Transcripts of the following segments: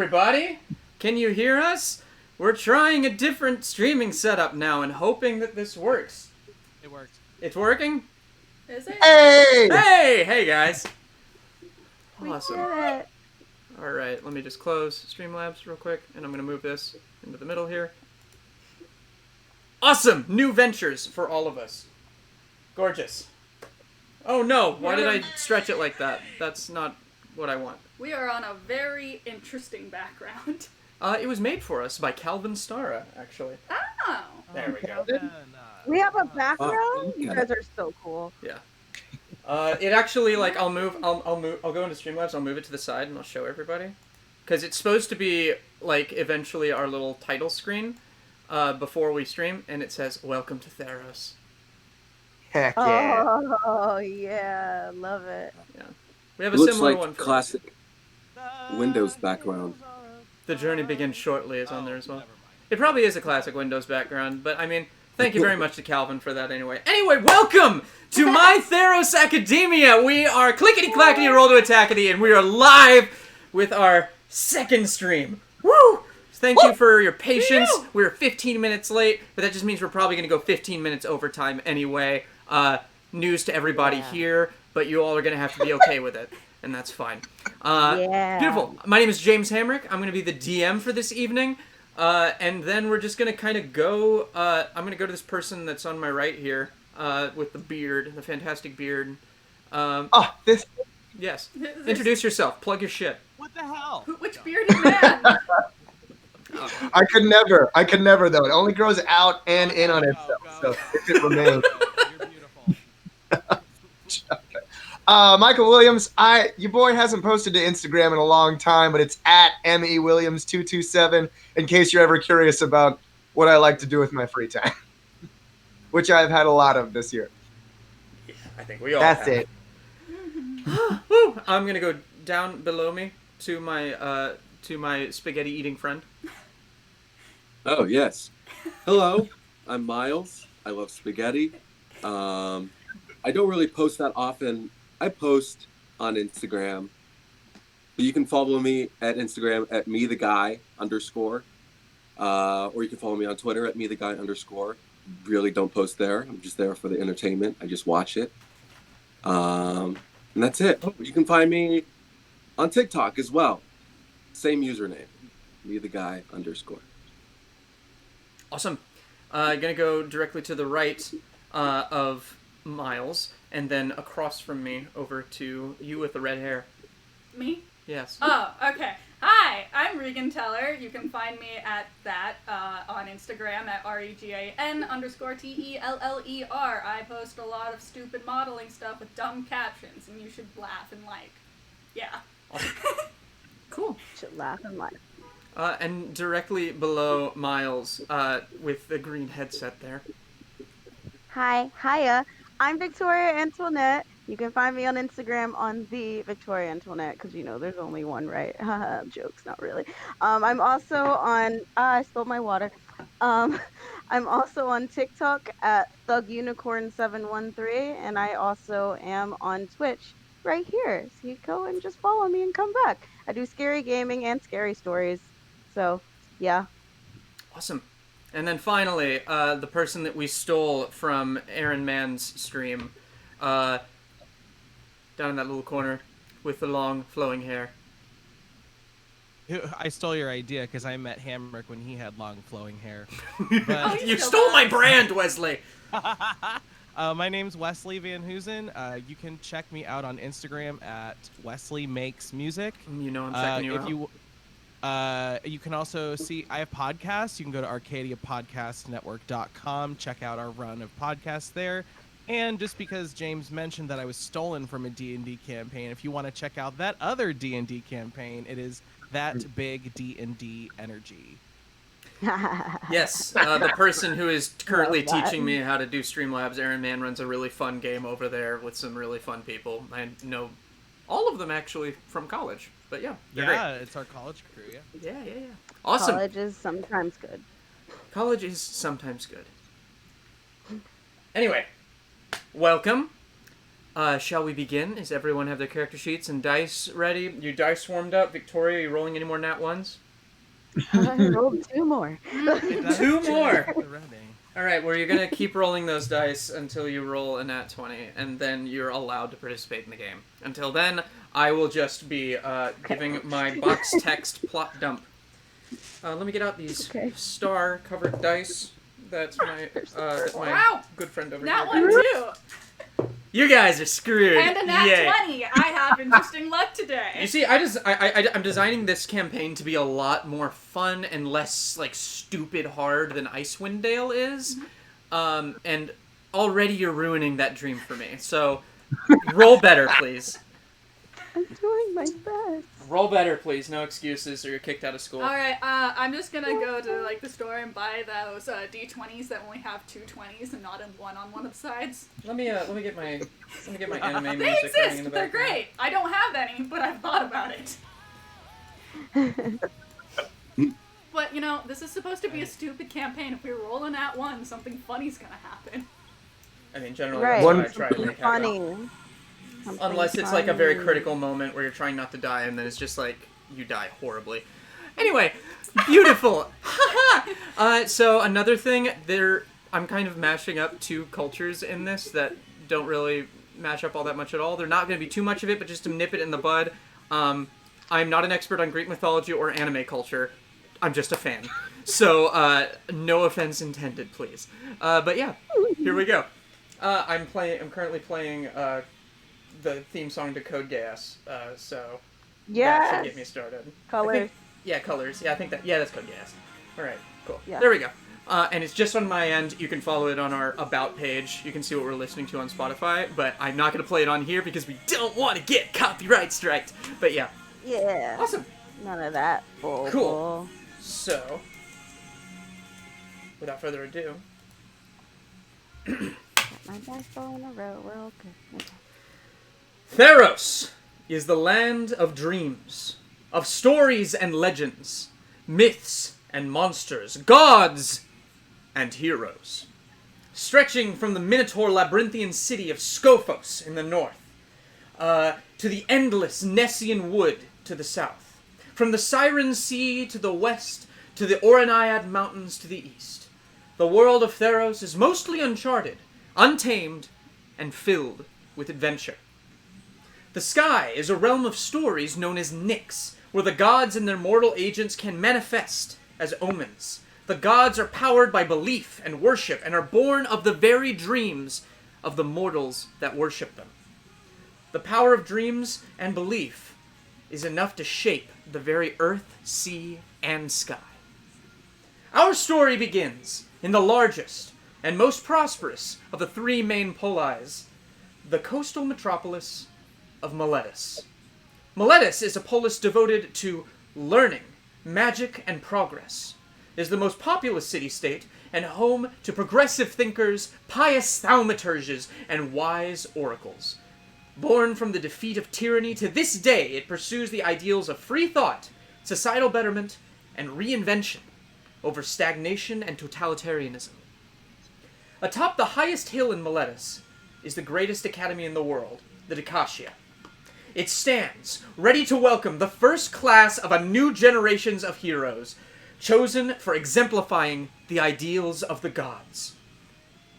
Everybody, can you hear us? We're trying a different streaming setup now and hoping that this works. It worked. It's working? Is it? Hey! Hey, guys! Awesome. We did it. Alright, let me just close Streamlabs real quick, and I'm going to move this into the middle here. Awesome! New ventures for all of us. Gorgeous. Oh no, why did I stretch it like that? That's not what I want. We are on a very interesting background. It was made for us by Calvin Stara, actually. Oh. There we go. We have a background. You guys are so cool. Yeah. It actually, like, I'll go into Streamlabs, I'll move it to the side, and I'll show everybody. Because it's supposed to be, like, eventually our little title screen before we stream, and it says, "Welcome to Theros." Heck yeah. Oh, yeah. Love it. Yeah. We have a Looks similar like one for classic Windows background. The Journey Begins Shortly is on there as well. It probably is a classic Windows background, but, I mean, thank you very much to Calvin for that anyway. Anyway, welcome to My Theros Academia! We are clickety-clackety roll to attackety, and we are live with our second stream. Woo! Thank you for your patience. We're 15 minutes late, but that just means we're probably going to go 15 minutes overtime anyway. News to everybody here, but you all are going to have to be okay with it, and that's fine. Beautiful. My name is James Hamrick. I'm going to be the DM for this evening. And then we're just going to kind of go, I'm going to go to this person that's on my right here, with the beard, the fantastic beard. This. Yes. Introduce yourself. Plug your shit. What the hell? Which bearded man? I could never though. It only grows out and in on itself, so it could remain. You're beautiful. Michael Williams, your boy hasn't posted to Instagram in a long time, but it's at MEWilliams227 in case you're ever curious about what I like to do with my free time, which I've had a lot of this year. Yeah, I think we all That's have. it. Woo! I'm going to go down below me to my spaghetti eating friend. Oh, yes. Hello, I'm Miles. I love spaghetti. I don't really post that often. I post on Instagram. But you can follow me at Instagram at metheguy_. Or you can follow me on Twitter at metheguy_. Really don't post there. I'm just there for the entertainment. I just watch it. And that's it. You can find me on TikTok as well. Same username. metheguy_. Awesome. Gonna go directly to the right of Miles, and then across from me over to you with the red hair. Me? Yes. Oh, okay. Hi, I'm Regan Teller. You can find me at that on Instagram at REGAN_TELLER. I post a lot of stupid modeling stuff with dumb captions, and you should laugh and like. Yeah. Awesome. Cool. Should laugh and laugh. And directly below Miles, with the green headset there. Hiya. I'm Victoria Antoinette. You can find me on Instagram on the Victoria Antoinette, because there's only one, right? Jokes, not really. I'm also on. I spilled my water. I'm also on TikTok at ThugUnicorn713, and I also am on Twitch right here. So you go and just follow me and come back. I do scary gaming and scary stories. So, yeah. Awesome. And then finally, the person that we stole from Aaron Mann's stream, down in that little corner with the long flowing hair. I stole your idea because I met Hamrick when he had long flowing hair. But You stole my brand, Wesley! My name's Wesley Van Hoosen. You can check me out on Instagram at Wesley Makes Music. You know I'm checking you out. You can also see I have podcasts. You can go to ArcadiaPodcastNetwork.com, check out our run of podcasts there. And just because James mentioned that I was stolen from a D&D campaign, if you want to check out that other D&D campaign, it is That Big D&D Energy. Yes, the person who is currently teaching me how to do Streamlabs, Aaron Mann, runs a really fun game over there with some really fun people. I know all of them actually from college, but yeah, they're great. It's our college crew, yeah. Yeah. Awesome. College is sometimes good. College is sometimes good. Anyway, welcome. Shall we begin? Does everyone have their character sheets and dice ready? Your dice warmed up? Victoria, are you rolling any more nat ones? I rolled 2 more. Two more! Ready. Alright, well, you're going to keep rolling those dice until you roll a nat 20, and then you're allowed to participate in the game. Until then, I will just be giving my box text plot dump. Let me get out these star-covered dice. That's my Wow. good friend over Nat here. 1 too. You guys are screwed. And a nat Yay. 20. I have interesting luck today. You see, I'm designing this campaign to be a lot more fun and less, like, stupid hard than Icewind Dale is. And already you're ruining that dream for me. So, roll better, please. I'm doing my best. Roll better, please. No excuses, or you're kicked out of school. Alright, I'm just gonna go to like the store and buy those D20s that only have 2 20s and not in one on one of the sides. Let me get my anime They music running in exist! the They're background. great! I don't have any, but I've thought about it. But, you know, this is supposed to be a stupid campaign. If we roll an at 1, something funny's gonna happen. I mean, generally, Right. that's what I try to make happen. Funny. Unless it's like a very critical moment where you're trying not to die, and then it's just like you die horribly. Anyway, beautiful. So another thing, I'm kind of mashing up 2 cultures in this that don't really match up all that much at all. They're not going to be too much of it, but just to nip it in the bud. I'm not an expert on Greek mythology or anime culture. I'm just a fan. So no offense intended, please. But yeah, here we go. I'm currently playing the theme song to Code Geass, so that should get me started. Colors. Colors. Yeah, I think that's Code Geass. Alright, cool. Yeah. There we go. And it's just on my end. You can follow it on our About page. You can see what we're listening to on Spotify, but I'm not going to play it on here because we don't want to get copyright striked. But yeah. Yeah. Awesome. None of that. Cool. So, without further ado, Got my dice all in a row. We're all good. Theros is the land of dreams, of stories and legends, myths and monsters, gods and heroes. Stretching from the Minotaur labyrinthian city of Scophos in the north, to the endless Nessian wood to the south, from the Siren Sea to the west, to the Oraniad Mountains to the east. The world of Theros is mostly uncharted, untamed, and filled with adventure. The sky is a realm of stories known as Nyx, where the gods and their mortal agents can manifest as omens. The gods are powered by belief and worship and are born of the very dreams of the mortals that worship them. The power of dreams and belief is enough to shape the very earth, sea, and sky. Our story begins in the largest and most prosperous of the 3 main polis, the coastal metropolis of Miletus. Miletus is a polis devoted to learning, magic, and progress. It is the most populous city-state and home to progressive thinkers, pious thaumaturges, and wise oracles. Born from the defeat of tyranny, to this day it pursues the ideals of free thought, societal betterment, and reinvention over stagnation and totalitarianism. Atop the highest hill in Miletus is the greatest academy in the world, the Dekatia. It stands, ready to welcome the first class of a new generations of heroes, chosen for exemplifying the ideals of the gods.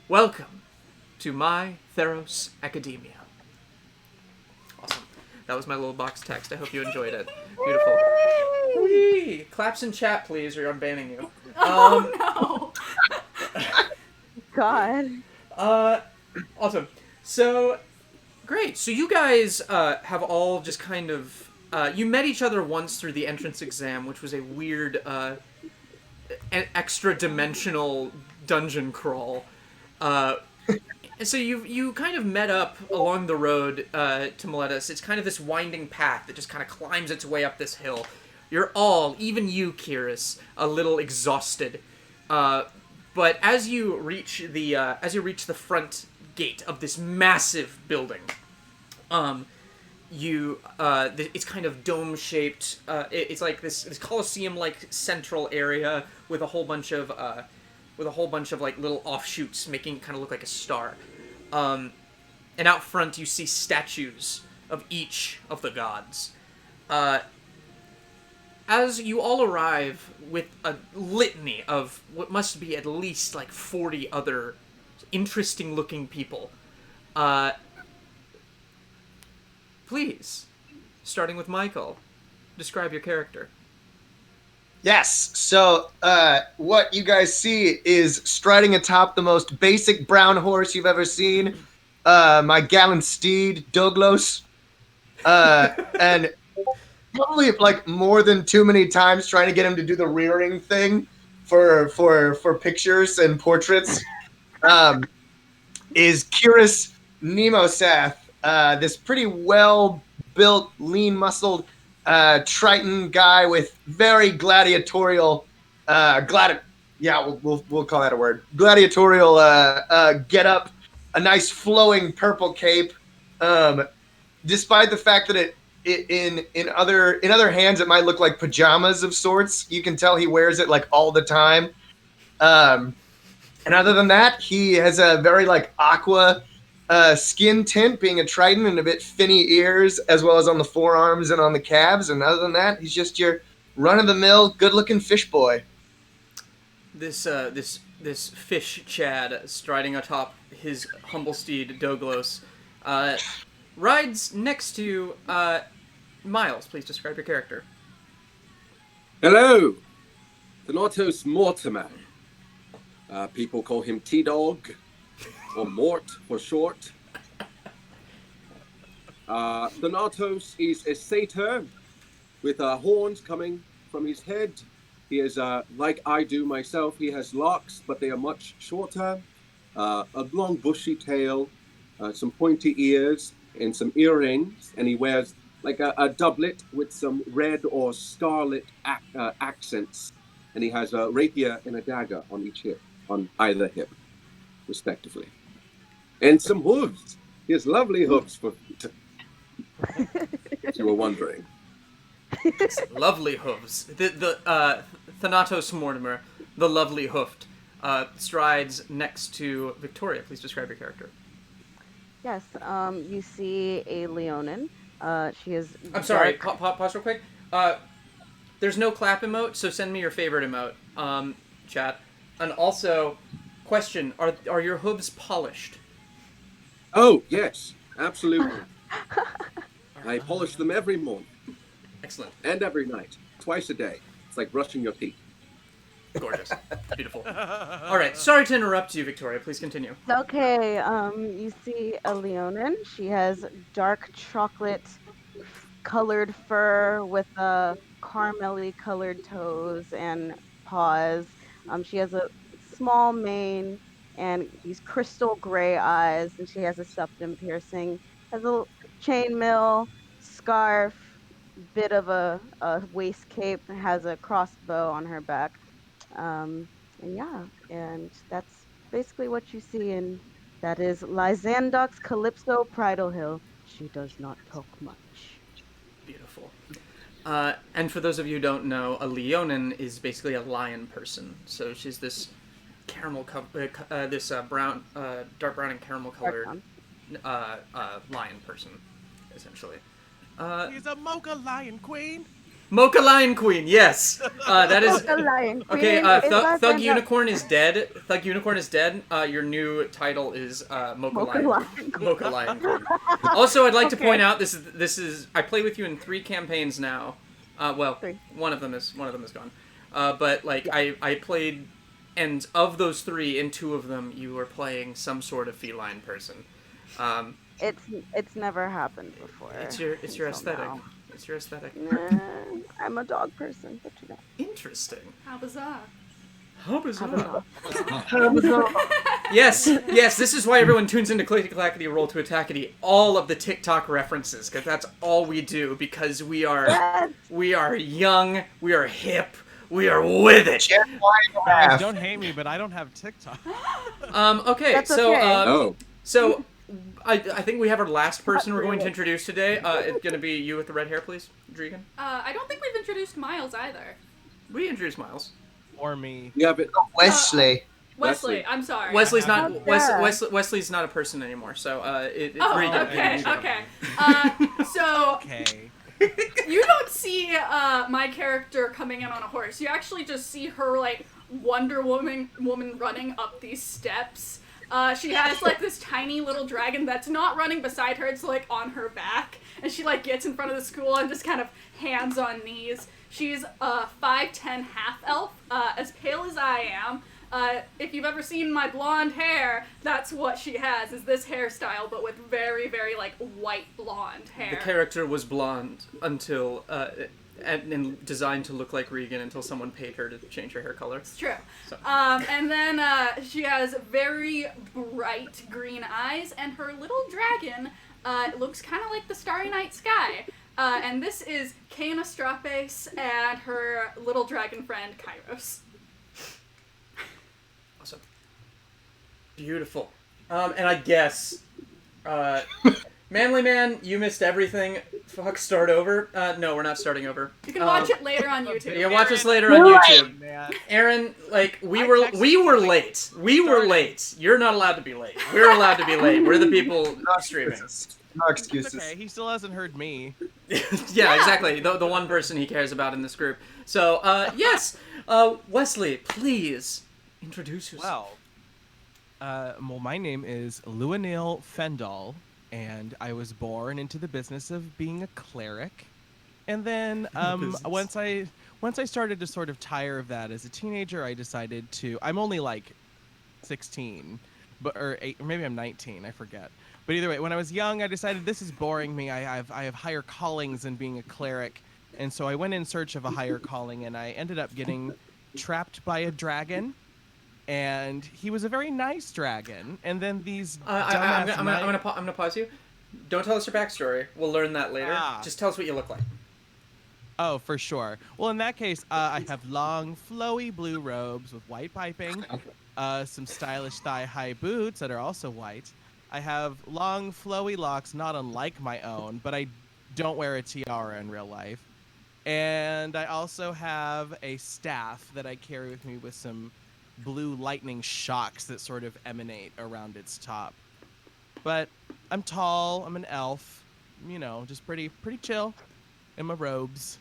Welcome to my Theros Academia. Awesome. That was my little box text. I hope you enjoyed it. Beautiful. Whee! Claps in chat, please, or I'm banning you. Oh no! God. Awesome. So, great. So you guys have all just kind of... you met each other once through the entrance exam, which was a weird, extra-dimensional dungeon crawl. And so you kind of met up along the road to Miletus. It's kind of this winding path that just kind of climbs its way up this hill. You're all, even you, Kihris, a little exhausted. But as you reach the front gate of this massive building, it's kind of dome-shaped. It's like this Colosseum-like central area with a whole bunch of like little offshoots, making it kind of look like a star. and out front you see statues of each of the gods. As you all arrive with a litany of what must be at least like 40 other interesting-looking people, please, starting with Micheal, describe your character. Yes. So what you guys see is striding atop the most basic brown horse you've ever seen, my gallant steed, Doglos. And probably like more than too many times trying to get him to do the rearing thing for pictures and portraits, is Kihris Nemosath, this pretty well-built, lean-muscled Triton guy with very gladiatorial, we'll call that a word. Gladiatorial get-up, a nice flowing purple cape. Despite the fact that in other hands it might look like pajamas of sorts, you can tell he wears it like all the time. And other than that, he has a very like aqua skin tint, being a Triton, and a bit finny ears, as well as on the forearms and on the calves. And other than that, he's just your run-of-the-mill, good-looking fish boy. This fish Chad striding atop his humble steed Doglos rides next to Miles. Please describe your character. Hello, Thanatos Mortimer. People call him T-Dog, or Mort for short. Thanatos is a satyr with horns coming from his head. He is, like I do myself, he has locks, but they are much shorter. A long bushy tail, some pointy ears, and some earrings. And he wears like a doublet with some red or scarlet accents. And he has a rapier and a dagger on each hip, on either hip, respectively. And some hooves. He has lovely hooves, if you were wondering. Lovely hooves. The Thanatos Mortimer, the lovely hoofed, strides next to Victoria. Please describe your character. Yes, you see a Leonin. She is. I'm sorry. Pause real quick. There's no clap emote, so send me your favorite emote, chat. And also, question: Are your hooves polished? Oh yes, absolutely. I polish them every morning. Excellent. And every night, twice a day. It's like brushing your teeth. Gorgeous. Beautiful. All right. Sorry to interrupt you, Victoria. Please continue. Okay, you see a Leonin. She has dark chocolate colored fur with caramely colored toes and paws. She has a small mane and these crystal gray eyes, and she has a septum piercing. Has a chainmail, scarf, bit of a waist cape, has a crossbow on her back. And that's basically what you see, and that is Lysandox Calypso Pridalhil. She does not talk much. Beautiful. And for those of you who don't know, a Leonin is basically a lion person. So she's this caramel, brown, dark brown and caramel colored lion person, essentially. He's a mocha lion queen. Mocha Lion Queen, yes. That is Mocha Lion Queen. okay. It's Thug Unicorn is dead. Thug Unicorn is dead. Your new title is Mocha Lion Queen. Mocha Lion Queen. Also, I'd like to point out this is I play with you in 3 campaigns now. Three. one of them is gone. But like I played, and of those 3, in 2 of them you were playing some sort of feline person. It's never happened before. It's your aesthetic. Now. It's your aesthetic. Nah, I'm a dog person, but you know. Interesting. How bizarre. How bizarre. How bizarre. Yes, this is why everyone tunes into Clickety Clackety Roll to Attackety, all of the TikTok references, because that's all we do, because we are young, we are hip, we are with it. Guys, don't hate me, but I don't have TikTok. Okay, That's so, okay. So, I think we have our last person we're going to introduce today. It's going to be you with the red hair, please, Regan. I don't think we've introduced Miles either. We introduced Miles. Or me. Yeah, but Wesley. Wesley. I'm sorry. Wesley's How not dare. Wesley's not a person anymore. So Oh, Regan. okay. So Okay. you don't see my character coming in on a horse. You actually just see her like Wonder Woman running up these steps. She has like this tiny little dragon that's not running beside her. It's like on her back, and she like gets in front of the school and just kind of hands on knees. She's a 5'10" half elf, as pale as I am. If you've ever seen my blonde hair, that's what she has, is this hairstyle, but with very, very, like, white blonde hair. The character was blonde until, and designed to look like Regan until someone paid her to change her hair color. It's true. So. And then she has very bright green eyes, and her little dragon looks kind of like the starry night sky. And this is Kaine Astrapes and her little dragon friend, Kihris. Awesome. Beautiful. And I guess, Manly Man, you missed everything. Fuck, start over. No, we're not starting over. You can watch it later on YouTube. Yeah, watch us Aaron. later on YouTube. Man. Aaron, like, we I were texted late. We were late. You're not allowed to be late. We're allowed to be late. We're the people streaming. No It's excuses. okay. He still hasn't heard me. Yeah, exactly. The one person he cares about in this group. So, yes, Wesley, please introduce yourself. Well, my name is Luinnil Faendol, and I was born into the business of being a cleric. And then once I started to sort of tire of that as a teenager, I decided to. I'm only like 16, or maybe I'm 19. I forget. But either way, when I was young, I decided this is boring me. I have higher callings than being a cleric, and so I went in search of a higher calling, and I ended up getting trapped by a dragon. And he was a very nice dragon. And then these I'm gonna pause you. Don't tell us your backstory. We'll learn that later. Just tell us what you look like. Oh, for sure. Well, in that case, I have long, flowy blue robes with white piping, some stylish thigh-high boots that are also white. I have long, flowy locks, not unlike my own, but I don't wear a tiara in real life. And I also have a staff that I carry with me with some blue lightning shocks that sort of emanate around its top. But I'm tall, I'm an elf, you know, just pretty chill in my robes.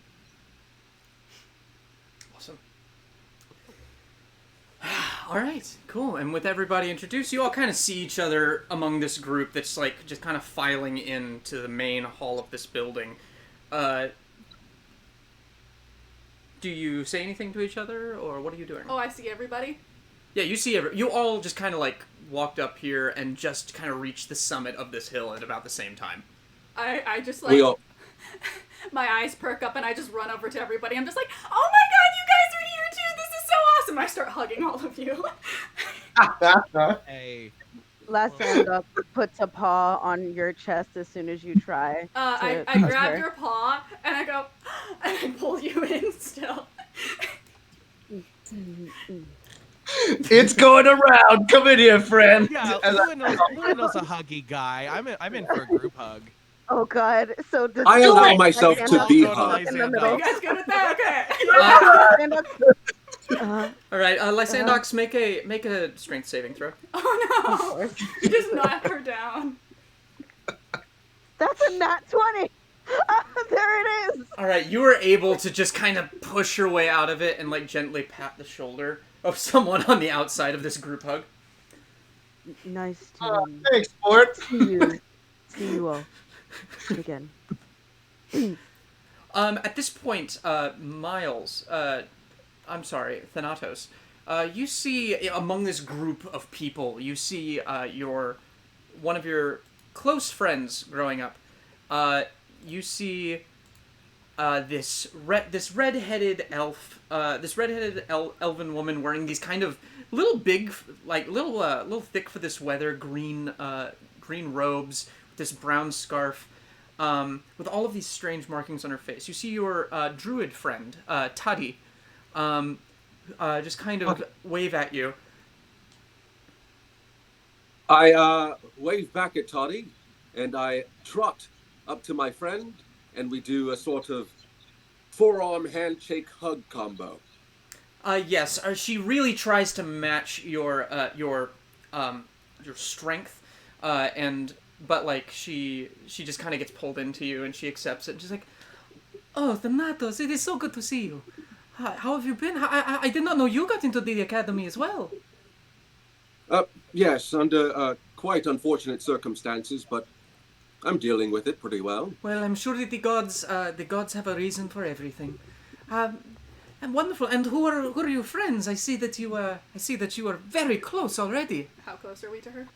Awesome. All right, cool. And with everybody introduced, you all kind of see each other among this group that's like just kind of filing into the main hall of this building. Do you say anything to each other, or what are you doing? Oh, I see everybody. Yeah, you see you all just kind of like walked up here and just kind of reached the summit of this hill at about the same time. I just like... We all. My eyes perk up and I just run over to everybody. I'm just like, oh my god, you guys are here too! This is so awesome! I start hugging all of you. Hey. Lysandox puts a paw on your chest as soon as you try. I to grab her. your paw and I go, and I pull you in still. It's going around. Come in here, friend. Yeah, As I- Luinnil's a huggy guy. I'm in for a group hug. Oh god! So does I allow like, myself to Lysandox be go hugged. in the middle? You guys good with that? Okay. Lysandox- All right, Lysandox, make a strength saving throw. Oh no! You just knock her down. That's a nat 20. There it is. All right, you were able to just kind of push your way out of it and like gently pat the shoulder of someone on the outside of this group hug. Nice to Thanks, sport. see you. See you all again. At this point, Miles, I'm sorry, Thanatos, you see among this group of people, you see one of your close friends growing up. You see this red-headed elf, this red-headed elven woman wearing these kind of little big, like little thick for this weather green robes, with this brown scarf. With all of these strange markings on her face. You see your druid friend, Tuddy, just kind of wave at you. I wave back at Toddy, and I trot up to my friend, and we do a sort of forearm handshake hug combo. Yes. She really tries to match your strength, but like she just kind of gets pulled into you, and she accepts it. And she's like, "Oh, Thanatos, it is so good to see you. How have you been? I did not know you got into the academy as well." Yes, under quite unfortunate circumstances, but I'm dealing with it pretty well. Well, I'm sure that the gods have a reason for everything. And wonderful. And who are your friends? I see that you are very close already. How close are we to her?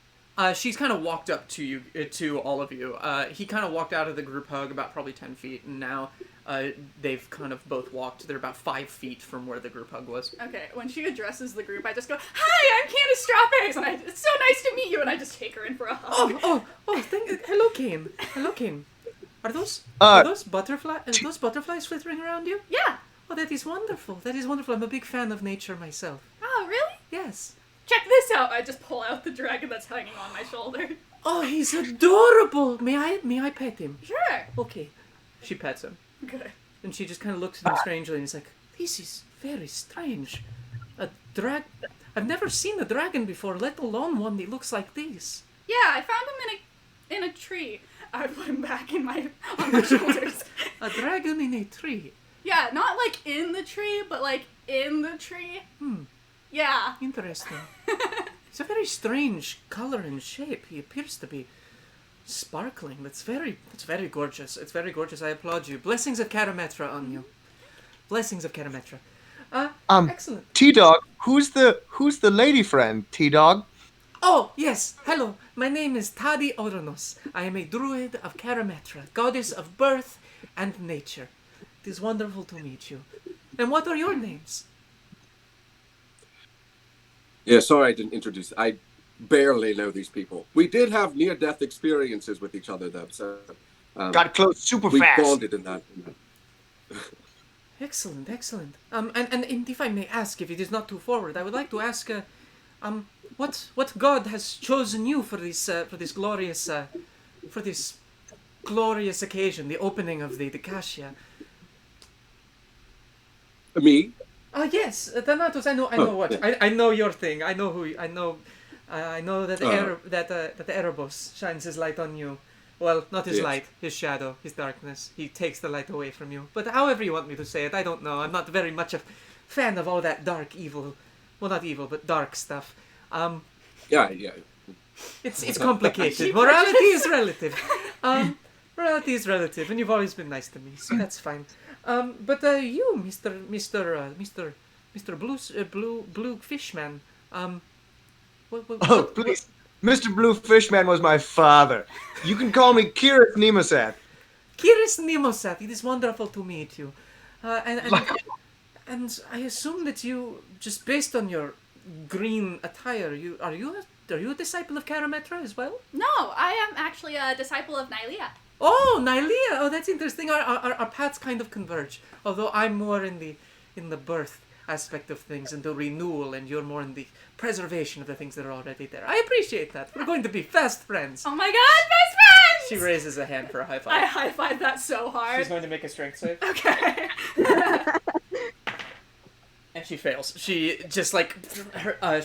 She's kind of walked up to you, to all of you. He kind of walked out of the group hug about probably 10 feet, and now they've kind of both walked. They're about 5 feet from where the group hug was. Okay, when she addresses the group, I just go, "Hi, I'm Kaine Astrapes, and it's so nice to meet you," and I just take her in for a hug. Hello, Kaine. Hello, Kaine. Are those butterflies flittering around you? Yeah. Oh, that is wonderful. That is wonderful. I'm a big fan of nature myself. Oh, really? Yes. Check this out. I just pull out the dragon that's hanging on my shoulder. Oh, he's adorable. May I pet him? Sure. Okay. She pets him. Good. And she just kind of looks at him strangely, and he's like, "This is very strange. I've never seen a dragon before, let alone one that looks like this." Yeah, I found him in a tree. I put him back on my shoulders. A dragon in a tree. Yeah, not like in the tree, but like in the tree. Yeah. Interesting. It's a very strange color and shape. He appears to be sparkling. That's very gorgeous. It's very gorgeous. I applaud you. Blessings of Karametra on you. Blessings of Karametra. Excellent. T-Dog, who's the lady friend, T-Dog? Oh, yes. Hello. My name is Tadi Oronos. I am a druid of Karametra, goddess of birth and nature. It is wonderful to meet you. And what are your names? Yeah, sorry I didn't introduce. I barely know these people. We did have near-death experiences with each other, though. So Got close super we fast. bonded in that. Excellent. And if I may ask, if it is not too forward, I would like to ask, what god has chosen you for this glorious occasion, the opening of the Dekatia? Me? Yes, Thanatos. I know what. I know your thing. I know who. I know that that Erebos shines his light on you. Well, not his light, his shadow, his darkness. He takes the light away from you. But however you want me to say it, I don't know. I'm not very much a fan of all that dark evil. Well, not evil, but dark stuff. Yeah. It's complicated. Morality is relative. Morality is relative, and you've always been nice to me, so that's fine. But you, Mr. Blue Fishman, Please. Mr. Blue Fishman was my father. You can call me Kihris Nemosath. Kihris Nemosath, it is wonderful to meet you. And I assume that you, just based on your green attire, are you a disciple of Karametra as well? No, I am actually a disciple of Nylea. Oh, Nylea! Oh, that's interesting. Our paths kind of converge. Although I'm more in the birth aspect of things and the renewal, and you're more in the preservation of the things that are already there. I appreciate that. We're going to be fast friends. Oh my god, best friends! She raises a hand for a high five. I high five that so hard. She's going to make a strength save. Okay. And she fails. She just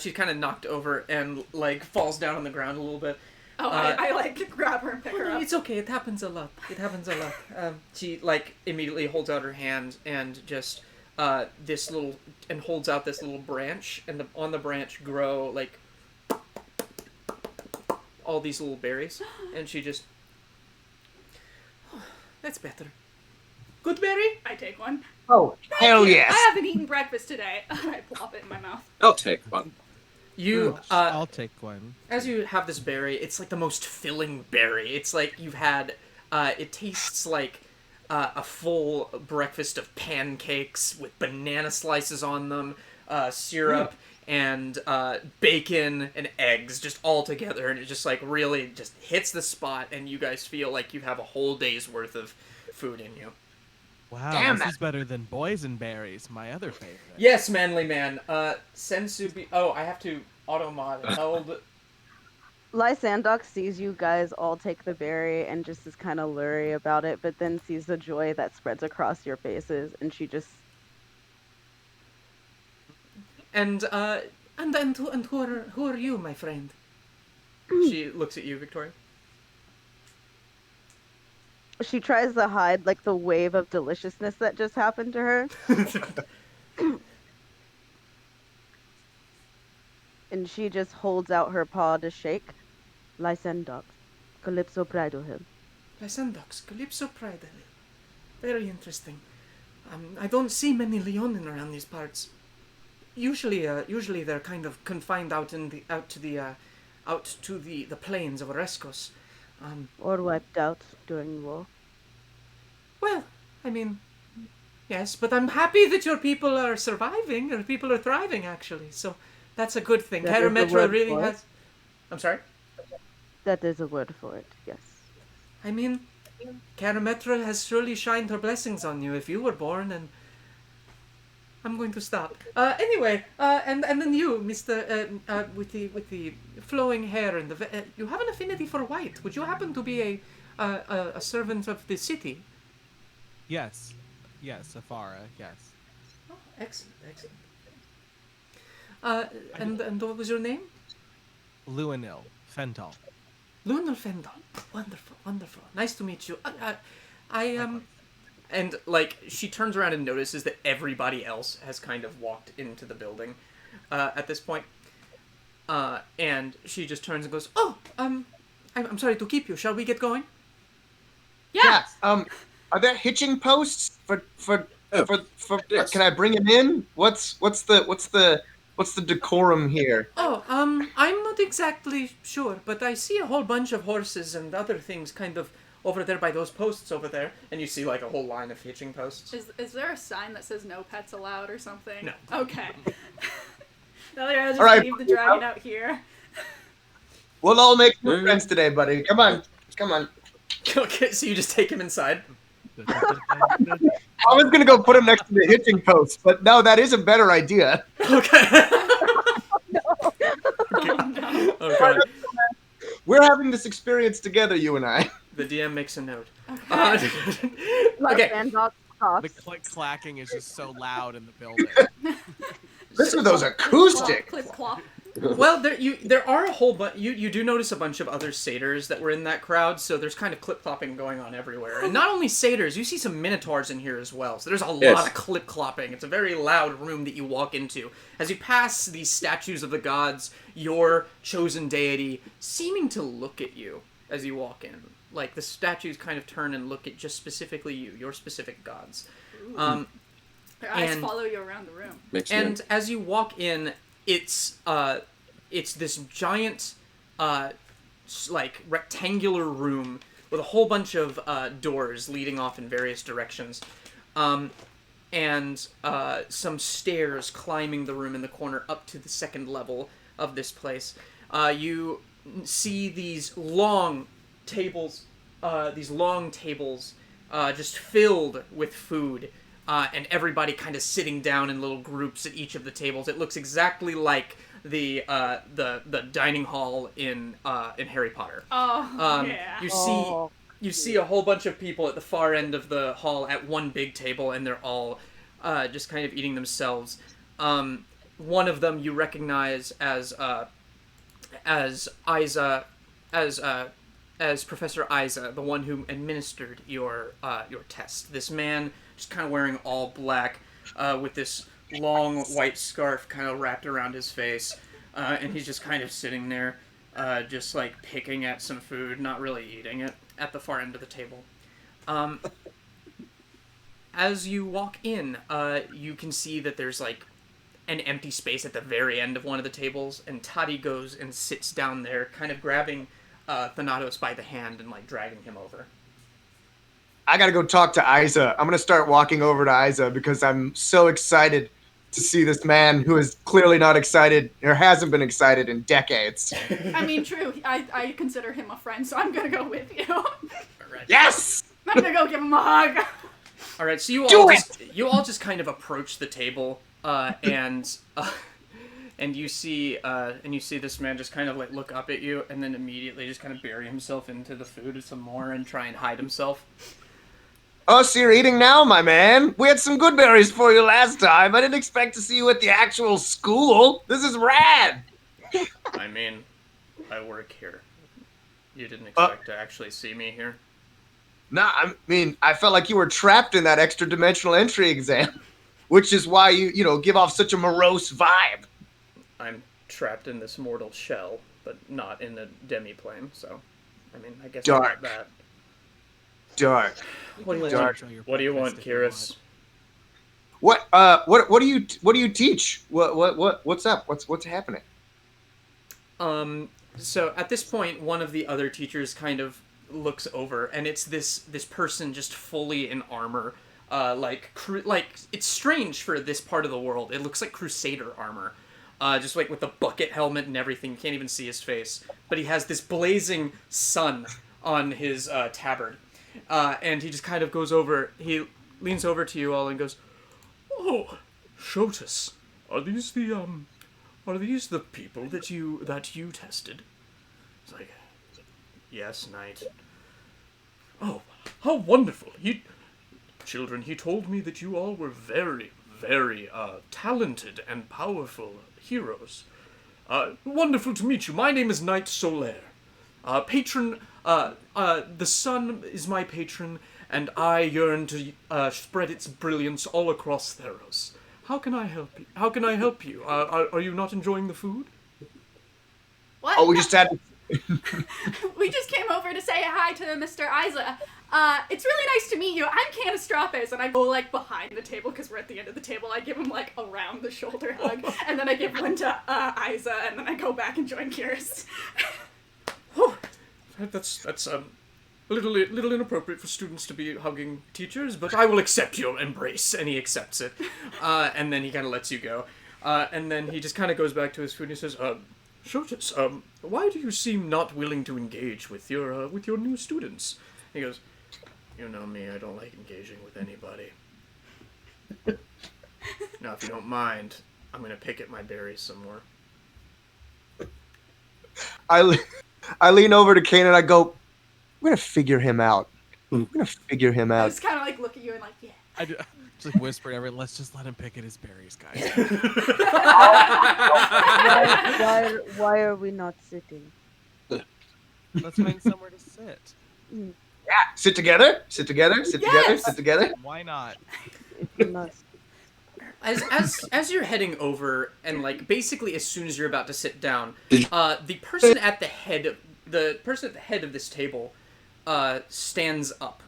she's kind of knocked over and falls down on the ground a little bit. Oh, I grab her and pick her up. It's okay. It happens a lot. She immediately holds out her hand and just holds out this little branch, and on the branch grow all these little berries, and she just, that's better. Good berry? I take one. Oh, hell yes. I haven't eaten breakfast today. I plop it in my mouth. I'll take one. I'll take one. As you have this berry, it's like the most filling berry. It's like you've had, it tastes like a full breakfast of pancakes with banana slices on them, syrup, and bacon and eggs just all together. And it just really just hits the spot, and you guys feel like you have a whole day's worth of food in you. Wow, Damn this it. is better than boysenberries, my other favorite. Yes, manly man. Sensu. I have to auto mod it. Hold. Lysandox sees you guys all take the berry and just is kind of leery about it, but then sees the joy that spreads across your faces, and she just And who are you, my friend? She looks at you, Victoria. She tries to hide like the wave of deliciousness that just happened to her. And she just holds out her paw to shake. Lysandox, Calypso Pridalhil. Lysandox, Calypso Pridalhil. Very interesting. I don't see many Leonin around these parts. Usually they're kind of confined out to the plains of Oreskos. Or wiped out during war. Well, I mean, yes, but I'm happy that your people are surviving, or people are thriving, actually. So that's a good thing. That is a Karametra word really for it. has. I'm sorry. That is a word for it, yes. I mean, Karametra has surely shined her blessings on you if you were born, and I'm going to stop. Anyway, and then you, Mister, with the flowing hair and you have an affinity for white. Would you happen to be a servant of the city? Yes. Yes, Afara, yes. Oh, excellent. And what was your name? Luinnil, Faendol. Luinnil Faendol. Wonderful. Nice to meet you. And like she turns around and notices that everybody else has kind of walked into the building at this point. And she just turns and goes, "Oh, I'm sorry to keep you. Shall we get going?" Yeah. Are there hitching posts for Yes. Can I bring him in? What's the decorum here? Oh, I'm not exactly sure, but I see a whole bunch of horses and other things kind of over there by those posts over there. And you see like a whole line of hitching posts. Is there a sign that says no pets allowed or something? No. Okay. Now they're gonna just All right. leave the dragon out here. We'll all make new friends today, buddy. Come on. Okay, so you just take him inside. I was gonna go put him next to the hitching post, but no, that is a better idea. Okay. Oh god. We're having this experience together, you and I. The DM makes a note. Okay. Okay. Lysandox coughs. The clacking is just so loud in the building. Listen to those acoustics. Clip clop. Well, there are a whole bunch. You do notice a bunch of other satyrs that were in that crowd, so there's kind of clip-clopping going on everywhere. And not only satyrs, you see some minotaurs in here as well. So there's a lot of clip-clopping. It's a very loud room that you walk into. As you pass these statues of the gods, your chosen deity seeming to look at you as you walk in. Like, the statues kind of turn and look at just specifically you, your specific gods. Their eyes and- follow you around the room. Makes And sense. as you walk in, it's this giant, like rectangular room with a whole bunch of doors leading off in various directions, and some stairs climbing the room in the corner up to the second level of this place. You see these long tables, just filled with food. And everybody kind of sitting down in little groups at each of the tables. It looks exactly like the dining hall in Harry Potter. Oh, yeah. You see a whole bunch of people at the far end of the hall at one big table, and they're all just kind of eating themselves. One of them you recognize as Isa, as Professor Isa, the one who administered your test. This man, just kind of wearing all black, with this long white scarf kind of wrapped around his face, and he's just kind of sitting there, just like picking at some food, not really eating it, at the far end of the table. As you walk in, you can see that there's like an empty space at the very end of one of the tables, and Tati goes and sits down there, kind of grabbing Thanatos by the hand and like dragging him over. I gotta go talk to Isa. I'm gonna start walking over to Isa because I'm so excited to see this man who is clearly not excited or hasn't been excited in decades. I mean, true. I consider him a friend, so I'm gonna go with you. Yes! I'm gonna go give him a hug. All right, so you all just kind of approach the table, and you see this man just kind of like look up at you, and then immediately just kind of bury himself into the food some more and try and hide himself. Oh, so you're eating now, my man? We had some good berries for you last time. I didn't expect to see you at the actual school. This is rad. I mean, I work here. You didn't expect to actually see me here? Nah, I mean, I felt like you were trapped in that extra dimensional entry exam, which is why you give off such a morose vibe. I'm trapped in this mortal shell, but not in the demi-plane, so, I mean, I guess I got that. Dark. What do you want, Kihris? What do you teach? What's up? What's happening? So at this point, one of the other teachers kind of looks over, and it's this person just fully in armor, like it's strange for this part of the world. It looks like Crusader armor, just like with the bucket helmet and everything. You can't even see his face, but he has this blazing sun on his tabard, and he just kind of goes over. He leans over to you all and goes, "Oh, Shotus, are these the people that you tested?" It's like, "Yes, knight." "Oh, how wonderful! Children, he told me that you all were very, very talented and powerful heroes. Wonderful to meet you. My name is Knight Solaire. Patron. The sun is my patron, and I yearn to spread its brilliance all across Theros. How can I help you? Are you not enjoying the food?" What? Oh, we just had. We just came over to say hi to Mr. Isa. It's really nice to meet you. I'm Kaine Astrapes, and I go, like, behind the table, because we're at the end of the table. I give him, like, a round-the-shoulder hug, and then I give one to Isa, and then I go back and join Kihris. That's a little inappropriate for students to be hugging teachers, but I will accept your embrace, and he accepts it. And then he kind of lets you go. And then he just kind of goes back to his food, and he says, "Shotus, why do you seem not willing to engage with your new students?" He goes, "You know me, I don't like engaging with anybody. Now, if you don't mind, I'm gonna pick at my berries some more." I lean over to Kaine and I go, "We're gonna figure him out. I just kind of, like, look at you and, like, yeah. I just like whisper everyone, let's just let him pick at his berries, guys. Why are we not sitting? Let's find somewhere to sit. Yeah, sit together. Why not? If you must." As you're heading over, and like basically as soon as you're about to sit down, the person at the head of this table stands up,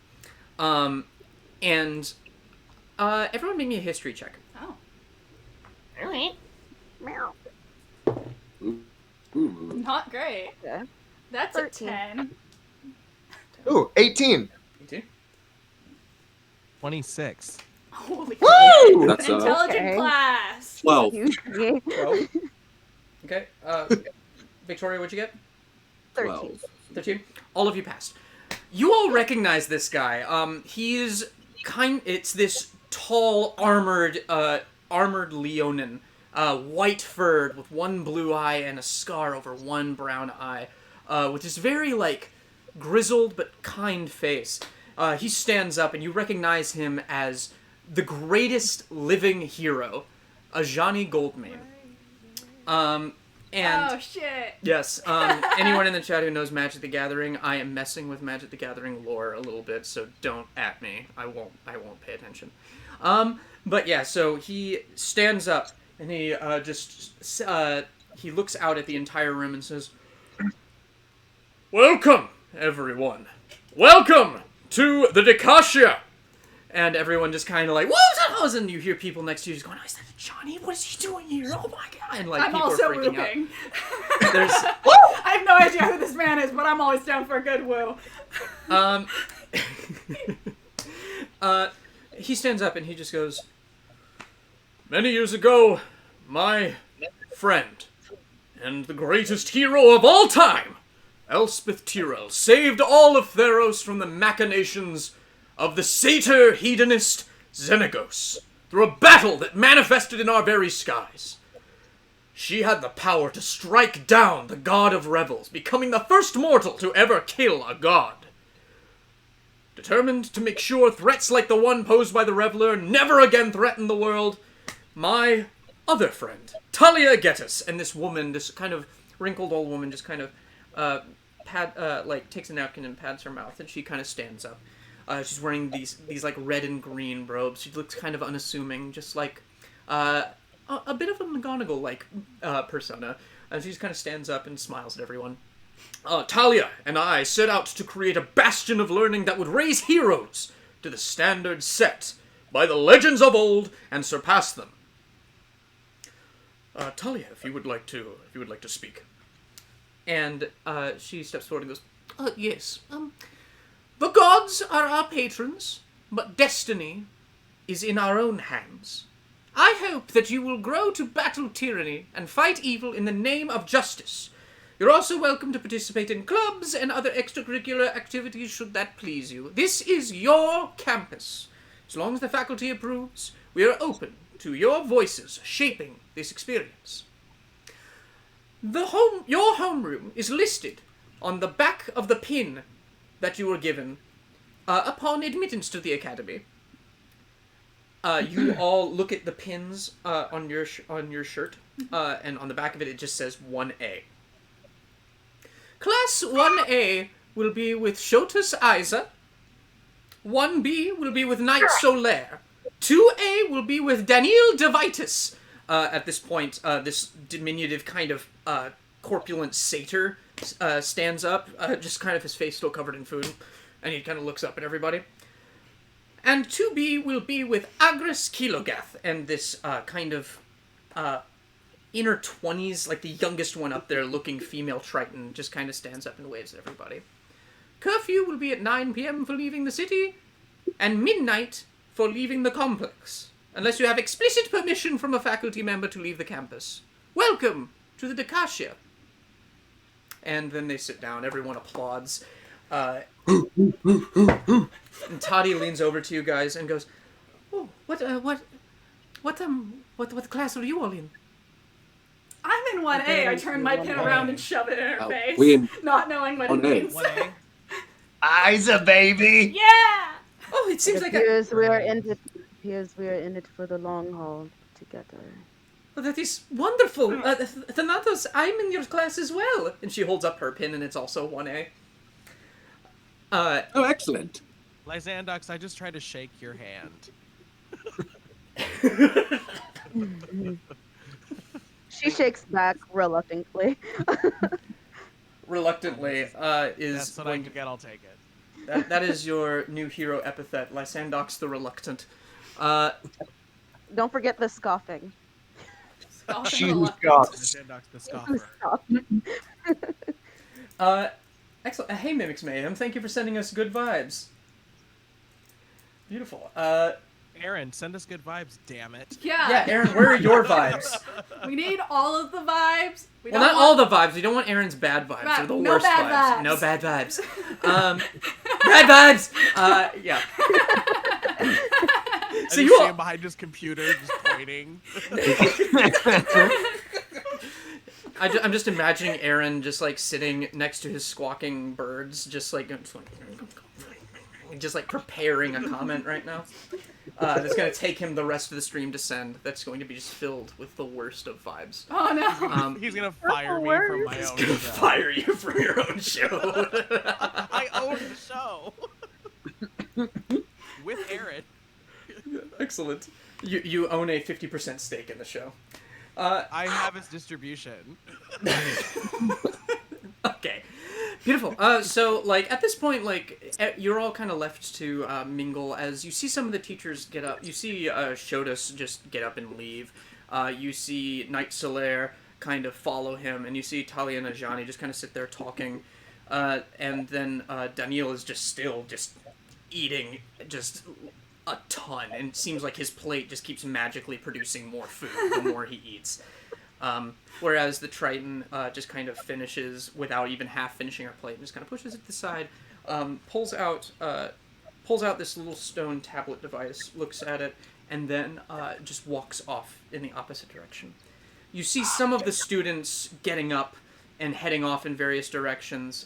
and everyone make me a history check. Oh. All right. Meow. Not great. Okay. That's 13. a 10. Ooh, 18. 18? 26. Holy Woo! crap. That's An intelligent Okay. class. 12. Yeah. 12. Okay. Victoria, what'd you get? 13. 12. 13. All of you passed. You all recognize this guy. It's this tall, armored Leonin, white-furred, with one blue eye and a scar over one brown eye, with this very, like, grizzled but kind face. He stands up, and you recognize him as the greatest living hero, Ajani Goldmane. And Oh, shit. yes, anyone in the chat who knows Magic the Gathering, I am messing with Magic the Gathering lore a little bit, so don't at me. I won't pay attention. But yeah, so he stands up and he he looks out at the entire room and says, "Welcome, everyone. Welcome to the Dekatia." And everyone just kind of like, "Whoa!" And you hear people next to you just going, "Oh, is that Johnny? What is he doing here? Oh my god!" And like I'm people also are freaking whooping. out. There's I have no idea who this man is, but I'm always down for a good woo. He stands up and he just goes, "Many years ago, my friend and the greatest hero of all time, Elspeth Tyrell, saved all of Theros from the machinations of the satyr hedonist Xenagos through a battle that manifested in our very skies. She had the power to strike down the god of revels, becoming the first mortal to ever kill a god. determined to make sure threats like the one posed by the Reveler never again threaten the world, my other friend, Talia Getis. And this woman, this kind of wrinkled old woman, just kind of takes a napkin and pads her mouth, and she kind of stands up. She's wearing these like red and green robes. She looks kind of unassuming, just like a bit of a McGonagall-like persona. And she just kind of stands up and smiles at everyone. Talia and I set out to create a bastion of learning that would raise heroes to the standards set by the legends of old and surpass them. Talia, if you would like to speak. And she steps forward and goes, yes. The gods are our patrons, but destiny is in our own hands. I hope that you will grow to battle tyranny and fight evil in the name of justice. You're also welcome to participate in clubs and other extracurricular activities should that please you. This is your campus. As long as the faculty approves, we are open to your voices shaping this experience. Your homeroom is listed on the back of the pin that you were given upon admittance to the academy. You all look at the pins on your shirt, and on the back of it, it just says 1A. Class 1A will be with Shotus Isa. 1B will be with Knight Solaire. 2A will be with Daniel Devitus. At this point, this diminutive kind of corpulent satyr stands up, just kind of his face still covered in food, and he kind of looks up at everybody. And 2B will be with Agris Kilogath, and this kind of inner 20s, like the youngest one up there looking female Triton, just kind of stands up and waves at everybody. Curfew will be at 9 p.m. for leaving the city, and midnight for leaving the complex, unless you have explicit permission from a faculty member to leave the campus. Welcome to the Dekatia. And then they sit down, everyone applauds. And Toddy leans over to you guys and goes, "Oh, what class are you all in?" I'm in 1A. I turn my pin around and shove it in her face, not knowing what it means. 1A. Isa, baby! Yeah! Oh, it seems like appears we are in it for the long haul together. Oh, that is wonderful. Thanatos, I'm in your class as well. And she holds up her pin, and it's also 1A. Oh, excellent. Lysandox, I just tried to shake your hand. She shakes back reluctantly. Reluctantly is That's what I going can get, I'll take it. that is your new hero epithet, Lysandox the Reluctant. Don't forget the scoffing. She who scoffs. Lysandox the scoffer. Excellent. Hey, Mimics Mayhem, thank you for sending us good vibes. Beautiful. Aaron, send us good vibes, damn it. Yeah, Aaron, where are your vibes? We need all of the vibes. Well, not all the vibes. We don't want Aaron's bad vibes. Right, They're the no worst bad vibes. No bad vibes. Bad vibes! Yeah. So you see all... him behind his computer, just pointing. I'm just imagining Aaron just, like, sitting next to his squawking birds, just like preparing a comment right now. That's going to take him the rest of the stream to send. That's going to be just filled with the worst of vibes. Oh, no. He's going to fire me from my own show. Fire you from your own show. I own the show. With Aaron. Excellent. You own a 50% stake in the show. I have its distribution. Okay. Beautiful. So, like, at this point, like, you're all kind of left to mingle as you see some of the teachers get up. You see Shotus just get up and leave. You see Knight Solaire kind of follow him, and you see Talia and Ajani just kind of sit there talking. And then Daniel is just still just eating just a ton, and it seems like his plate just keeps magically producing more food the more he eats. Whereas the Triton just kind of finishes without even half finishing her plate and just kind of pushes it to the side, pulls out this little stone tablet device, looks at it, and then just walks off in the opposite direction. You see some of the students getting up and heading off in various directions.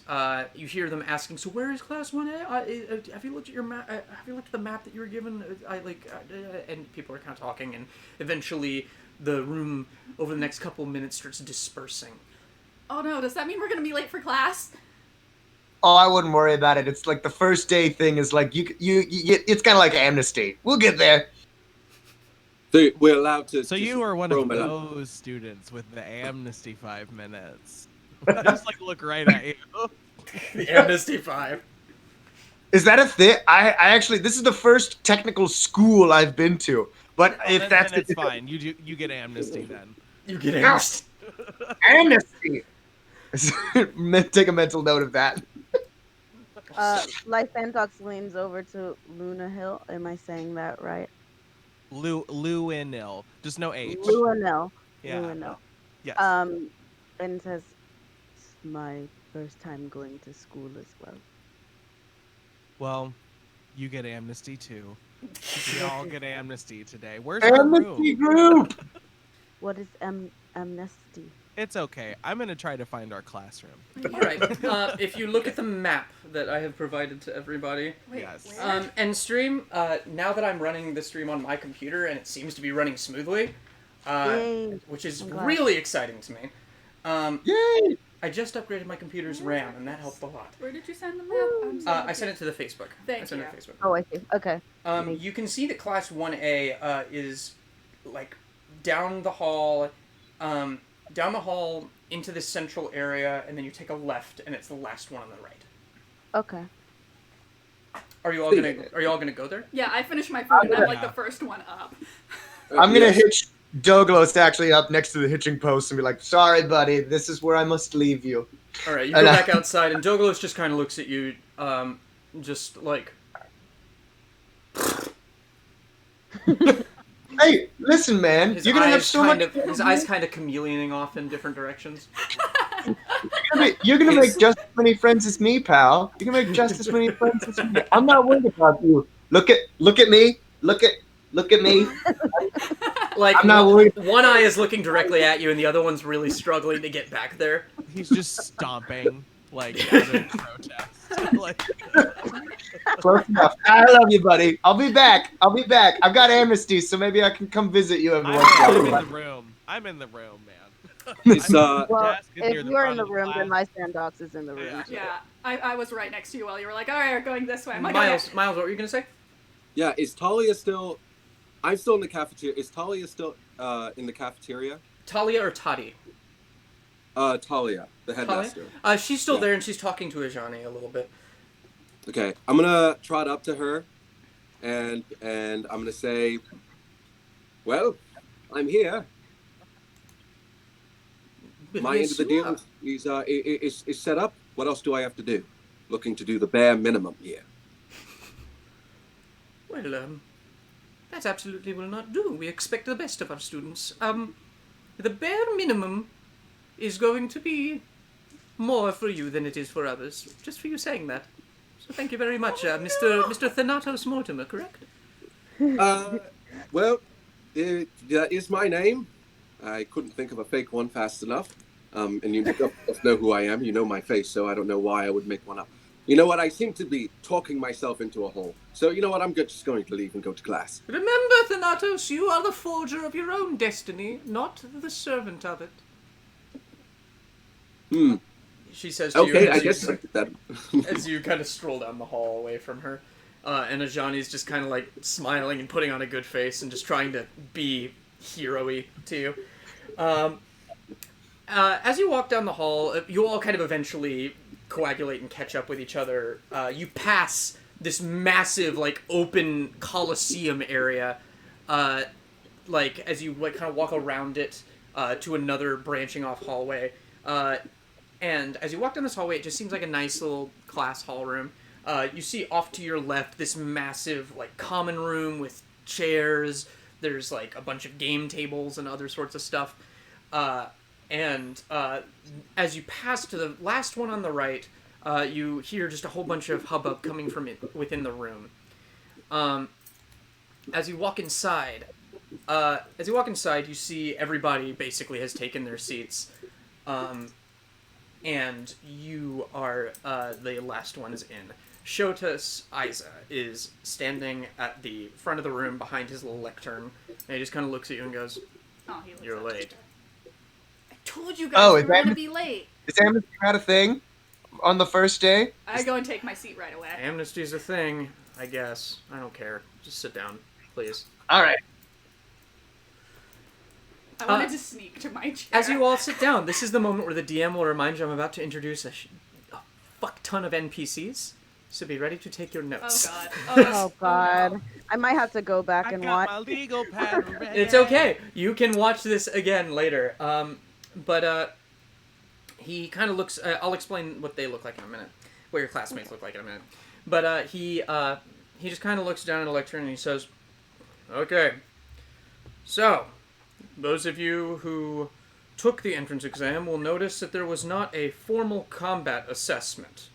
You hear them asking, "So where is Class 1A? Have you looked at your map? Have you looked at the map that you were given?" And people are kind of talking, and eventually the room over the next couple of minutes starts dispersing. Oh no, does that mean we're gonna be late for class? Oh, I wouldn't worry about it. It's like the first day thing is like you it's kind of like amnesty. We'll get there. So we're allowed to. So just you are one roam of it up. those students with the amnesty 5 minutes. I just like look right at you. The Amnesty 5. Is that a thing? I actually this is the first technical school I've been to. But if then, that's then it's fine. You get amnesty then. You get amnesty. amnesty. Take a mental note of that. Lysandox leans over to Luinnil. Am I saying that right? Luinnil. Just no H. Luinnil. Yeah. Luinnil. Yes. And says, "It's my first time going to school as well." Well, you get amnesty too. We all get amnesty today. Where's our Amnesty room? group. What is amnesty? It's okay. I'm gonna try to find our classroom. All right. If you look at the map that I have provided to everybody, Wait, Yes. where? and stream, now that I'm running the stream on my computer and it seems to be running smoothly, Yay. which is I'm glad. really exciting to me. Yay! I just upgraded my computer's RAM, and that helped a lot. Where did you send the map? I'm sorry. I sent it to the Facebook. Thank I sent it you. to Facebook. Oh, I see. Okay. You can see that Class 1A is like down the hall into this central area, and then you take a left, and it's the last one on the right. Okay. Are you all gonna go there? Yeah, I finished my food and I'm like Yeah. the first one up. I'm gonna Yes. hitch Douglas actually up next to the hitching post and be like, "Sorry, buddy, this is where I must leave you." All right, you go back outside, and Douglas just kind of looks at you, just like. Hey, listen, man, you're gonna have so much. His eyes kind of chameleoning off in different directions. You're gonna make just as many friends as me, pal. You're gonna make just as many friends as me. I'm not worried about you. Look at me. Look at me. Like I'm not worried. one eye is looking directly at you, and the other one's really struggling to get back there. He's just stomping like out of protest. Like, Close enough. I love you, buddy. I'll be back. I've got amnesty, so maybe I can come visit you every once in a I'm in while. the room. I'm in the room, man. It's Well, desk is near if the you're front in the of the room, then class. Lysandox is in the room. Yeah. too. Yeah, I was right next to you while you were like, alright, we're going this way. I'm like, Miles, okay. what were you gonna say? Yeah, is Talia still? I'm still in the cafeteria. Is Talia still in the cafeteria? Talia or Toddy? Talia, the headmaster. She's still Yeah. there, and she's talking to Ajani a little bit. Okay, I'm gonna trot up to her, and I'm gonna say, "Well, I'm here. My end of the deal is set up. What else do I have to do? Looking to do the bare minimum here." Well, that absolutely will not do. We expect the best of our students. The bare minimum is going to be more for you than it is for others. Just for you saying that. So thank you very much, Mr. Thanatos Mortimer, correct? Well, that is my name. I couldn't think of a fake one fast enough. And you know who I am. You know my face, so I don't know why I would make one up. You know what? I seem to be talking myself into a hole. So you know what? I'm just going to leave and go to class. Remember, Thanatos, you are the forger of your own destiny, not the servant of it. She says to Okay, you I guess that. as you kind of stroll down the hall away from her. And Ajani's just kind of like smiling and putting on a good face and just trying to be hero-y to you. As you walk down the hall, you all kind of eventually coagulate and catch up with each other. You pass this massive, like, open coliseum area, like, as you, like, kind of walk around it to another branching off hallway. And as you walk down this hallway, it just seems like a nice little class hall room. You see off to your left this massive, like, common room with chairs. There's, like, a bunch of game tables and other sorts of stuff. And as you pass to the last one on the right, you hear just a whole bunch of hubbub coming from within the room. As you walk inside, you see everybody basically has taken their seats. and you are the last one is in. Shotas Isa is standing at the front of the room behind his little lectern, and he just kind of looks at you and goes, Oh, he looks "You're up to late." Mr. I told you Oh, guys is we were that- gonna be late. Is Amnesty not a thing on the first day? I go and take my seat right away. Amnesty's a thing, I guess. I don't care. Just sit down, please. All right. I wanted to sneak to my chair. As you all sit down, this is the moment where the DM will remind you I'm about to introduce a fuck ton of NPCs. So be ready to take your Oh notes. god. Oh God. no. I might have to go back I and got watch. my legal pad ready. It's okay. You can watch this again later. But he kind of looks. I'll explain what they look like in a minute. What your classmates look like in a minute. But he just kind of looks down at a lectern and he says, "Okay. So, those of you who took the entrance exam will notice that there was not a formal combat assessment.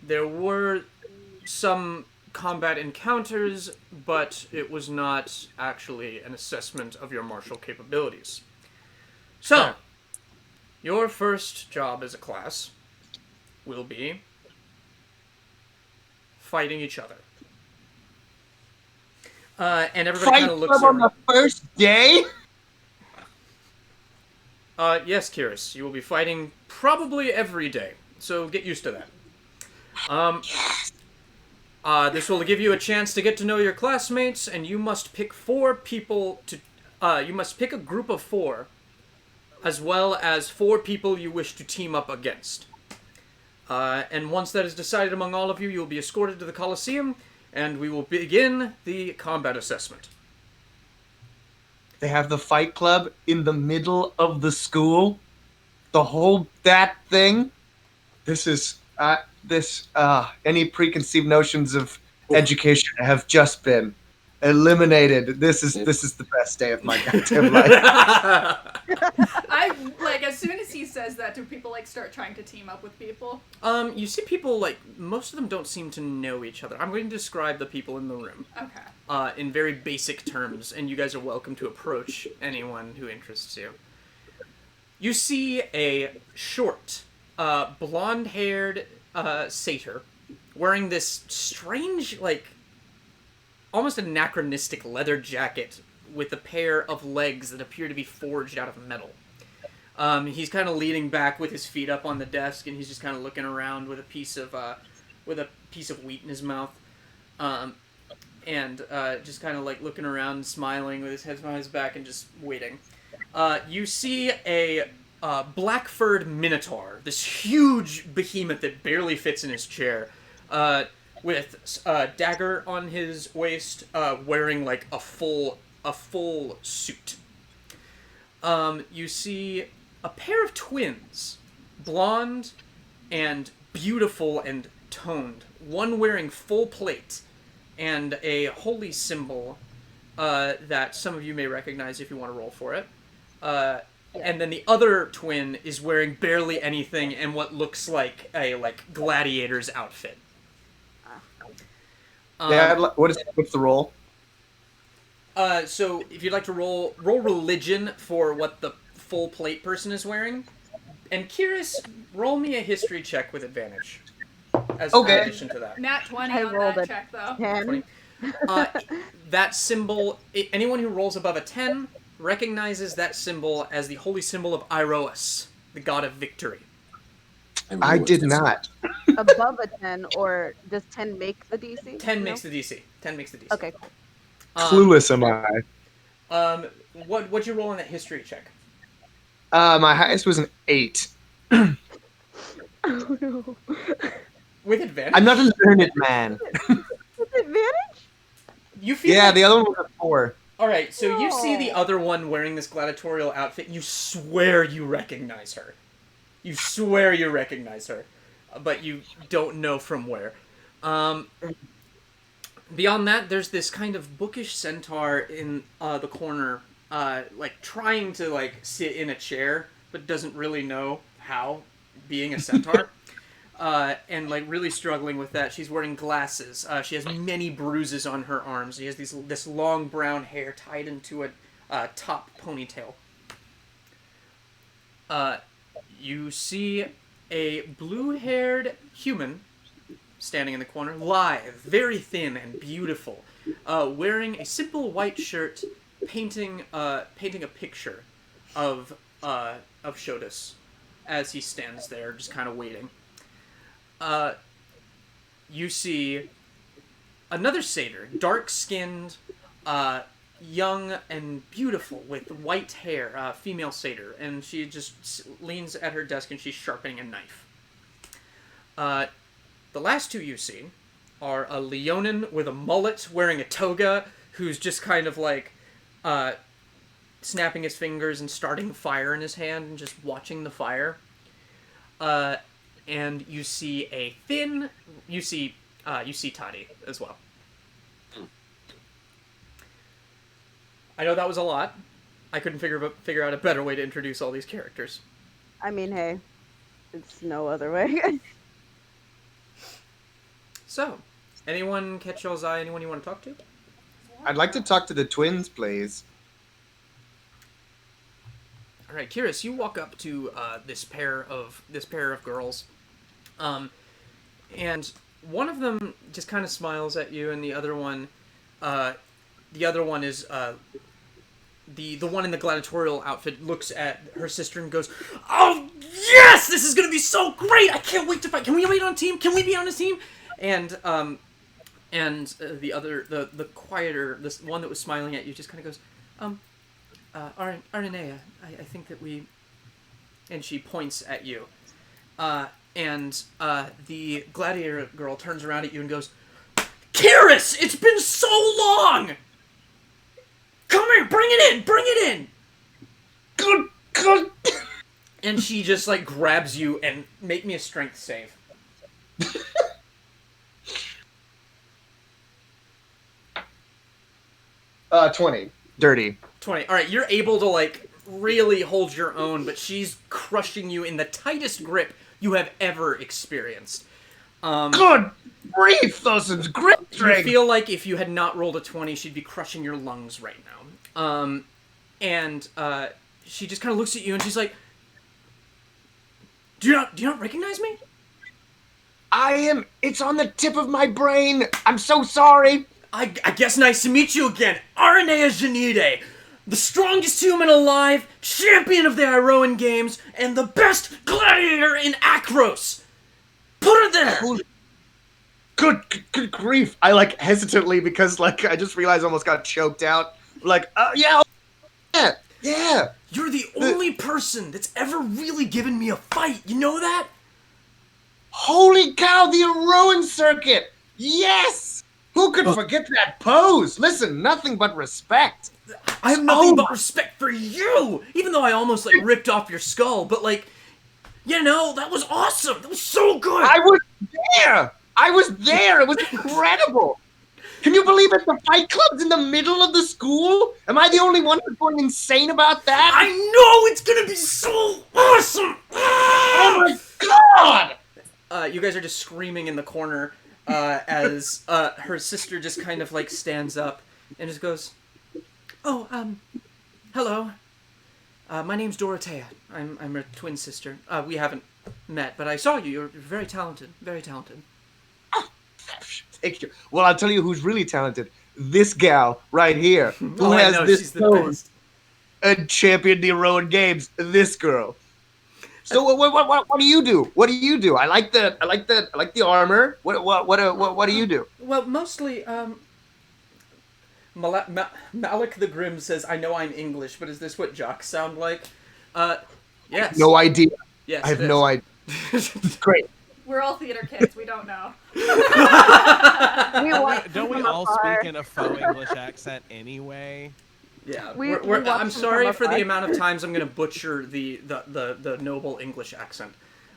There were some combat encounters, but it was not actually an assessment of your martial capabilities. So, your first job as a class will be fighting each other." And everybody Fight kind of looks club on around. the first day? Yes, Kihris, you will be fighting probably every day, so get used to that. This will give you a chance to get to know your classmates, and you must pick 4 people to. You must pick a group of 4, as well as 4 people you wish to team up against. And once that is decided among all of you, you will be escorted to the Colosseum, and we will begin the combat assessment. They have the fight club in the middle of the school. The whole that thing. This is any preconceived notions of education have just been eliminated. This is the best day of my goddamn life. I like as soon as he says that, do people like start trying to team up with people? You see people, like, most of them don't seem to know each other. I'm going to describe the people in the room. Okay. In very basic terms, and you guys are welcome to approach anyone who interests you. You see a short, blonde-haired satyr wearing this strange, like, almost anachronistic leather jacket with a pair of legs that appear to be forged out of metal. He's kind of leaning back with his feet up on the desk, and he's just kind of looking around with a piece of wheat in his mouth. And just kind of like looking around and smiling with his head behind his back and just waiting. You see a black-furred minotaur, this huge behemoth that barely fits in his chair, with a dagger on his waist, wearing like a full suit. You see a pair of twins, blonde and beautiful and toned, one wearing full plate and a holy symbol that some of you may recognize if you want to roll for it. And then the other twin is wearing barely anything and what looks like a gladiator's outfit. What's the roll? So if you'd like to roll religion for what the full plate person is wearing, and Kihris, roll me a history check with advantage. As in addition to that. Nat 20 I on rolled that a check though. 10. That symbol, anyone who rolls above a 10 recognizes that symbol as the holy symbol of Iroas, the god of victory. I did not. Above a 10, or does 10 make the DC? 10 No? makes the DC. 10 makes the DC. Okay, cool. Clueless am I. What'd you roll on that history check? My highest was an 8. Oh no. With advantage? I'm not a learned man. With advantage? You feel Yeah, like... the other one was a 4. Alright, so you see the No. other one wearing this gladiatorial outfit, you swear you recognize her. You swear you recognize her, but you don't know from where. Beyond that, there's this kind of bookish centaur in the corner, trying to sit in a chair, but doesn't really know how, being a centaur. And really struggling with that. She's wearing glasses. She has many bruises on her arms. She has this long brown hair tied into a top ponytail. you see a blue-haired human standing in the corner, lithe, very thin and beautiful, wearing a simple white shirt, painting a picture of Shodus as he stands there, just kind of waiting. You see another satyr, dark-skinned, young and beautiful, with white hair, female satyr, and she just leans at her desk and she's sharpening a knife. The last two you see are a Leonin with a mullet, wearing a toga, who's just kind of like snapping his fingers and starting a fire in his hand and just watching the fire. And you see you see Toddy as well. I know that was a lot. I couldn't figure out a better way to introduce all these characters. I mean, hey, it's no other way. So, anyone catch y'all's eye? Anyone you want to talk to? I'd like to talk to the twins, please. All right, Kihris, you walk up to this pair of girls, and one of them just kind of smiles at you, and the other one is the one in the gladiatorial outfit looks at her sister and goes, "Oh yes, this is gonna be so great! I can't wait to fight. Can we wait on a team? Can we be on a team?" And the other, the quieter, this one that was smiling at you, just kind of goes, Arnea, I think that we... And she points at you. And the gladiator girl turns around at you and goes, Kihris, it's been so long! Come here, bring it in! Good. And she just, like, grabs you and make me a strength save. 20. Dirty. 20. Alright, you're able to, like, really hold your own, but she's crushing you in the tightest grip you have ever experienced. Good grief, those are grip You feel like if you had not rolled a 20, she'd be crushing your lungs right now. And she just kind of looks at you and she's like, Do you not recognize me? It's on the tip of my brain. I'm so sorry. I guess nice to meet you again. Aranea Janide, the strongest human alive, champion of the Iroan Games, and the best gladiator in Akros. Put her there. Good grief. I, like, hesitantly, because, like, I just realized I almost got choked out. Like, yeah. You're the only person that's ever really given me a fight. You know that? Holy cow, the Iroan circuit. Yes. Who could forget that pose? Listen, nothing but respect. I have nothing but respect for you! Even though I almost, like, ripped off your skull, but, like, you know, that was awesome! That was so good! I was there! It was incredible! Can you believe it? The fight club's in the middle of the school? Am I the only one who's going insane about that? I know! It's gonna be so awesome! Oh my god! You guys are just screaming in the corner, as her sister just kind of, like, stands up and just goes, hello. My name's Dorothea. I'm her twin sister. We haven't met, but I saw you. You're very talented. Very talented. Oh, thank you. Well, I'll tell you who's really talented. This gal right here, who has this pose and championed the Iroan Games. This girl. So what do you do? What do you do? I like the armor. What do you do? Well, mostly, Malik the Grim says, I know I'm English, but is this what jocks sound like? Yes. No idea. Yes, I have no idea. Great. We're all theater kids. We don't know. Don't we all speak in a faux English accent anyway? Yeah, I'm sorry for the amount of times I'm going to butcher the noble English accent.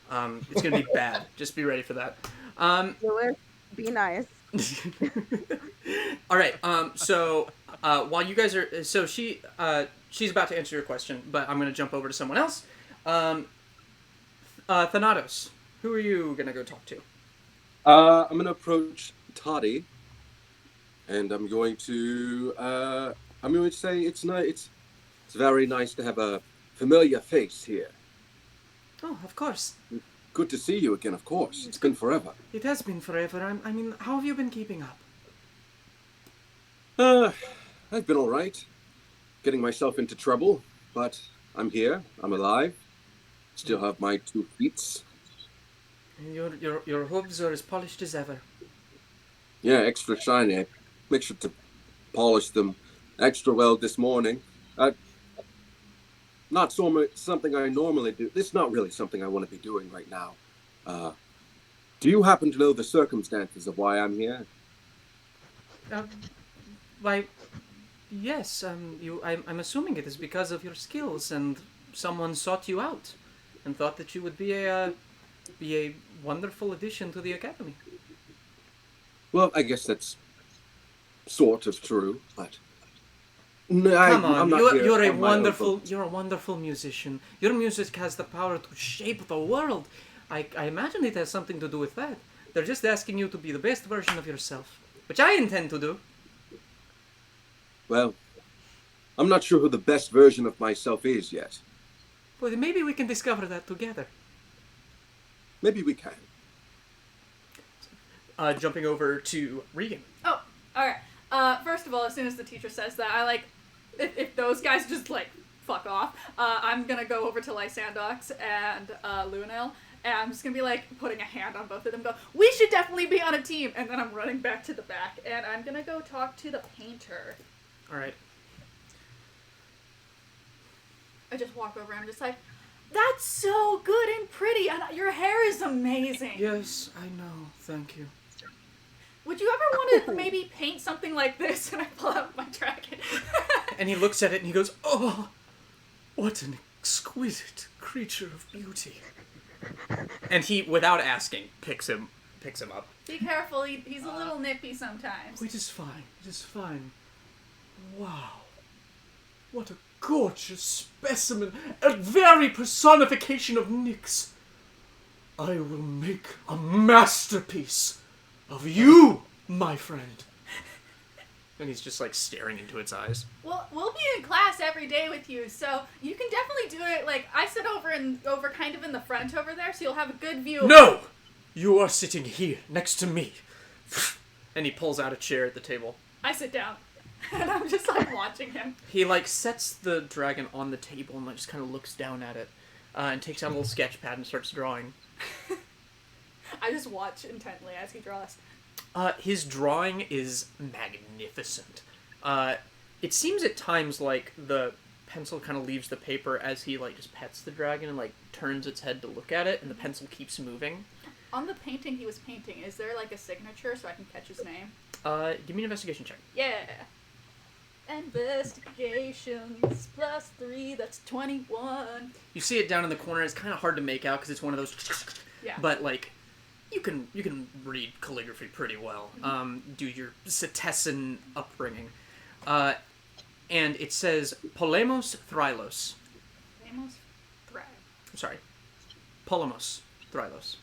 It's going to be bad. Just be ready for that. Be nice. All right. So while you guys are, she's about to answer your question, but I'm going to jump over to someone else. Thanatos, who are you going to go talk to? I'm going to approach Toddy, and I'm going to say it's very nice to have a familiar face here. Oh, of course. Good to see you again, of course. It's been forever. It has been forever. I mean, how have you been keeping up? I've been all right. Getting myself into trouble, but I'm here. I'm alive. Still have my 2 feet. Your hooves are as polished as ever. Yeah, extra shiny. I make sure to polish them extra well this morning. Not so much something I normally do. This is not really something I want to be doing right now. Do you happen to know the circumstances of why I'm here? Why, yes. I'm assuming it is because of your skills, and someone sought you out, and thought that you would be a wonderful addition to the academy. Well, I guess that's sort of true, but no, Come on, I'm not you're here a on my own wonderful vote. you're a wonderful musician. Your music has the power to shape the world. I imagine it has something to do with that. They're just asking you to be the best version of yourself, which I intend to do. Well, I'm not sure who the best version of myself is yet. Well, maybe we can discover that together. Maybe we can. Jumping over to Regan. Oh, alright. First of all, as soon as the teacher says that, I like, if those guys just like, fuck off, I'm gonna go over to Lysandox and Luinnil, and I'm just gonna be like, putting a hand on both of them, go, we should definitely be on a team! And then I'm running back to the back, and I'm gonna go talk to the painter. Alright. I just walk over and I'm just like, that's so good and pretty, and your hair is amazing! Yes, I know. Thank you. Would you ever want to maybe paint something like this? And I pull out my dragon. And he looks at it and he goes, "Oh, what an exquisite creature of beauty." And he, without asking, picks him up. Be careful, he's a little nippy sometimes. It is fine. It is fine. Wow. What a gorgeous specimen. A very personification of Nyx. I will make a masterpiece of you, my friend. And he's just like staring into its eyes. Well, we'll be in class every day with you, so you can definitely do it. Like, I sit over kind of in the front over there, so you'll have a good view. No! You are sitting here, next to me. And he pulls out a chair at the table. I sit down, and I'm just like watching him. He like sets the dragon on the table and like just kind of looks down at it, and takes out a little sketch pad and starts drawing. I just watch intently as he draws. His drawing is magnificent. It seems at times like the pencil kind of leaves the paper as he like just pets the dragon and like turns its head to look at it, and the pencil keeps moving. On the painting he was painting, is there like a signature so I can catch his name? Give me an investigation check. Yeah. Investigations +3, that's 21. You see it down in the corner. It's kind of hard to make out because it's one of those. Yeah. But like, you can read calligraphy pretty well. Due to your Cetessan upbringing, and it says Polemos Thrylos. Polemos Thrylos. Sorry, Polemos Thrylos.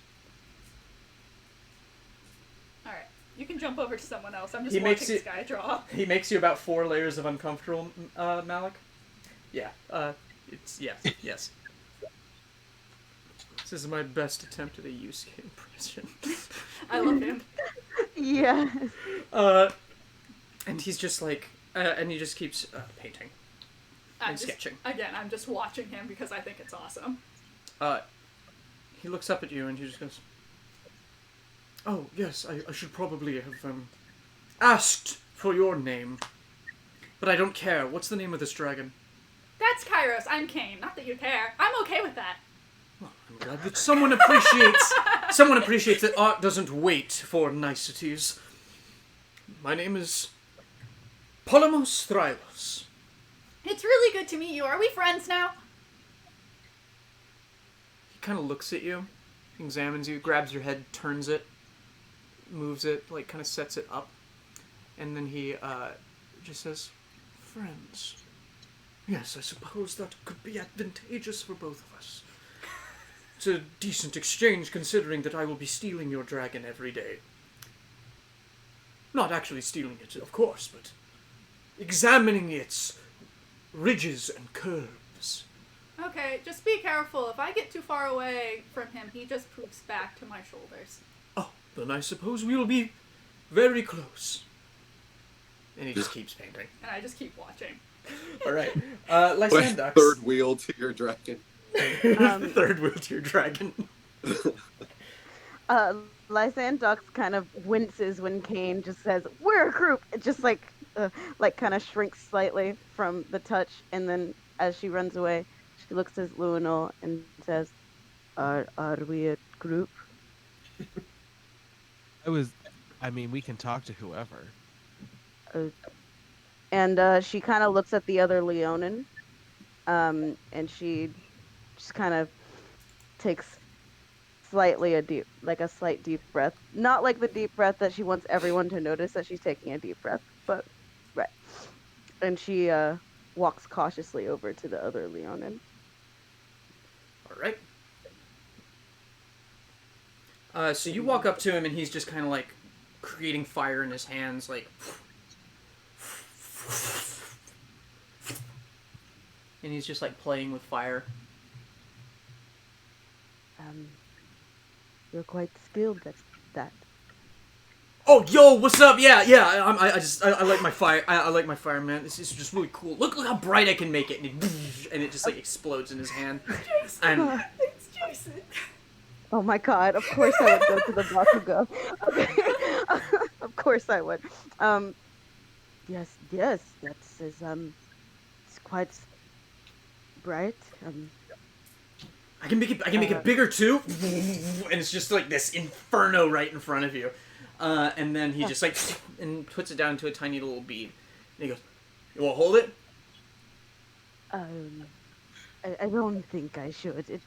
Alright, you can jump over to someone else. I'm just He makes watching this guy draw. He makes you about 4 layers of uncomfortable, Malik. Yeah. It's yes. This is my best attempt at a Yusuke impression. I love him. Yes. And he's just like, and he just keeps painting and sketching. Again, I'm just watching him because I think it's awesome. He looks up at you and he just goes, "Oh, yes, I should probably have asked for your name. But I don't care. What's the name of this dragon?" That's Kairos. I'm Kaine. Not that you care. I'm okay with that. Well, I'm glad that someone appreciates that art doesn't wait for niceties. My name is Polemos Thrylos. It's really good to meet you. Are we friends now? He kind of looks at you, examines you, grabs your head, turns it, moves it, like kind of sets it up, and then he just says, "Friends. Yes, I suppose that could be advantageous for both of us. It's a decent exchange considering that I will be stealing your dragon every day. Not actually stealing it, of course, but examining its ridges and curves. Okay, just be careful. If I get too far away from him, he just poops back to my shoulders. Oh, then I suppose we will be very close. And he just keeps painting. And I just keep watching. All right. Lysandox. Third wheel to your dragon. Third wheel to your dragon. Lysandox kind of winces when Kaine just says, "We're a group." It just like kind of shrinks slightly from the touch, and then as she runs away, she looks at Luinnil and says, "Are we a group?" I mean, we can talk to whoever. And she kind of looks at the other Leonin, and she just kind of takes slightly a slight deep breath. Not like the deep breath that she wants everyone to notice that she's taking a deep breath, but right. And she walks cautiously over to the other Leonin. All right. So you walk up to him, and he's just kind of like creating fire in his hands, like. And he's just like playing with fire. You're quite skilled at that. Oh, yo, what's up? Yeah. I like my fire. I like my fire, man. This is just really cool. Look how bright I can make it, and it just like explodes in his hand. And It's Jason. Oh my god, of course I would go to the Bakugo. Okay. Of course I would. Yes, that is, it's quite bright. I can make it bigger too, and it's just like this inferno right in front of you. And then he just like and puts it down into a tiny little bead. And he goes, "You want to hold it?" I don't think I should. It's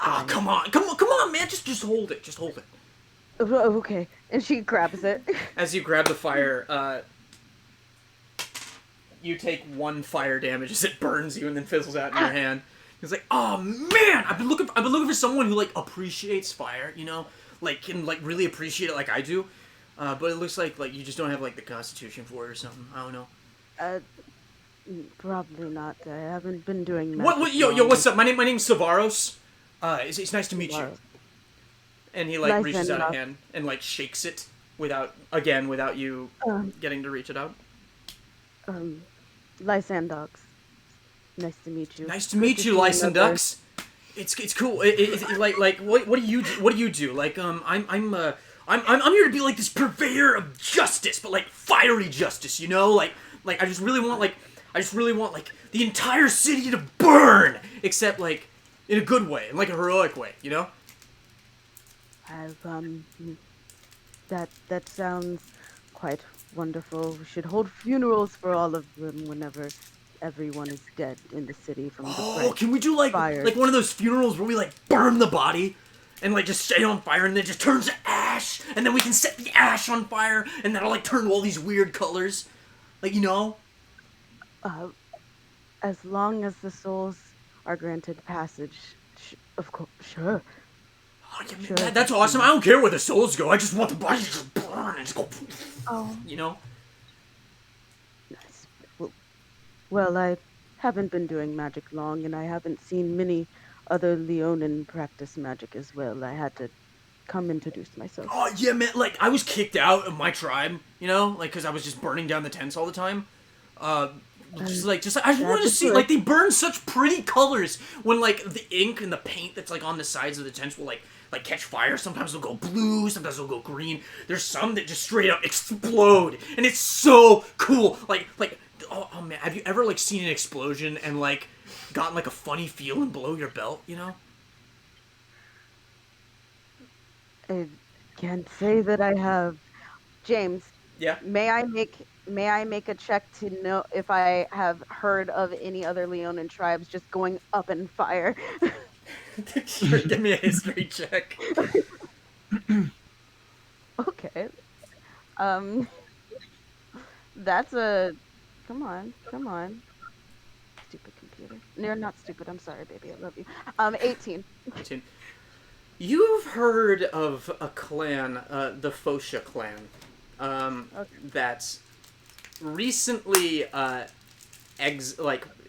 Oh, fine. come on, man! Just hold it. Just hold it. Oh, okay. And she grabs it. As you grab the fire, you take 1 fire damage as it burns you and then fizzles out in your hand. He's like, "Oh man, I've been looking for someone who like appreciates fire, you know, like can like really appreciate it like I do. But it looks like you just don't have like the constitution for it or something. I don't know." Probably not. I haven't been doing What? magic Yo, long. what's up? My name's Savaros. It's nice to meet you. Savaros. And he like Nice reaches out enough. a hand and like shakes it without you getting to reach it out. Lysandox. Nice to meet you. Nice to meet you, Lysandox. It's cool. Like what do you do? Like I'm here to be like this purveyor of justice, but like fiery justice, you know? Like I just really want the entire city to burn, except like in a good way, in like a heroic way, you know? That sounds quite wonderful. We should hold funerals for all of them whenever everyone is dead in the city from the Oh, can we do like fire. one of those funerals where we like burn the body and like just set it on fire and then it just turns to ash and then we can set the ash on fire and that'll like turn to all these weird colors, like, you know? As long as the souls are granted passage, of course, sure. Oh, yeah, man, Sure. that's awesome. I don't care where the souls go. I just want the body to just burn and just go, Oh, you know? nice. Well, I haven't been doing magic long, and I haven't seen many other Leonin practice magic as well. I had to come introduce myself. Oh, yeah, man. Like, I was kicked out of my tribe, you know? Like, because I was just burning down the tents all the time. I just wanted to see, like, they burn such pretty colors when, like, the ink and the paint that's, like, on the sides of the tents will, like catch fire. Sometimes they'll go blue, sometimes they'll go green. There's some that just straight up explode, and it's so cool. Like, oh man, have you ever, like, seen an explosion and, like, gotten, like, a funny feeling below your belt, you know? I can't say that I have. James, Yeah. may I make a check to know if I have heard of any other Leonin tribes just going up in fire? Sure, give me a history check. Okay. That's a. Come on. Stupid computer. You're not stupid. I'm sorry, baby. I love you. 18. 18. You've heard of a clan, the Phosha clan, that's recently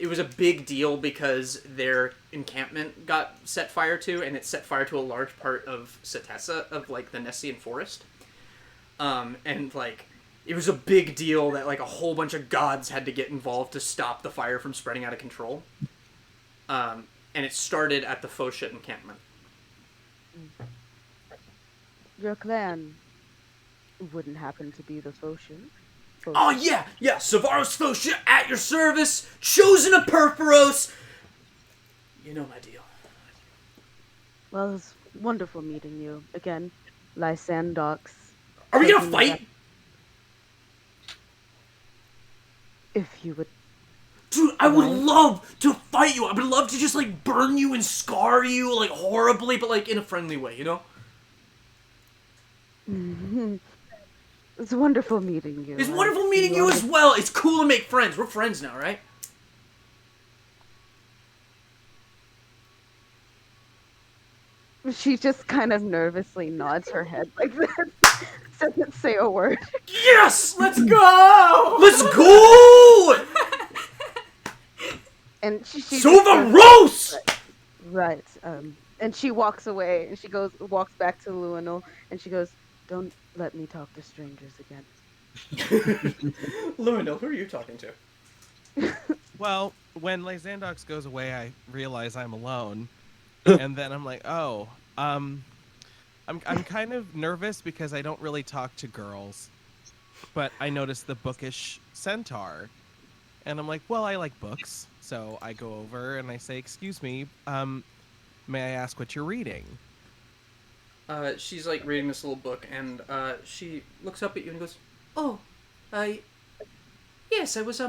it was a big deal because their encampment got set fire to, and it set fire to a large part of Setessa, of, like, the Nessian forest. And, like, it was a big deal that, like, a whole bunch of gods had to get involved to stop the fire from spreading out of control. And it started at the Phosha encampment. Your clan wouldn't happen to be the Phosha. Oh, yeah! Yeah, Savaros Phosha at your service, chosen of Perforos! You know my deal. Well, it was wonderful meeting you. Again, Lysandox. Are we gonna fight? If you would... Dude, I would love to fight you. I would love to just, like, burn you and scar you, like, horribly, but, like, in a friendly way, you know? Mm-hmm. It's wonderful meeting you. It's wonderful meeting you as well. It's cool to make friends. We're friends now, right? She just kind of nervously nods her head like that. Doesn't say a word. Yes! Let's go! Let's go! And she Savaros! Right. And she walks away, and she walks back to Luinnil, and she goes, "Don't let me talk to strangers again." Luinnil, who are you talking to? Well, when Lysandox goes away, I realize I'm alone, and then I'm like, oh, I'm kind of nervous because I don't really talk to girls, but I noticed the bookish centaur, and I'm like, well, I like books, so I go over and I say, excuse me, may I ask what you're reading? She's, like, reading this little book, and she looks up at you and goes, "Oh, yes, I was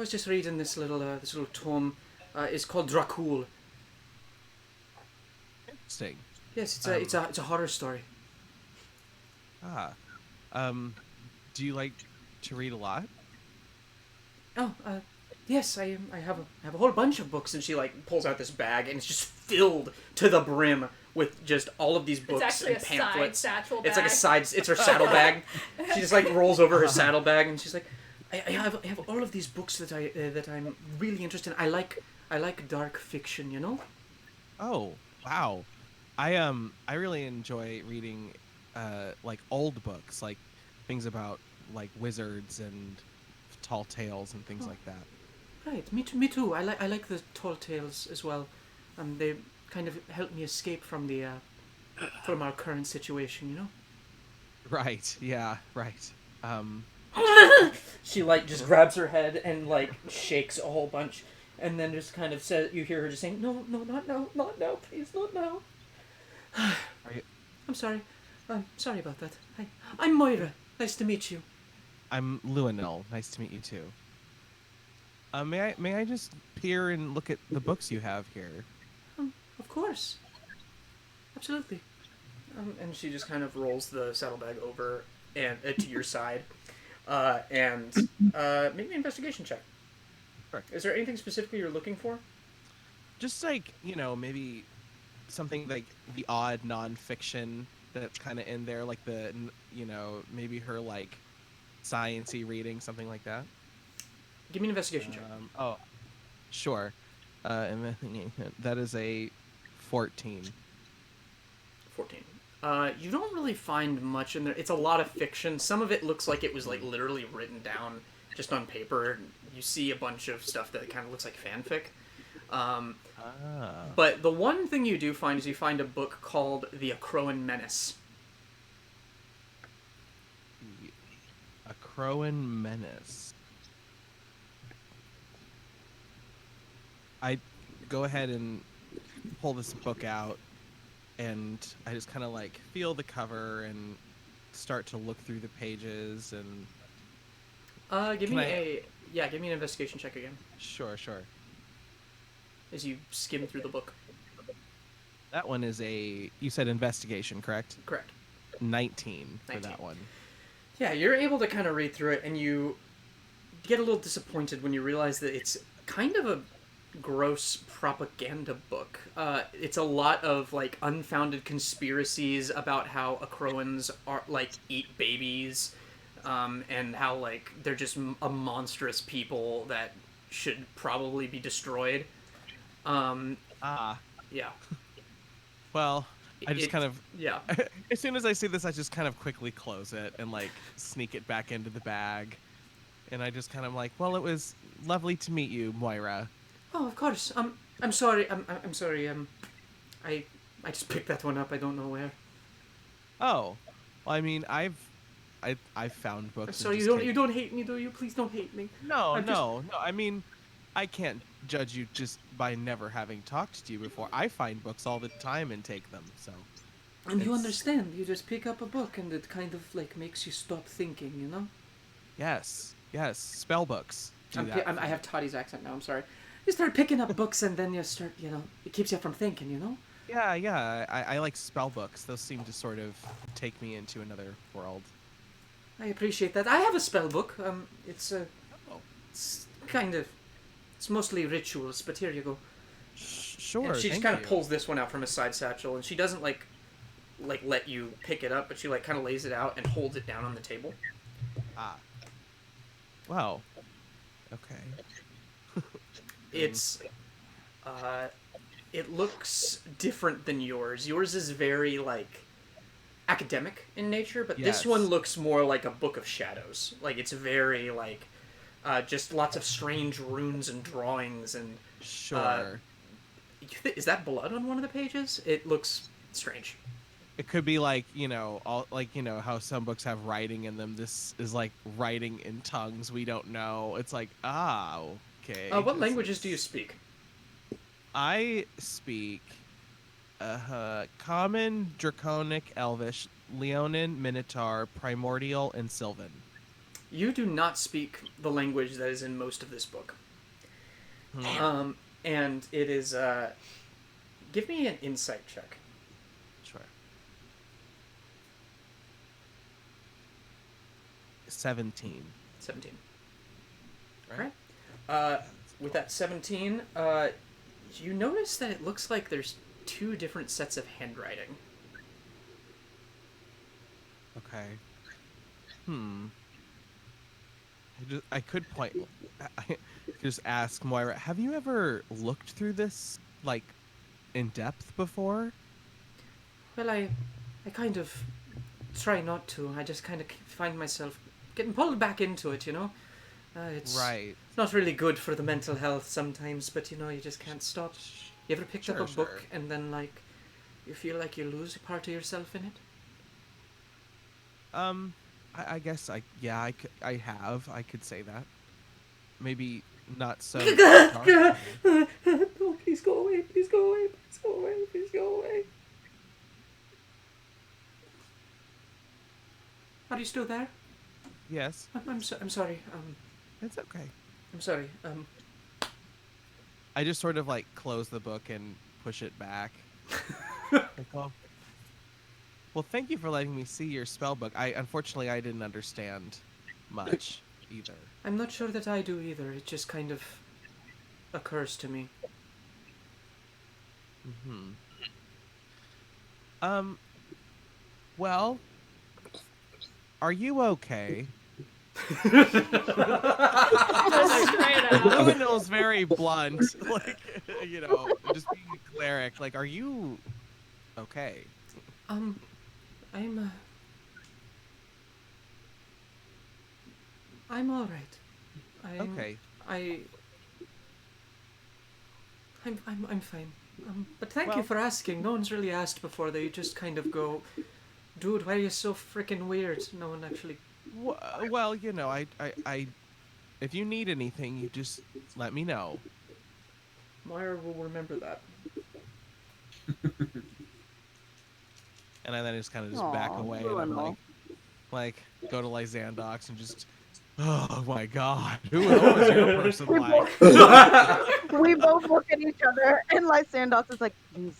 just reading this little tome. It's called Dracul. Interesting. Yes, it's a horror story." Ah. Do you like to read a lot? Oh, yes, I have a whole bunch of books, and she, like, pulls out this bag, and it's just filled to the brim with just all of these books and pamphlets. Side satchel bag. It's like it's her saddle bag. She just, like, rolls over her saddle bag, and she's like, I have all of these books that I'm really interested in. I like dark fiction, you know? Oh, wow. I really enjoy reading like old books, like things about like wizards and tall tales and things like that. Right, me too. I like the tall tales as well. They kind of help me escape from from our current situation, you know? Right, yeah, right. She, like, just grabs her head and, like, shakes a whole bunch, and then just kind of says, you hear her just saying, no, not now, please, not now. I'm sorry. I'm sorry about that. I'm Moira. Nice to meet you. I'm Luinnil. Nice to meet you too. May I just peer and look at the books you have here? Of course. Absolutely. And she just kind of rolls the saddlebag over and to your side, and make me an investigation check. Sure. Is there anything specifically you're looking for? Just like, maybe something like the odd non-fiction that's kind of in there, like maybe her like science-y reading, something like that. Give me an investigation check. Oh, sure. That is a 14. 14. You don't really find much in there. It's a lot of fiction. Some of it looks like it was like literally written down just on paper. You see a bunch of stuff that kind of looks like fanfic. But the one thing you do find is you find a book called The Acroan Menace. The Acroan Menace. I go ahead and pull this book out, and I just kind of like feel the cover and start to look through the pages and. Give me an investigation check again. Sure. As you skim through the book. That one is you said investigation, correct? Correct. 19 for that one. Yeah, you're able to kind of read through it, and you get a little disappointed when you realize that it's kind of a gross propaganda book. It's a lot of like unfounded conspiracies about how Acroans are like eat babies, and how like they're just a monstrous people that should probably be destroyed. Yeah. Well, I just kind of yeah. As soon as I see this, I just kind of quickly close it and like sneak it back into the bag, and I just kind of like, well, it was lovely to meet you, Moira. Oh, of course. I'm sorry. I'm sorry. I just picked that one up. I don't know where. Oh, well, I mean, I've found books. So you don't hate me, do you? Please don't hate me. No. I mean, I can't judge you just by never having talked to you before. I find books all the time and take them. So. And you understand? You just pick up a book, and it kind of like makes you stop thinking. You know? Yes. Spell books. I have Toddy's accent now. I'm sorry. You start picking up books, and then you start. You know, it keeps you from thinking. You know? Yeah. I like spell books. Those seem to sort of take me into another world. I appreciate that. I have a spell book. It's kind of, it's mostly rituals. But here you go. Sure. And she just kind of pulls this one out from a side satchel, and she doesn't like let you pick it up, but she like kind of lays it out and holds it down on the table. Wow. Okay. It's, it looks different than yours. Yours is very like academic in nature, but this one looks more like a book of shadows. Like it's very like just lots of strange runes and drawings and sure. Is that blood on one of the pages? It looks strange. It could be like, how some books have writing in them. This is like writing in tongues we don't know. It's like, okay. What languages do you speak? I speak Common, Draconic, Elvish, Leonin, Minotaur, Primordial, and Sylvan. You do not speak the language that is in most of this book. And it is, give me an insight check. Sure. 17. 17. Alright. With that 17, you notice that it looks like there's 2 different sets of handwriting. Okay. I could just ask Moira, have you ever looked through this, like, in depth before? Well, I kind of try not to. I just kind of find myself getting pulled back into it, you know? It's not really good for the mental health sometimes, but, you know, you just can't stop. You ever picked up a book and then, like, you feel like you lose a part of yourself in it? I guess I have. I could say that. Maybe not so. Oh, please go away. Please go away. Please go away. Please go away. Are you still there? Yes. I'm sorry. It's okay. I'm sorry. I just sort of like close the book and push it back. Well, thank you for letting me see your spell book. Unfortunately I didn't understand much either. I'm not sure that I do either. It just kind of occurs to me. Well, are you okay? Luinnil's very blunt, like, just being a cleric. Like, are you okay? I'm all right. Okay. I'm fine. But thank you for asking. No one's really asked before. They just kind of go, dude, why are you so freaking weird? No one actually. Well, I if you need anything, you just let me know. Moira will remember that. And then I just kind of back away and I'm like go to Lysandox and just, oh my god, who is your person like? We both look at each other and Lysandox is like, please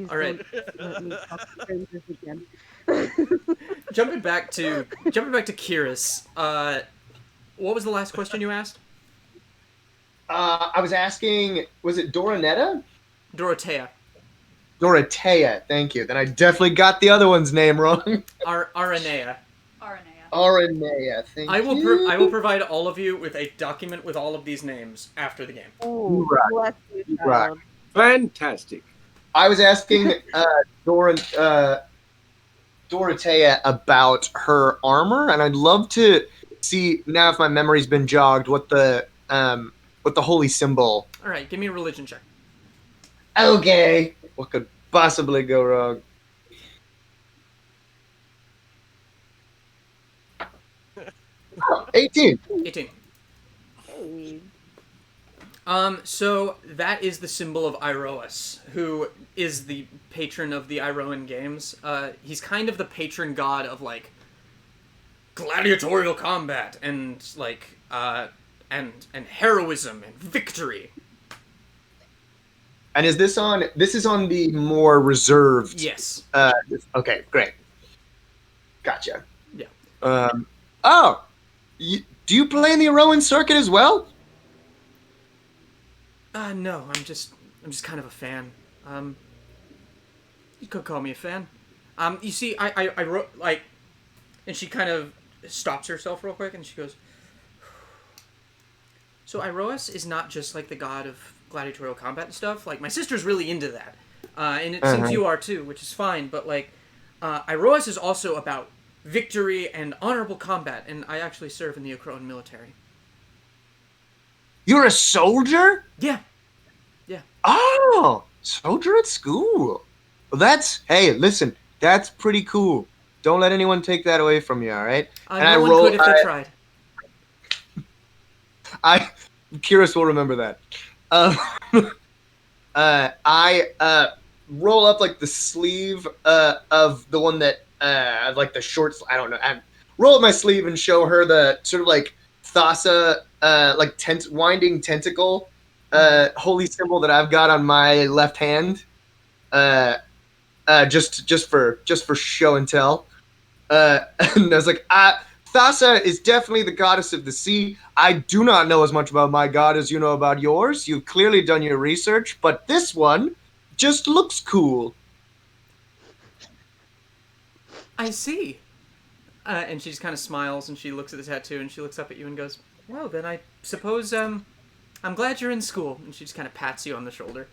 all right. don't let me talk to strangers again. Jumping back to Kihris. What was the last question you asked? I was asking, was it Doranetta? Dorothea. Dorothea, thank you. Then I definitely got the other one's name wrong. Aranea. Aranea. Aranea, thank I will you. I will provide all of you with a document with all of these names after the game. Ooh, Right. bless you, Right. child. Fantastic. I was asking Dorothea about her armor, and I'd love to see now if my memory's been jogged what the holy symbol. All right, give me a religion check. Okay, what could possibly go wrong? Oh, 18. 18. Hey. So that is the symbol of Iroas, who is the patron of the Iroan games. He's kind of the patron god of like gladiatorial combat and like and heroism and victory. And is this on? This is on the more reserved. Yes. Okay, great. Gotcha. Yeah. Oh, do you play in the Rowan circuit as well? No, I'm just kind of a fan. You could call me a fan. You see, I wrote like, and she kind of stops herself real quick, and she goes, so Iroas is not just like the god of gladiatorial combat and stuff. Like my sister's really into that, and it seems you are too, which is fine. But like, Iroas is also about victory and honorable combat, and I actually serve in the Akroan military. You're a soldier? Yeah. Oh, soldier at school. Well, hey, listen, that's pretty cool. Don't let anyone take that away from you, all right? No one could if they tried. Kihris will remember that. I roll up like the sleeve of the one that like the shorts. I don't know. I roll up my sleeve and show her the sort of like Thassa like winding tentacle holy symbol that I've got on my left hand. Just for show and tell. And I was like, Thassa is definitely the goddess of the sea. I do not know as much about my god as you know about yours. You've clearly done your research, but this one just looks cool. I see. And she just kind of smiles and she looks at the tattoo and she looks up at you and goes, well, then I suppose, I'm glad you're in school. And she just kind of pats you on the shoulder.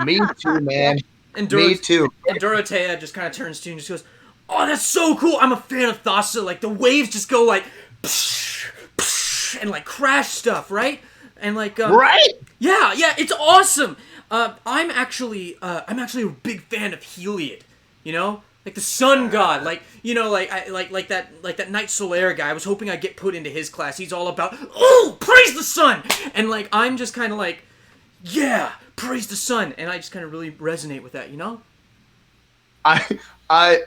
Me too, man. And Me too. And Dorothea just kind of turns to you and just goes, oh, that's so cool. I'm a fan of Thassa. Like, the waves just go like, psh, psh, and like crash stuff, right? And like, right? Yeah, it's awesome. I'm actually a big fan of Heliod, you know? Like the sun god, like, you know, like that Knight Solaire guy. I was hoping I'd get put into his class. He's all about, oh, praise the sun! And like, I'm just kind of like, yeah, praise the sun. And I just kind of really resonate with that, you know? I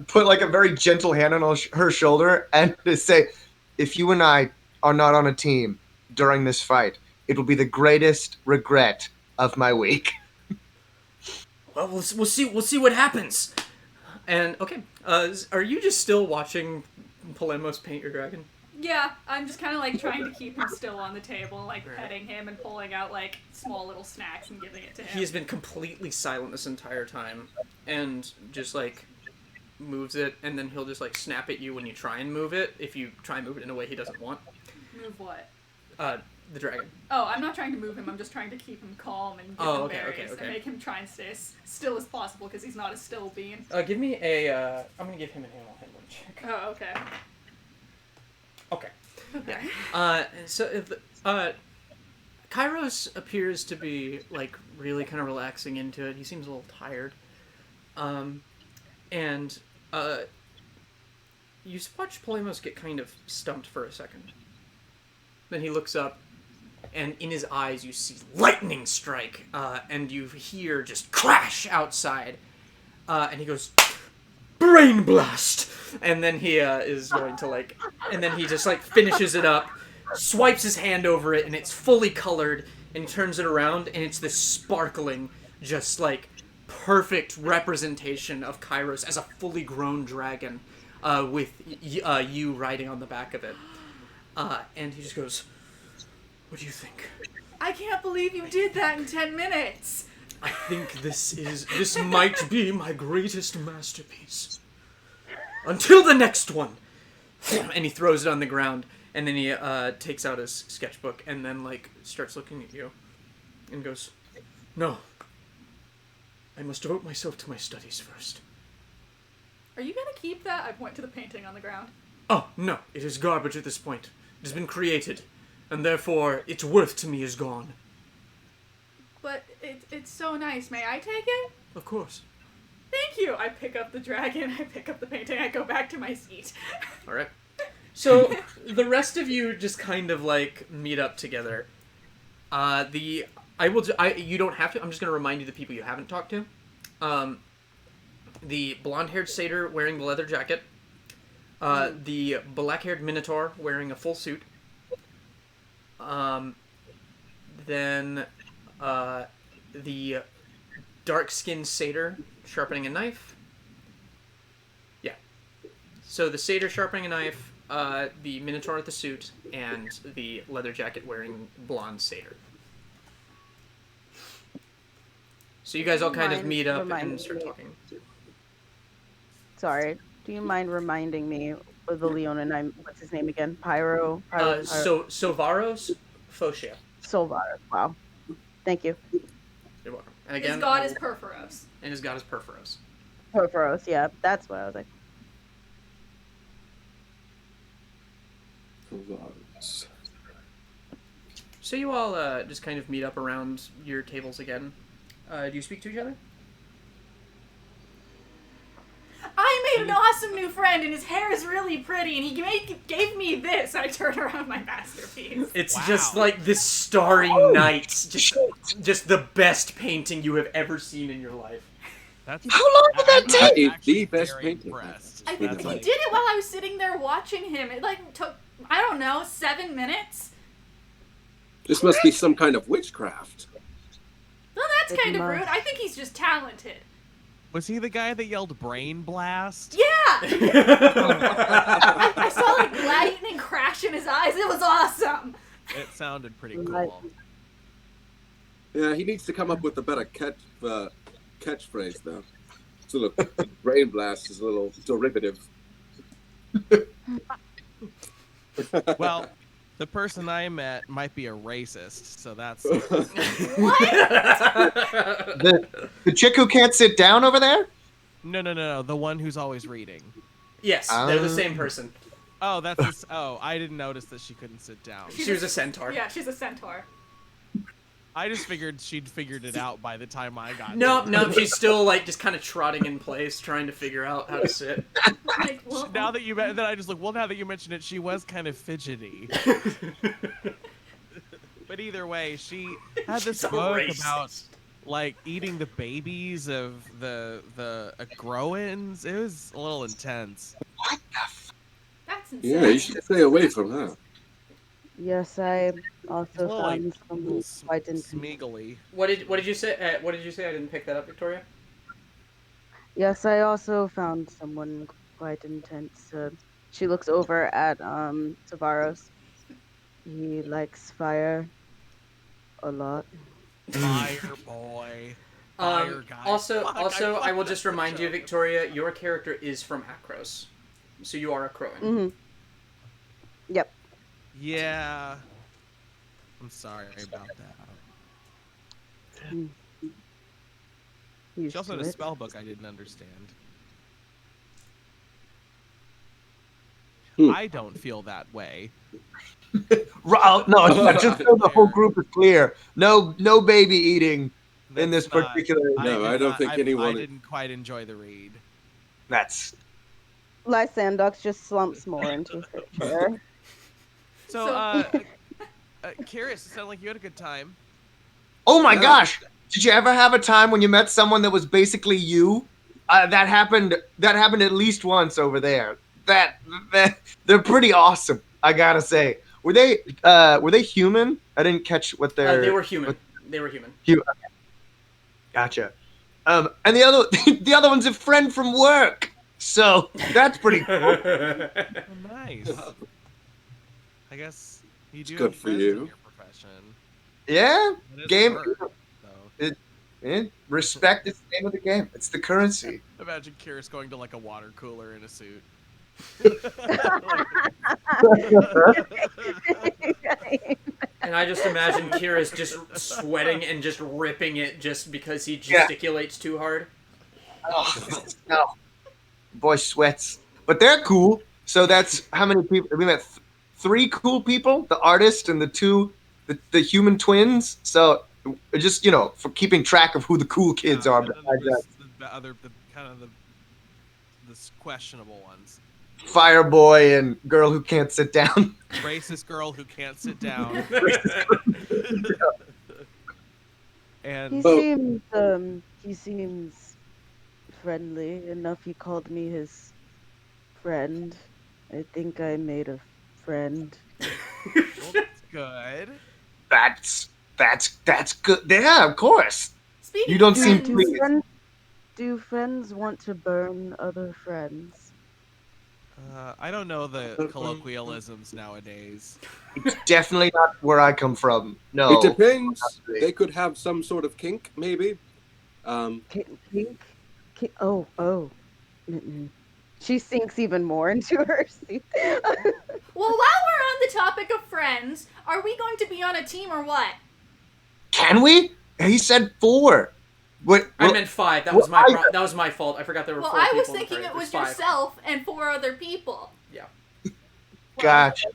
put like a very gentle hand on her shoulder and say, if you and I are not on a team during this fight, it will be the greatest regret of my week. Well, we'll see what happens. And okay, are you just still watching Polemos paint your dragon? Yeah, I'm just kind of like trying to keep him still on the table, like petting him and pulling out like small little snacks and giving it to him. He has been completely silent this entire time, and just like moves it, and then he'll just like snap at you when you try and move it. If you try and move it in a way he doesn't want. Move what? The dragon. Oh, I'm not trying to move him. I'm just trying to keep him calm and give him berries and make him try and stay as still as possible because he's not a still bean. Give me a. I'm gonna give him an animal handling check. Oh, okay. Okay. Okay. Yeah. So Kairos appears to be like really kind of relaxing into it. He seems a little tired. And you watch Polemos get kind of stumped for a second. Then he looks up, and in his eyes you see lightning strike, and you hear just crash outside. And he goes, brain blast! And then he is going to like, and then he just like finishes it up, swipes his hand over it, and it's fully colored, and he turns it around, and it's this sparkling, just like perfect representation of Kairos as a fully grown dragon, with you riding on the back of it. And he just goes, what do you think? I can't believe you did that in 10 minutes! I think this might be my greatest masterpiece. Until the next one, and he throws it on the ground, and then he takes out his sketchbook, and then like starts looking at you, and goes, "No. I must devote myself to my studies first." Are you gonna keep that? I point to the painting on the ground. Oh, no, it is garbage at this point. It has been created, and therefore its worth to me is gone. But it's so nice. May I take it? Of course. Thank you. I pick up the dragon. I pick up the painting. I go back to my seat. All right. So the rest of you just kind of like meet up together. You don't have to. I'm just going to remind you the people you haven't talked to. The blonde-haired satyr wearing the leather jacket. The black-haired minotaur wearing a full suit. Then the dark-skinned satyr sharpening a knife. Yeah. So the satyr sharpening a knife, the minotaur with the suit, and the leather jacket wearing blonde satyr. So you guys all kind of meet up and start talking. Sorry. Do you mind reminding me of the Leonin? What's his name again? Pyro? Sovaros Focia. Solvar. Wow. Thank you. You're welcome. And again, His god is Perforos. And his god is Perforos. Perforos, yeah. That's what I was like. So you all just kind of meet up around your tables again. Do you speak to each other? I made an awesome new friend, and his hair is really pretty, and he gave me this. I turn around my masterpiece. It's just like this starry night. Just the best painting you have ever seen in your life. That's How long did that take? It's the best painting. Impressed. I think he did it while I was sitting there watching him. It like took, I don't know, 7 minutes. This must be some kind of witchcraft. Well, that's kind of rude. I think he's just talented. Was he the guy that yelled brain blast? Yeah! I saw like lightning crash in his eyes. It was awesome. It sounded pretty cool. Yeah, he needs to come up with a better catchphrase, though. It's a little brain blast is a little derivative. Well, the person I met might be a racist, so that's... The chick who can't sit down over there? No. The one who's always reading. Yes, they're the same person. Oh, that's... I didn't notice that she couldn't sit down. She was a centaur. Yeah, she's a centaur. I just figured she'd figured it out by the time I got No, there. she's still like just kind of trotting in place, trying to figure out how to sit. Like, well, Now that you then I just look. Well, now that you mention it, she was kind of fidgety. But either way, she had this book about like eating the babies of the Agroans. It was a little intense. What the f? that's insane. Yeah, you should stay away from her. Yes, I also Well, like, found some quite Smeagly. What did you say? What did you say? I didn't pick that up, Victoria. Yes, I also found someone quite intense. She looks over at Tavaros. He likes fire a lot. Fire boy. Fire guy. Also, Fuck, I will just remind you, Victoria, your character is from Akros, so you are a Crowan. Mm-hmm. Yep. Yeah. I'm sorry about that. She also had a spell book I didn't understand. I don't feel that way. No, just so the whole group is clear. No baby eating in this That's not- particular. No, I don't think anyone- I didn't quite enjoy the read. That's Lysandox just slumps more into his chair. So, Kihris, it sounded like you had a good time. Oh my Yeah. gosh! Did you ever have a time when you met someone that was basically you? That happened. That happened at least once over there. That they're pretty awesome. I gotta say. Were they human? I didn't catch what They were human. They were human. Gotcha. And the other one's a friend from work. So that's pretty cool. Oh, nice. I guess you do Good have for friends you. in your profession. Yeah. It is Game. work, though. Respect is the name of the game. It's the currency. Imagine Kihris going to like a water cooler in a suit. And I just imagine Kihris just sweating and just ripping it just because he gesticulates too hard. Oh, no. Boy sweats. But they're cool. So that's how many people? We met 3 cool people, the artist and the 2, the human twins. So just, for keeping track of who the cool kids are. And then Besides that. the questionable ones. Fireboy and girl who can't sit down. Racist girl who can't sit down. And he seems friendly enough. He called me his friend. I think I made a friend. well, that's good. That's good. Yeah, of course. Speaking You don't of seem friends, Do friends want to burn other friends? I don't know the colloquialisms nowadays. It's definitely not where I come from. No. It depends. They could have some sort of kink, maybe. Kink? Oh. Mm-mm. She sinks even more into her seat. well, while we're on the topic of friends, are we going to be on a team or what? Can we? He said 4. I meant 5. That was my fault. I forgot there were 4 people. Well, I was in the thinking party. it was There's 5. yourself and 4 other people. Yeah. Gotcha.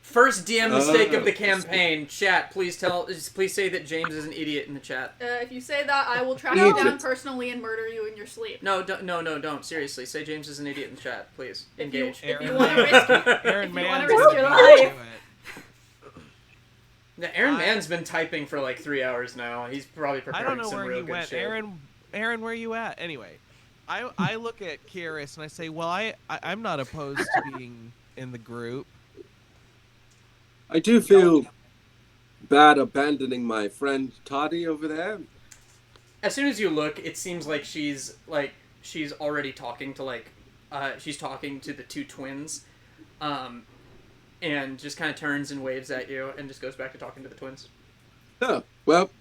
First DM mistake of the campaign. Chat, please say that James is an idiot in the chat. If you say that, I will track you down personally and murder you in your sleep. No, don't. Seriously, say James is an idiot in the chat, please. Engage. If you want to risk your life. life. Yeah, Aaron Mann's been typing for like 3 hours now. He's probably preparing I don't know some where real he good went. shit. Aaron, where you at? Anyway, I look at Kihris and I say, well, I'm not opposed to being in the group. I do feel bad abandoning my friend Toddy over there. As soon as you look, it seems like she's already talking to she's talking to the 2 twins, and just kind of turns and waves at you and just goes back to talking to the twins. Oh, well,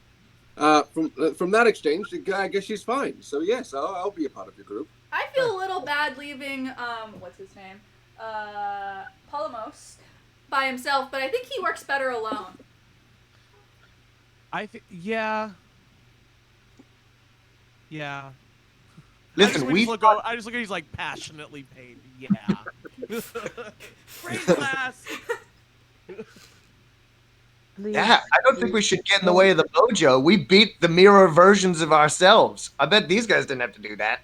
from that exchange, I guess she's fine. So yes, I'll be a part of your group. I feel a little bad leaving, what's his name? Polymos by himself, but I think he works better alone. Yeah. Listen, I just look at he's like passionately paid. Yeah. Great class. Yeah, I don't think we should get in the way of the mojo. We beat the mirror versions of ourselves. I bet these guys didn't have to do that.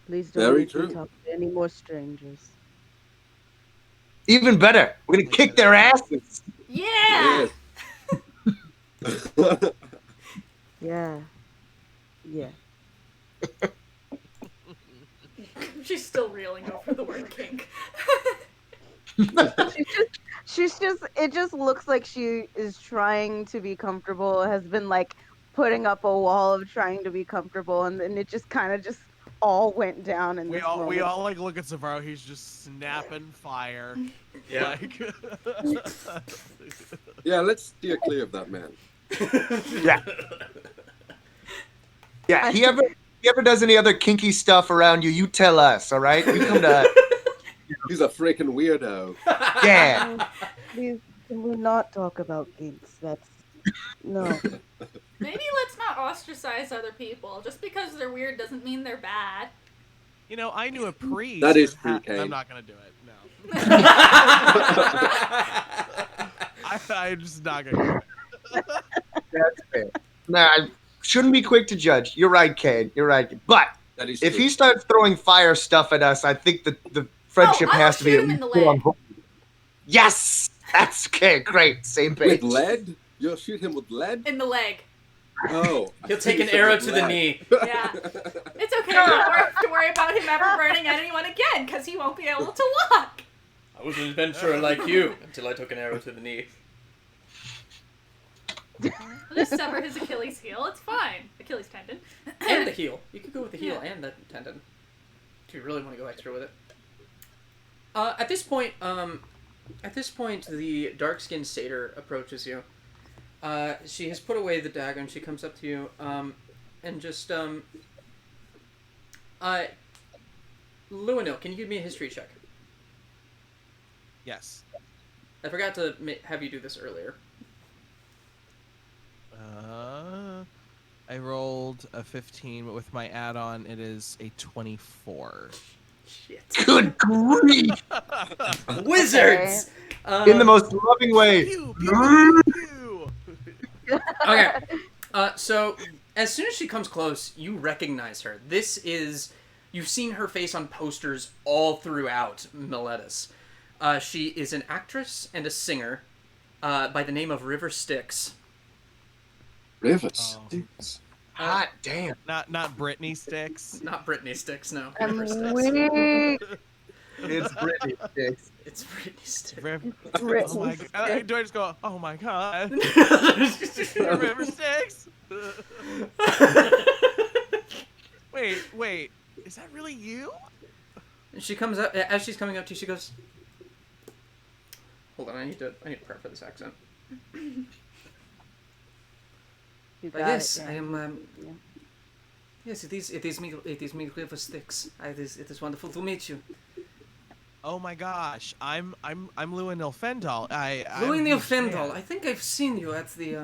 Please don't Very make me true. talk to any more strangers. Even better, we're gonna kick their asses. Yeah! Yeah. She's still reeling over the word kink. It just looks like she is trying to be comfortable, has been like putting up a wall of trying to be comfortable, and then it just kind of just all went down in We this all moment. like look at Savaro. He's just snapping fire. Yeah. Yeah, let's steer clear of that man. Yeah, he ever does any other kinky stuff around you, you tell us, all right? You come to us. He's a freaking weirdo. Yeah. Please, can we not talk about kinks? No. Maybe let's not ostracize other people. Just because they're weird doesn't mean they're bad. You know, I knew a priest. That is who true, Kaine. I'm not gonna do it. No. I'm just not gonna do it. That's fair. Nah, I shouldn't be quick to judge. You're right, Kaine. You're right. But That is if true. he starts throwing fire stuff at us, I think that the friendship I will has to be shoot at him in least the put on leg. hold. Yes! That's okay. Great. Same page. With lead? You'll shoot him with lead? In the leg. Oh. He'll take an arrow to the knee. Yeah. It's okay. You don't have to worry about him ever burning anyone again, because he won't be able to walk. I was an adventurer like you until I took an arrow to the knee. We'll just sever his Achilles heel. It's fine. Achilles tendon. And the heel. You could go with the heel Yeah. and the tendon. If you really want to go extra with it. At this point, the dark-skinned satyr approaches you. She has put away the dagger and she comes up to you, and just, Luinnil, can you give me a history check? Yes. I forgot to have you do this earlier. I rolled a 15, but with my add-on, it is a 24. Shit. Good grief! Wizards! In the most loving way. Pew, pew, pew, pew. Okay. So, as soon as she comes close, you recognize her. You've seen her face on posters all throughout Meletis. She is an actress and a singer by the name of River Styx. River Oh. Styx. Hot damn. Not Britney Sticks. Not Britney Styx, no. I'm River Styx. weak. It's Britney Sticks. It's Britney Styx. Oh my god. Do I just go, oh my god? River Sticks? Wait. Is that really you? And she comes up, as she's coming up to you, she goes, hold on, I need to prep for this accent. You But got yes, it, I yeah. am. Yeah. Yes, it is me, River Styx. It is wonderful to meet you. Oh my gosh. I'm Luinnil Faendol. Luinnil Faendol. I think I've seen you at the I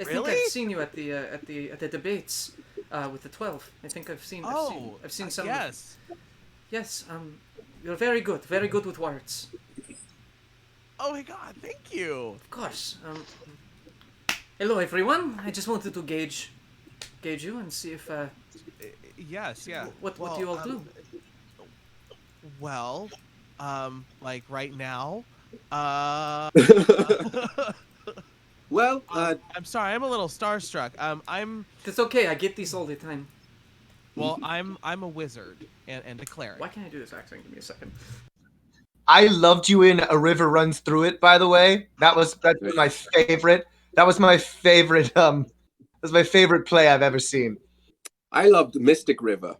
think Really? I've seen you at the debates with the 12. I think I've seen some. Yes. Yes, you're very good with words. Oh my god, thank you. Of course. Hello everyone. I just wanted to gauge you and see if Yes, yeah. what do you all do? Well, like right now, Well, I'm sorry, I'm a little starstruck. I'm It's okay. I get these all the time. I'm a wizard and a cleric. Why can't I do this accent? Give me a second. I loved you in A River Runs Through It, by the way. That's my favorite. That was my favorite play I've ever seen. I loved Mystic River.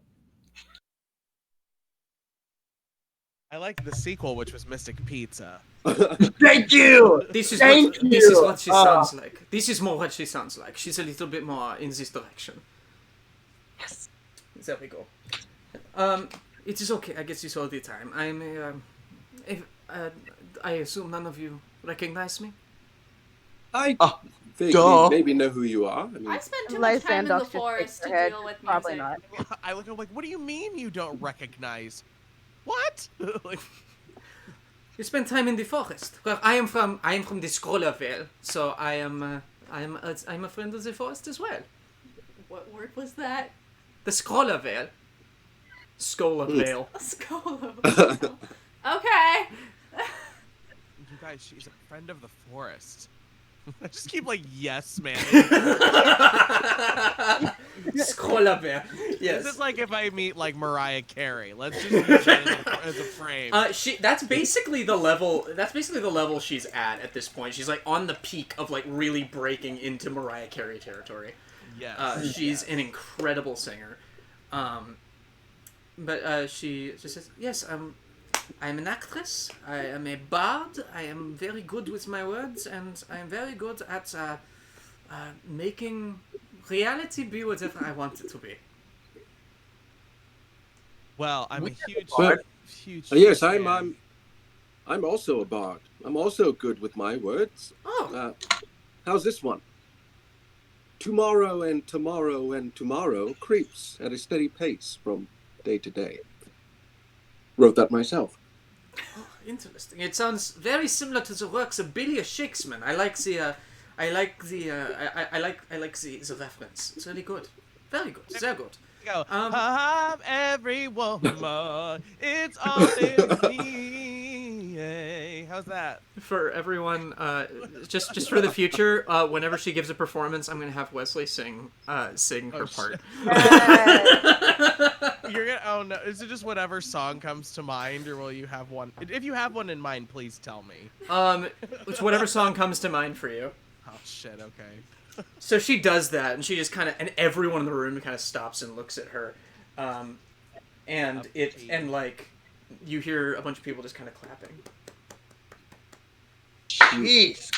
I like the sequel, which was Mystic Pizza. Thank you. This is Thank what you. she sounds like. This is more what she sounds like. She's a little bit more in this direction. Yes. There we go. It is okay. I get this all the time. I assume none of you recognize me. I Oh, vaguely duh. maybe know who you are. I mean, I spent too much time in the Lysandox just forest to shakes her head. deal with Probably music. not. I look at him like, what do you mean you don't recognize? What? Like, You spend time in the forest. Well, I am from the Scroller Vale, so I'm a friend of the forest as well. What word was that? The Scroller Vale. Scholar Vale. A skull. Okay. you guys, she's a friend of the forest. I just keep like, yes, man. Scroller Vale. Yes. This is like if I meet like Mariah Carey. Let's just use that as a frame. That's basically the level she's at this point. She's like on the peak of like really breaking into Mariah Carey territory. Yes. She's an incredible singer. But she just says, yes, I'm an actress, I am a bard, I am very good with my words, and I am very good at making reality be whatever I want it to be. Well, I'm a huge, Well, huge. yes, fan. I'm also a bard. I'm also good with my words. Oh, How's this one? Tomorrow and tomorrow and tomorrow creeps at a steady pace from day to day. Wrote that myself. interesting. It sounds very similar to the works of Billy Shakespeare. I like the reference. It's really good. Very good. Very good. Go. I'm every woman. It's all in me. How's that? For everyone, just for the future, whenever she gives a performance, I'm gonna have Wesley sing her part. You're gonna. Oh no! Is it just whatever song comes to mind, or will you have one? If you have one in mind, please tell me. It's whatever song comes to mind for you. Oh shit! Okay. So she does that, and she just kind of, and everyone in the room kind of stops and looks at her, and like, you hear a bunch of people just kind of clapping. Jeez.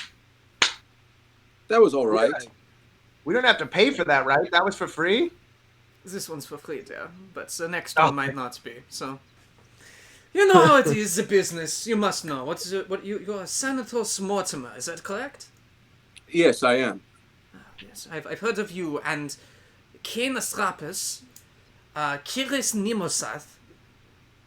That was all right. We don't have to pay for that, right? That was for free? This one's for free, yeah, but the next one might not be. So, You know how it is, the business. You must know. You're Senator Mortimer, is that correct? Yes, I am. Yes, I've heard of you and Kaine Astrapes, Kihris Nemosath,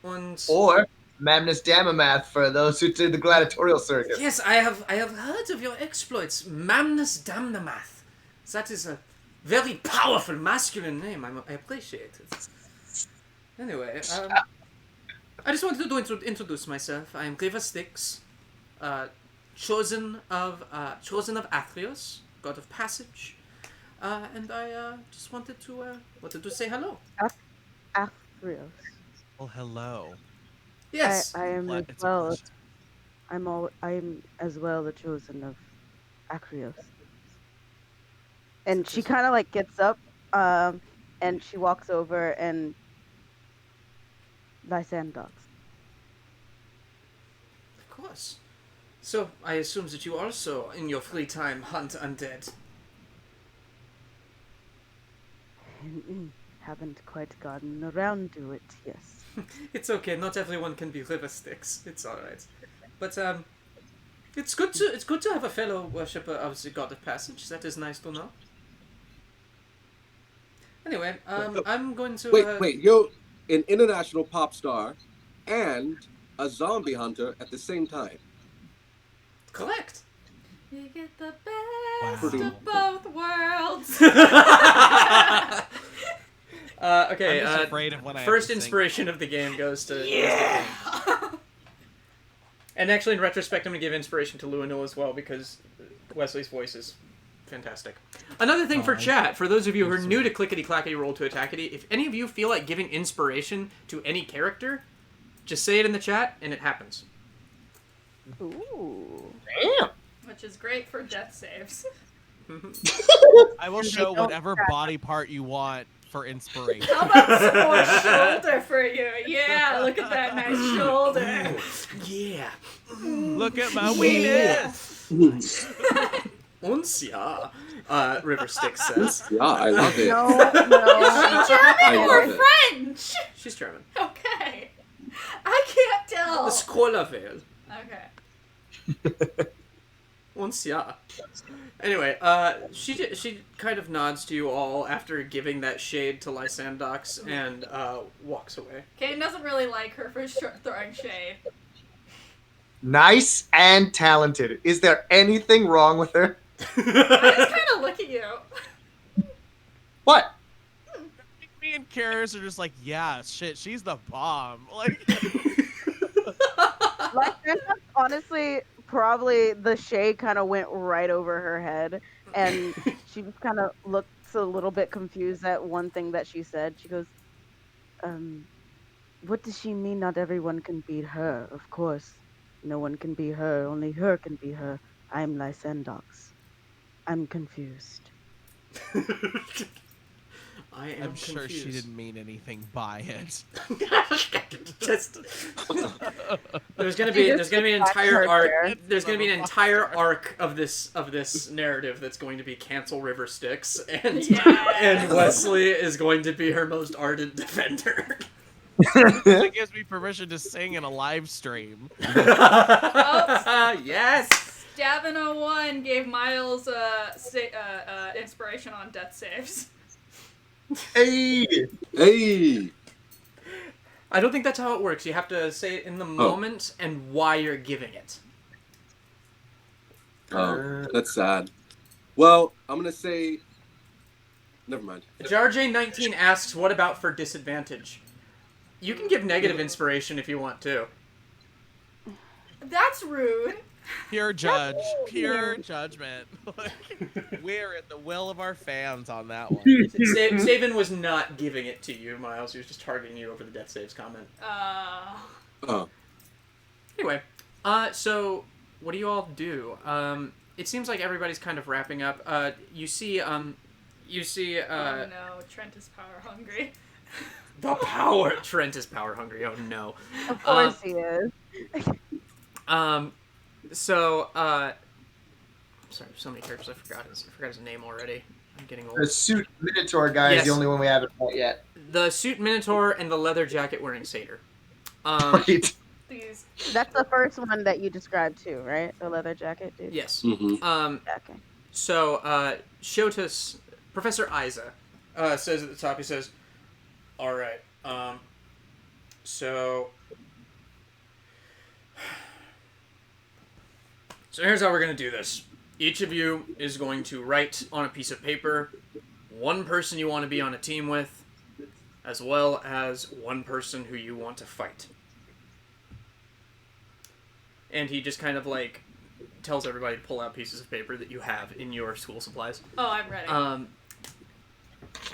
and... Or Mamnus Damamath for those who did the gladiatorial circuit. Yes, I have heard of your exploits, Mamnus Damnamath. That is a very powerful masculine name. I appreciate it. Anyway, I just wanted to introduce myself. I am River Styx, chosen of Athreos, god of passage, and I just wanted to say hello. Athreos. Well, hello. Yes. I am as It's a well. pleasure. I'm as well the chosen of Acrios. And she kind of like gets up, and she walks over and Lysandox. Of course. So I assume that you also, in your free time, hunt undead. Haven't quite gotten around to it, yes. It's okay. Not everyone can be River Styx. It's all right. But it's good to have a fellow worshipper of the god of passage. That is nice to know. Anyway, I'm going to... Wait, you're an international pop star and a zombie hunter at the same time. Correct. You get the best Wow. of both worlds. Okay, I'm just afraid of when I have first to sing. inspiration of the game goes to... Yeah. And actually, in retrospect, I'm going to give inspiration to Luinnil as well, because Wesley's voice is fantastic. Another thing for chat, for those of you who are new to Clickety-Clackety Roll to Attackety, if any of you feel like giving inspiration to any character, just say it in the chat, and it happens. Ooh. Damn. Which is great for death saves. I will show whatever body part you want for inspiration. How about some more shoulder for you? Yeah, look at that nice shoulder. Yeah. Look at my weenus! Unsia, River Styx says. Yeah, I love it. No, no. German I or love it. French? She's German. Okay. I can't tell. The Skolavale. Okay. Unsia. Anyway, she kind of nods to you all after giving that shade to Lysandox and walks away. Kaine doesn't really like her for throwing shade. Nice and talented. Is there anything wrong with her? I just kind of look at you. What? Me and Kihris are just like, yeah, shit, she's the bomb. Like, Lysandox, honestly, probably the shade kind of went right over her head, and she just kind of looks a little bit confused at one thing that she said. She goes, what does she mean not everyone can beat her? Of course, no one can be her, only her can be her. I'm Lysandox. I'm confused. I am I'm sure she confused. didn't mean anything by it. Just, there's gonna be an entire arc. There's gonna be an entire arc of this narrative that's going to be cancel River Styx, and and Wesley is going to be her most ardent defender. It gives me permission to sing in a live stream. Yes. Davin01 gave Miles inspiration on death saves. Hey! Hey! I don't think that's how it works. You have to say it in the moment and why you're giving it. Oh, that's sad. Well, I'm gonna say... Never mind. JarJ19 asks, what about for disadvantage? You can give negative inspiration if you want to. That's rude. Pure pure judgment. We're at the will of our fans on that one. Saban was not giving it to you, Miles. He was just targeting you over the death saves comment. Oh. Anyway, so what do you all do? It seems like everybody's kind of wrapping up. You see, Oh no, Trent is power hungry. the power. Trent is power hungry. Oh no. Of course he is. So, sorry, so many characters. I forgot his name already. I'm getting old. The suit Minotaur guy is Yes. the only one we haven't met yet. The suit Minotaur and the leather jacket wearing satyr. Right. These. That's the first one that you described too, right? The leather jacket, dude. Yes. Mm-hmm. Okay. So, Shotus, Professor Isa, says at the top, he says, all right, so here's how we're going to do this. Each of you is going to write on a piece of paper one person you want to be on a team with, as well as one person who you want to fight. And he just kind of, like, tells everybody to pull out pieces of paper that you have in your school supplies. Oh, I'm ready.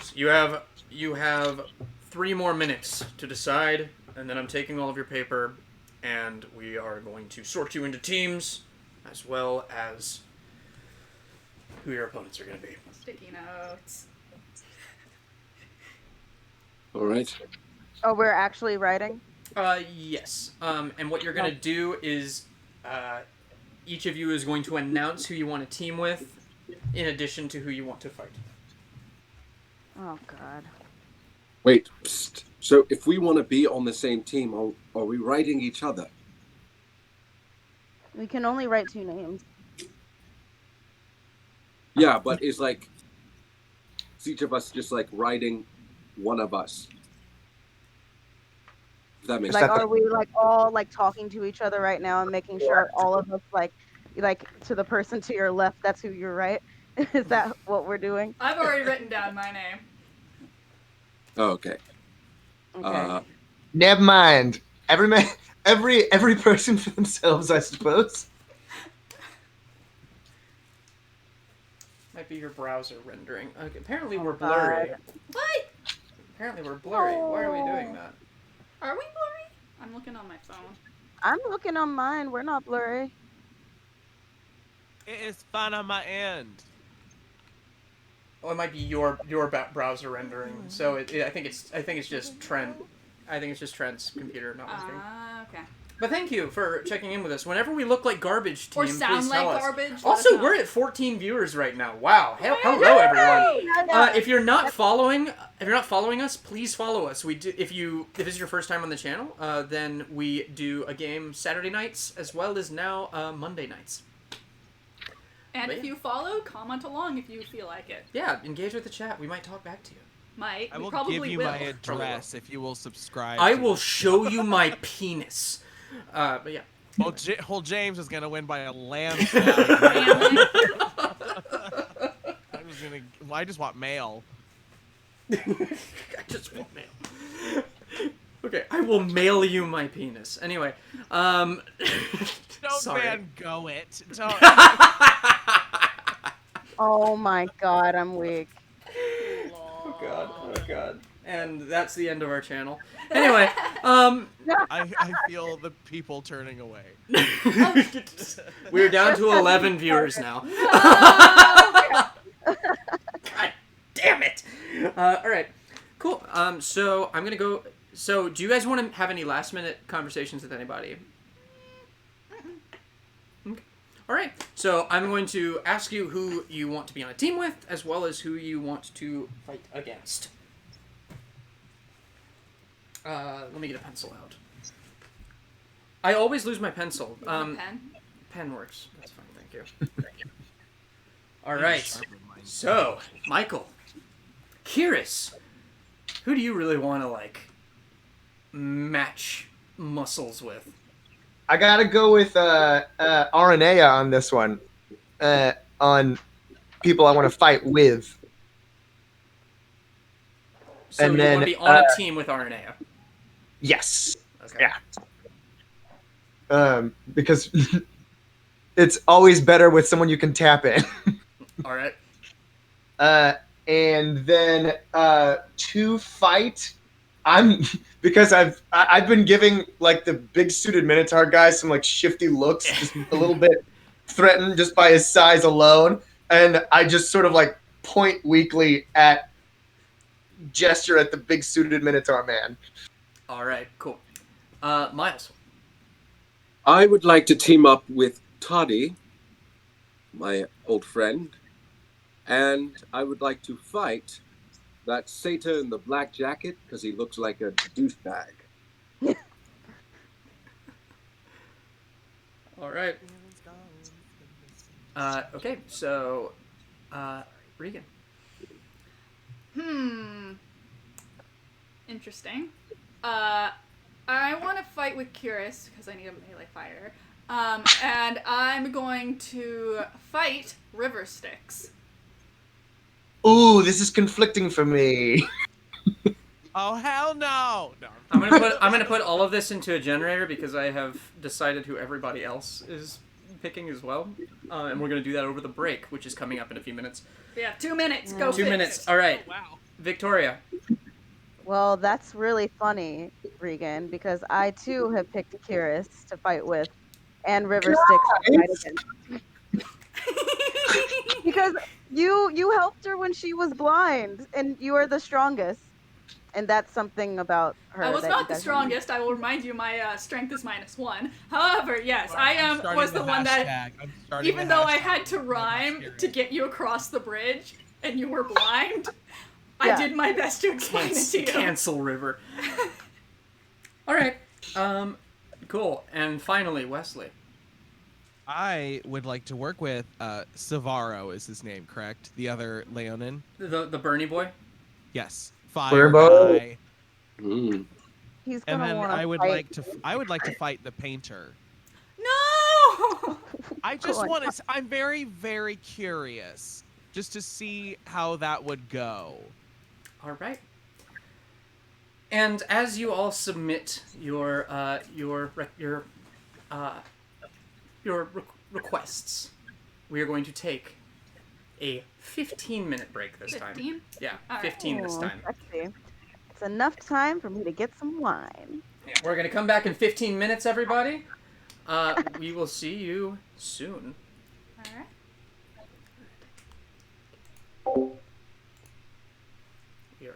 So you have 3 more minutes to decide, and then I'm taking all of your paper, and we are going to sort you into teams, as well as who your opponents are going to be. Sticky notes. All right. Oh, we're actually writing? Yes. And what you're going to do is, each of you is going to announce who you want to team with, in addition to who you want to fight. Oh, God. Wait. Psst. So if we want to be on the same team, are we writing each other? We can only write 2 names. Yeah, but it's like is each of us just like writing one of us. If that makes Like, sense. are we, like, all, like, talking to each other right now and making sure all of us, like, to the person to your left, that's who you're right? Is that what we're doing? I've already written down my name. Oh, okay. Okay. Never mind. Every person for themselves, I suppose. Might be your browser rendering. Apparently we're God. blurry. What? Apparently we're blurry. Why are we doing that? Are we blurry? I'm looking on my phone. I'm looking on mine. We're not blurry. It is fun on my end. Oh, it might be your browser rendering. So I think it's just Trent. I think it's just Trent's computer not working. Okay. But thank you for checking in with us. Whenever we look like garbage, team, Or sound please like tell us. garbage. let Also, us know. we're at 14 viewers right now. Wow! Hello, everyone. If you're not following us, please follow us. We do. If this is your first time on the channel, then we do a game Saturday nights as well as now Monday nights. And But if yeah. you follow, comment along if you feel like it. Yeah, engage with the chat. We might talk back to you. Might. I We will probably give you will. my address if you will subscribe. I to will it. show you my penis. But yeah. Well, whole James is gonna win by a landslide. Family. I just want mail. I just want mail. Okay, I will mail you my penis. Anyway, Don't sorry. Van Gogh it. Don't. Oh my God, I'm weak. Oh god. And that's the end of our channel. Anyway, I feel the people turning away. we're down to 11 viewers now. God damn it. Alright, cool. So I'm gonna go. So do you guys want to have any last minute conversations with anybody? Okay. Alright, so I'm going to ask you who you want to be on a team with, as well as who you want to fight against. Let me get a pencil out. I always lose my pencil. You want a pen? Pen works. That's fine, thank you. Alright, so, Micheal. Kihris. Who do you really want to, like, match muscles with? I gotta go with Aranea on this one. On people I want to fight with. So And you then, want to be on a team with Aranea. Yes. Okay. Yeah. Because it's always better with someone you can tap in. Alright. And then to fight, because I've been giving like the big suited Minotaur guy some like shifty looks, just a little bit threatened just by his size alone, and I just sort of like point weakly at gesture at the big suited Minotaur man. Alright, cool. Miles. I would like to team up with Toddy, my old friend, and I would like to fight that satyr in the black jacket because he looks like a douchebag. All right. Okay, so, Regan. Interesting. I want to fight with Kihris because I need a melee fighter. And I'm going to fight River Styx. Ooh, this is conflicting for me. Oh hell no! No. I'm gonna put all of this into a generator because I have decided who everybody else is picking as well, and we're gonna do that over the break, which is coming up in a few minutes. Yeah, 2 minutes. Go 2 fix minutes. it. All right, Oh, wow. Victoria. Well, that's really funny, Regan, because I too have picked Kihris to fight with, and River Styx to fight against. Because you helped her when she was blind, and you are the strongest, and that's something about her. I was that not you the guys strongest. I will remind you, my strength is -1. However, yes, I was the one that, even though I had to rhyme to get you across the bridge, and you were blind, I did my best to explain it to you. Cancel River. All right. Cool. And finally, Wesley. I would like to work with Savaro is his name, correct? The other Leonin? The Bernie boy. Yes. Fire Furbo. guy. He's And gonna then want I to would fight. like to fight the painter. No! I just Go on. want to I'm very very curious just to see how that would go. All right. And as you all submit your requests, we are going to take a 15-minute break this time. 15? Yeah, All right. 15 this time. Let's see. It's enough time for me to get some wine. Yeah, we're going to come back in 15 minutes, everybody. We will see you soon. Alright. We are out.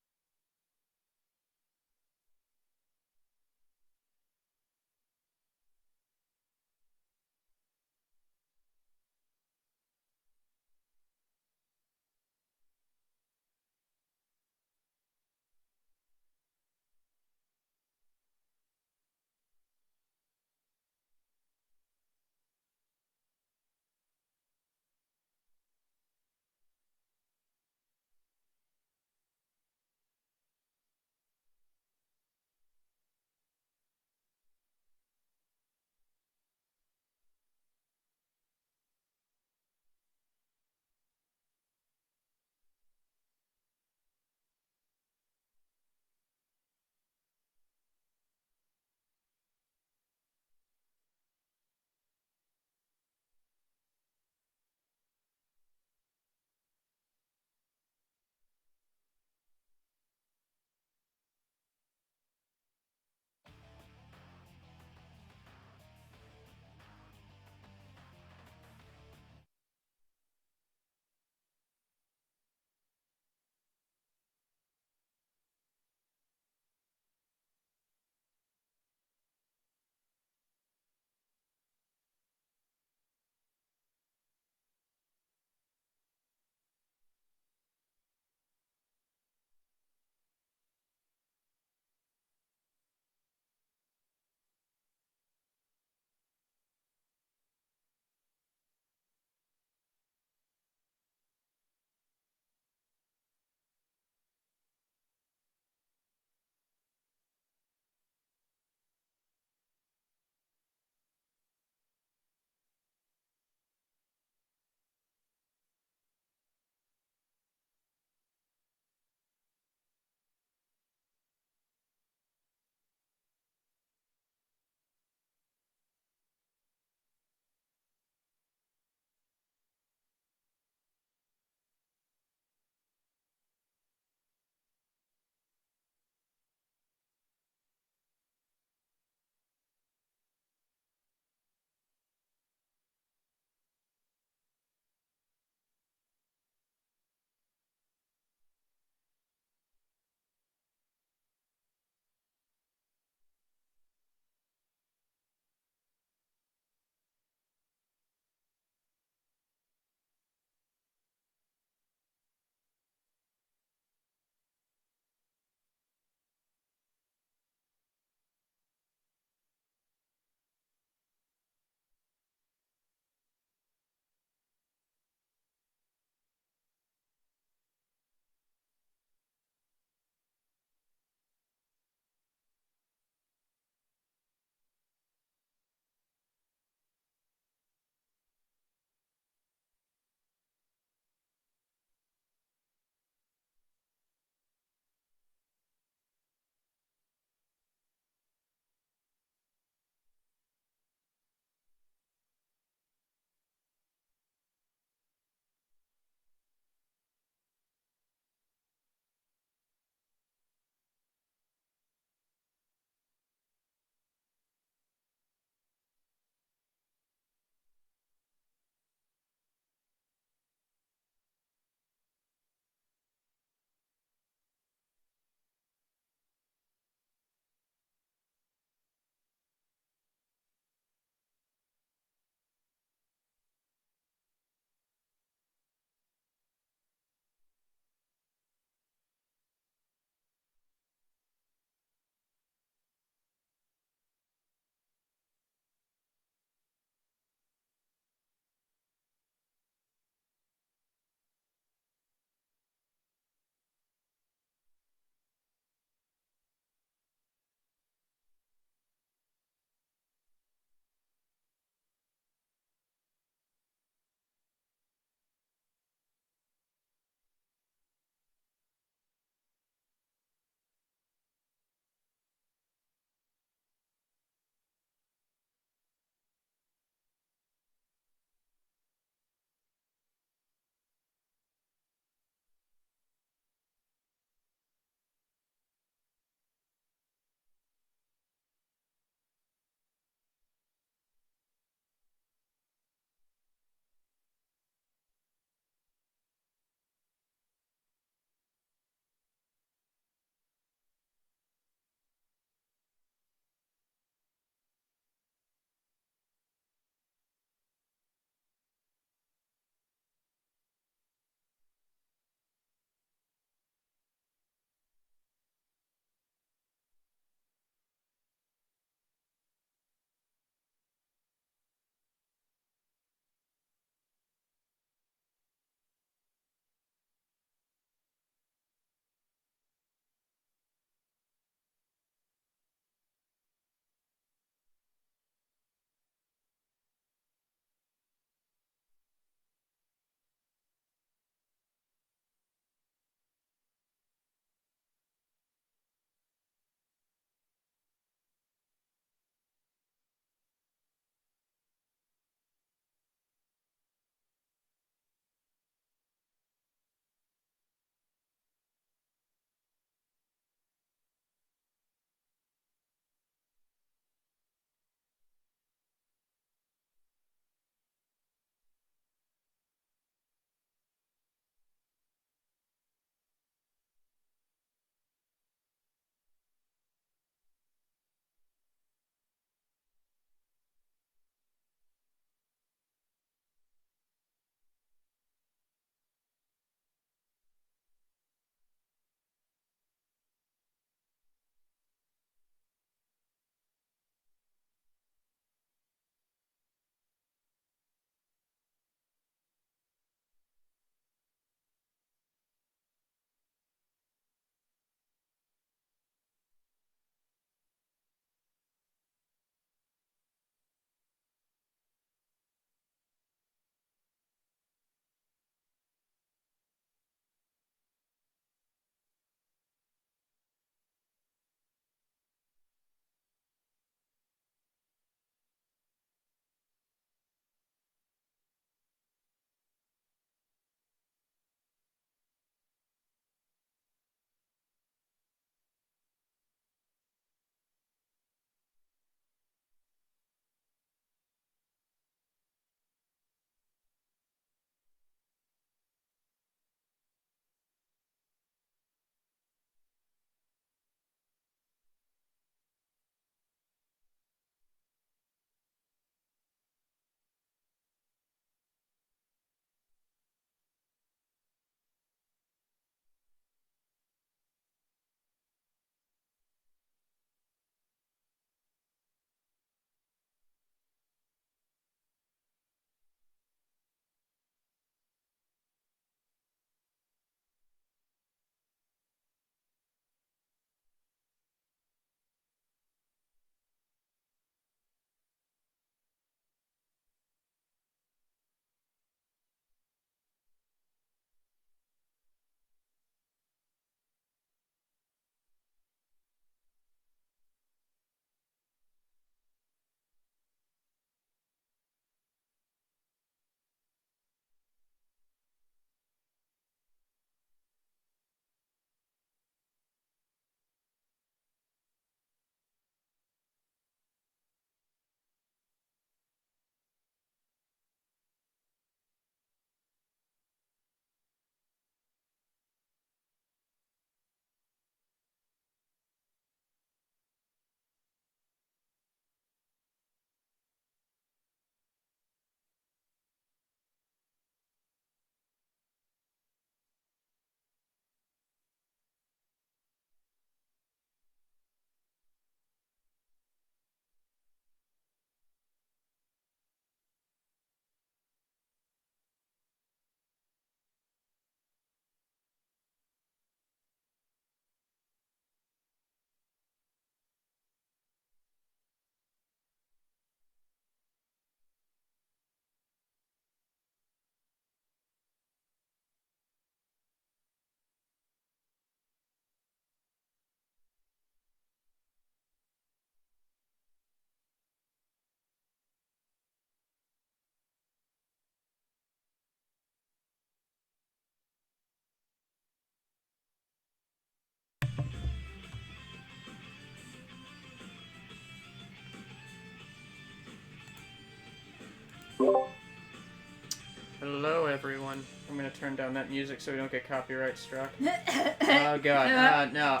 on. I'm gonna turn down that music so we don't get copyright struck. Oh god. No.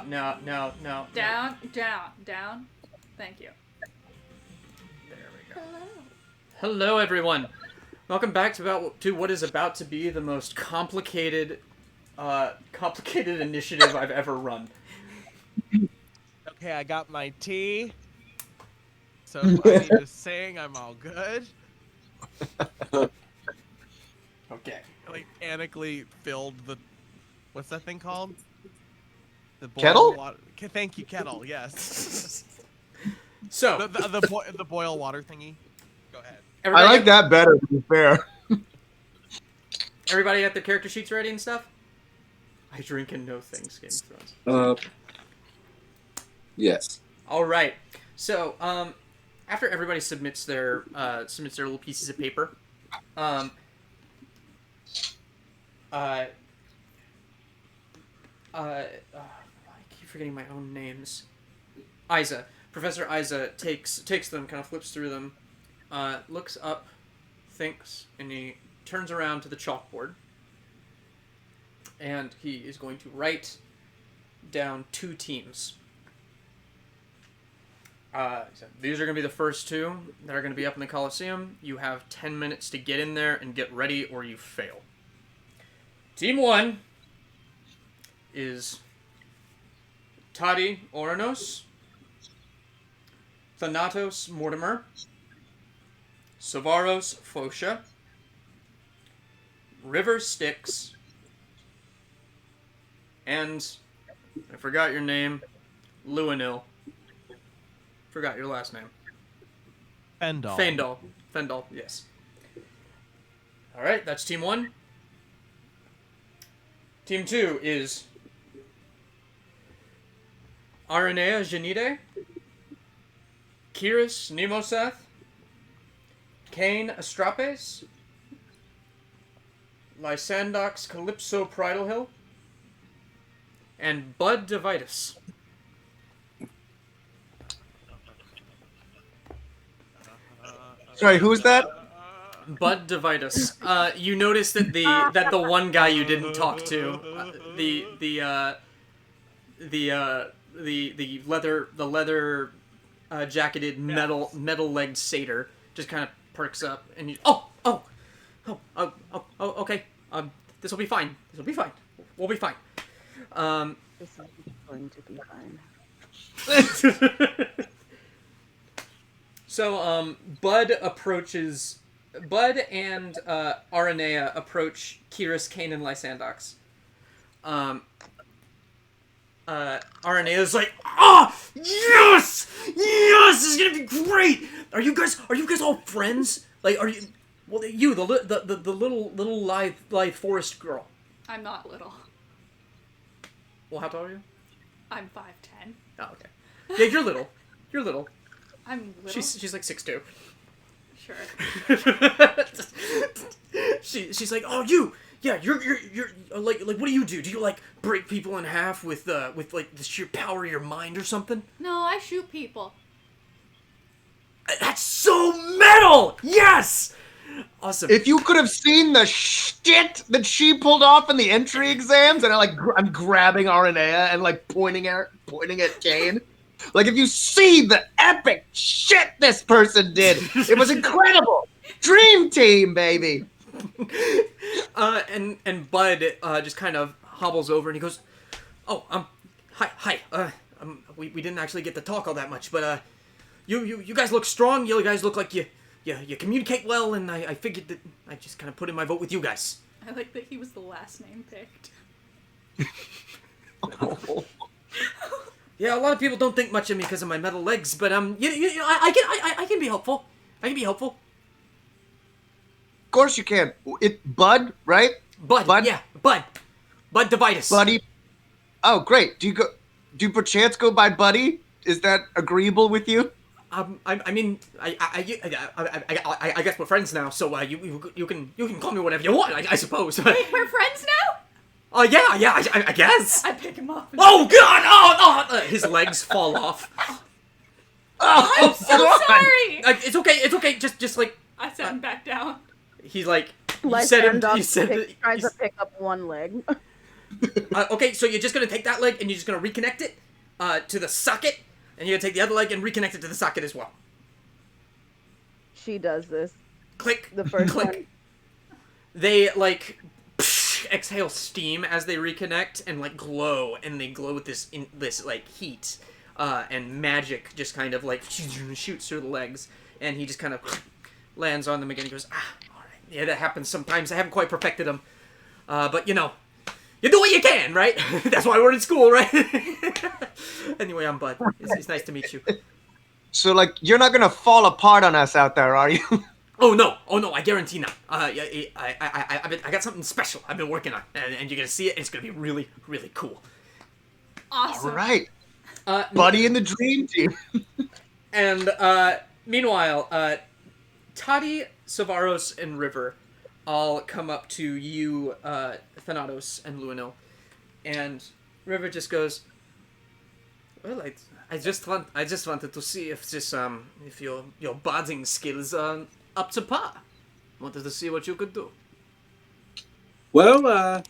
Down. Thank you. There we go. Hello, everyone. Welcome back to what is about to be the most complicated initiative I've ever run. Okay, I got my tea. So I need to sing. I'm all good. Okay. Like panically filled the, what's that thing called? The Kettle? Water. Thank you, kettle. Yes. So the boil water thingy. Go ahead. I like that better, to be fair. Everybody got their character sheets ready and stuff? I drink and know things, Game of Thrones. Yes. All right. So, after everybody submits their little pieces of paper, I keep forgetting my own names. Professor Isa takes them, kind of flips through them, looks up, thinks, and he turns around to the chalkboard, and he is going to write down 2 teams. So these are going to be the first 2 that are going to be up in the Coliseum. You have 10 minutes to get in there and get ready, or you fail. Team 1 is Tadi Oranos, Thanatos Mortimer, Savaros Fosha, River Styx, and I forgot your name, Luinnil. Forgot your last name. Faendol. Faendol, yes. Alright, that's Team 1. Team 2 is Aranea Janide, Kihris Nemosath, Kaine Astrapes, Lysandox Calypso Pridalhil, and Bud Devitus. Sorry, who's that? Bud Devitus. You notice that the one guy you didn't talk to, the leather jacketed metal legged satyr, just kind of perks up and you. Okay. This will be fine. We'll be fine. This is going to be fine. So, Bud and Aranea approach Kihris, Kaine, and Lysandox. Aranea's like, yes, this is gonna be great. Are you guys all friends? Like, are you? Well, the little live forest girl. I'm not little. Well, how tall are you? I'm 5'10". Oh, okay. Yeah, you're little. I'm little. She's like 6'2". Sure. She's like, you're like what do you do? Do you like break people in half with like the sheer power of your mind or something? No, I shoot people. That's so metal. Yes. Awesome. If you could have seen the shit that she pulled off in the entry exams, and I'm grabbing Aranea and like pointing at Kaine. Like, if you see the epic shit this person did, it was incredible. Dream team, baby. And Bud just kind of hobbles over and he goes, hi. We didn't actually get to talk all that much, but you guys look strong. You guys look like you communicate well, and I figured that I just kind of put in my vote with you guys. I like that he was the last name picked. Yeah, a lot of people don't think much of me because of my metal legs, but I can be helpful. Of course you can. Bud, right? Bud. Yeah, Bud Devitus. Buddy. Oh, great. Do you perchance go by Buddy? Is that agreeable with you? I guess we're friends now, so you can call me whatever you want, I suppose. Wait, we're friends now? Oh yeah, I guess. I pick him up. Oh God! Oh! His legs fall off. I'm so sorry. It's okay. Just like I set him back down. he's like, Lysandox tries to pick up one leg. Okay, so you're just gonna take that leg and you're just gonna reconnect it to the socket, and you're gonna take the other leg and reconnect it to the socket as well. She does this. Click. The first click. one. They like exhale steam as they reconnect and like glow, and they glow with this like heat and magic just kind of like shoots through the legs, and he just kind of lands on them again. He goes, all right, yeah, that happens sometimes. I haven't quite perfected them, but you know, you do what you can, right? That's why we're in school, right? Anyway, I'm Bud. It's nice to meet you. So, like, you're not gonna fall apart on us out there, are you? Oh no, I guarantee not. I got something special I've been working on, and you're gonna see it, and it's gonna be really, really cool. Awesome. All right. Buddy in the dream team. And meanwhile, Toddy, Savaros, and River all come up to you, Thanatos and Luinnil, and River just goes, "Well, I just wanted to see if this if your barding skills are up to par. Wanted to see what you could do." Well,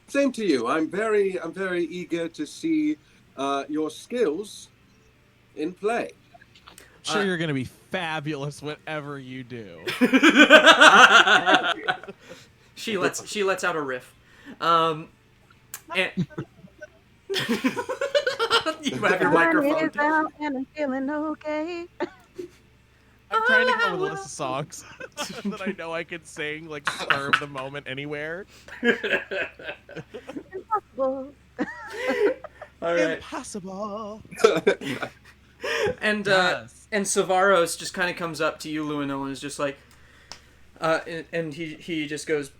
same to you. I'm very eager to see your skills in play. Sure, you're gonna be fabulous whatever you do. She lets out a riff. And you have your microphone. Down and I'm feeling okay. I'm trying to come up with a list of songs that I know I could sing, like spur of the moment anywhere. Impossible. All right. Impossible. And Yes. and Savaros just kind of comes up to you, Luinnil, and is just like, and he just goes,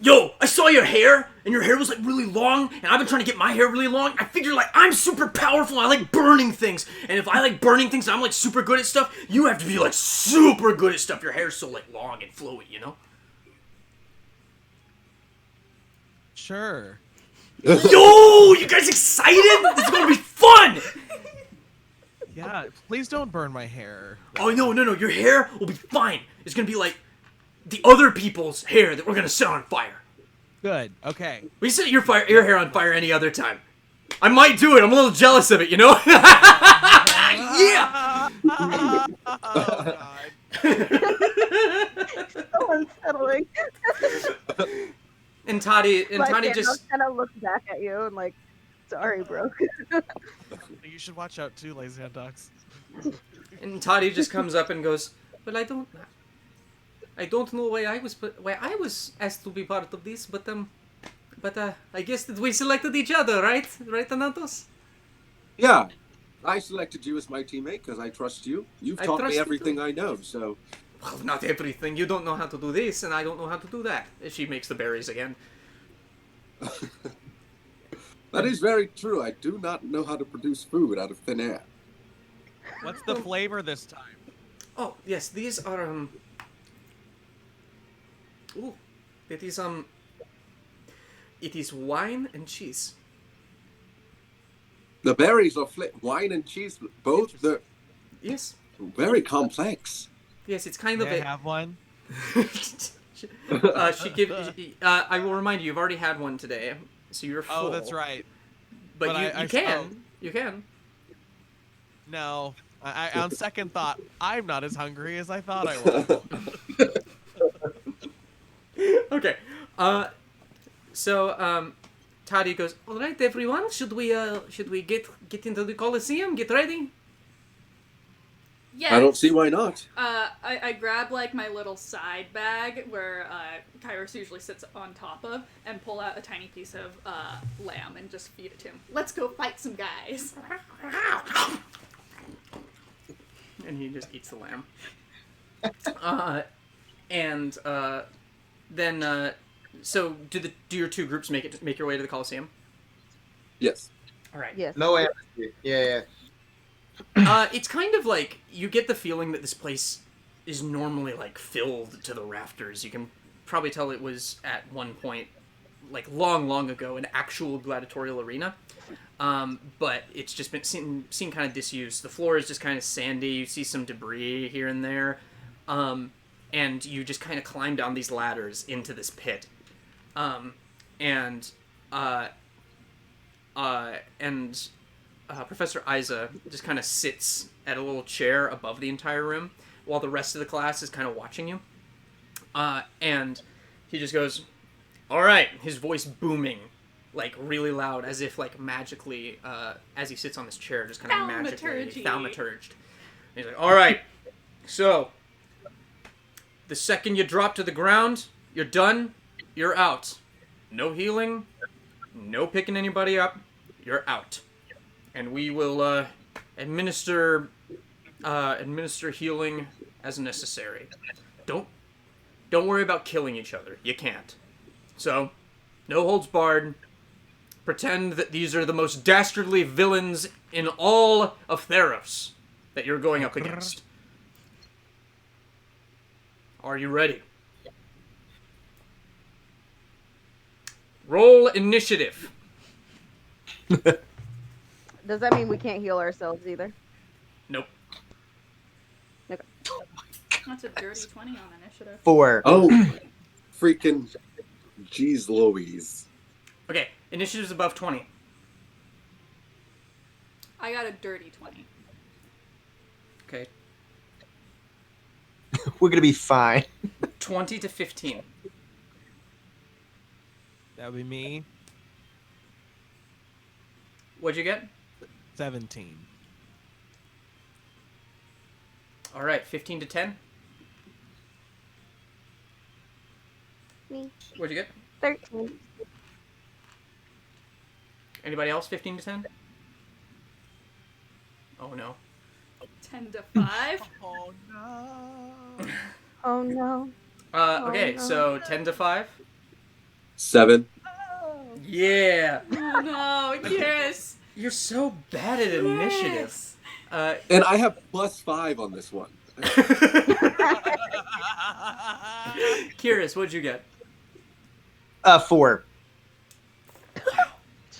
"Yo, I saw your hair, and your hair was like really long, and I've been trying to get my hair really long. I figured like I'm super powerful. I like burning things, and if I like burning things, and I'm like super good at stuff. You have to be like super good at stuff. Your hair's so like long and flowy, you know." Sure. Yo, you guys excited? This is gonna be fun. Yeah, please don't burn my hair. Oh no, your hair will be fine. It's gonna be like the other people's hair that we're gonna set on fire. Good. Okay. We set your hair on fire any other time. I might do it. I'm a little jealous of it, you know? Yeah! Oh, God. So unsettling. And Toddy just... kind of looks back at you and like, sorry, bro. You should watch out too, Lysandox. And Toddy just comes up and goes, "Well, I don't know why I was asked to be part of this, but I guess that we selected each other, right? Right, Thanatos?" Yeah, I selected you as my teammate because I trust you. You've I taught trust me you everything too. I know, so... Well, not everything. You don't know how to do this, and I don't know how to do that. She makes the berries again. That is very true. I do not know how to produce food out of thin air. What's the flavor this time? Oh, yes, these are, Ooh, it is wine and cheese. The berries are wine and cheese, both. They're Yes. very complex. Yes, it's kind of May I a... have one? I will remind you, you've already had one today, so you're full. Oh, that's right. But But you I can. You can. No. I on second thought, I'm not as hungry as I thought I was. Okay. So Toddy goes, "All right, everyone, should we get into the Coliseum? Get ready?" Yes. I don't see why not. I grab like my little side bag where Kihris usually sits on top of, and pull out a tiny piece of lamb and just feed it to him. Let's go fight some guys. And he just eats the lamb. Then so do your two groups make your way to the Coliseum? Yes. All right. Yes. No amnesty. Yeah. It's kind of like you get the feeling that this place is normally like filled to the rafters. You can probably tell it was at one point, like long ago, an actual gladiatorial arena. But it's just been seen kind of disused. The floor is just kind of sandy. You see some debris here and there. and you just kind of climb down these ladders into this pit. Professor Isa just kind of sits at a little chair above the entire room while the rest of the class is kind of watching you. And he just goes, "All right," his voice booming, like really loud, as if like magically, as he sits on this chair, just kind of magically thaumaturged. And he's like, "All right, so the second you drop to the ground, you're done, you're out. No healing, no picking anybody up, you're out. And we will administer healing as necessary. Don't worry about killing each other. You can't. So, no holds barred. Pretend that these are the most dastardly villains in all of Theros that you're going up against. Are you ready? Roll initiative." Does that mean we can't heal ourselves either? Nope. Okay. That's a dirty 20 on initiative. 4. Oh, freaking jeez Louise. Okay, initiative's above 20. I got a dirty 20. Okay, We're gonna be fine. 20 to 15. That would be me. What'd you get? 17. All right, 15 to 10. Me. What'd you get? 13. Anybody else? 15 to 10? Oh no. 10 to 5. Oh no. Oh no. Okay, no. so 10 to 5. 7. Yeah. Oh no, Kihris. You're so bad at initiative. Yes. And I have +5 on this one. Kihris, what'd you get? 4.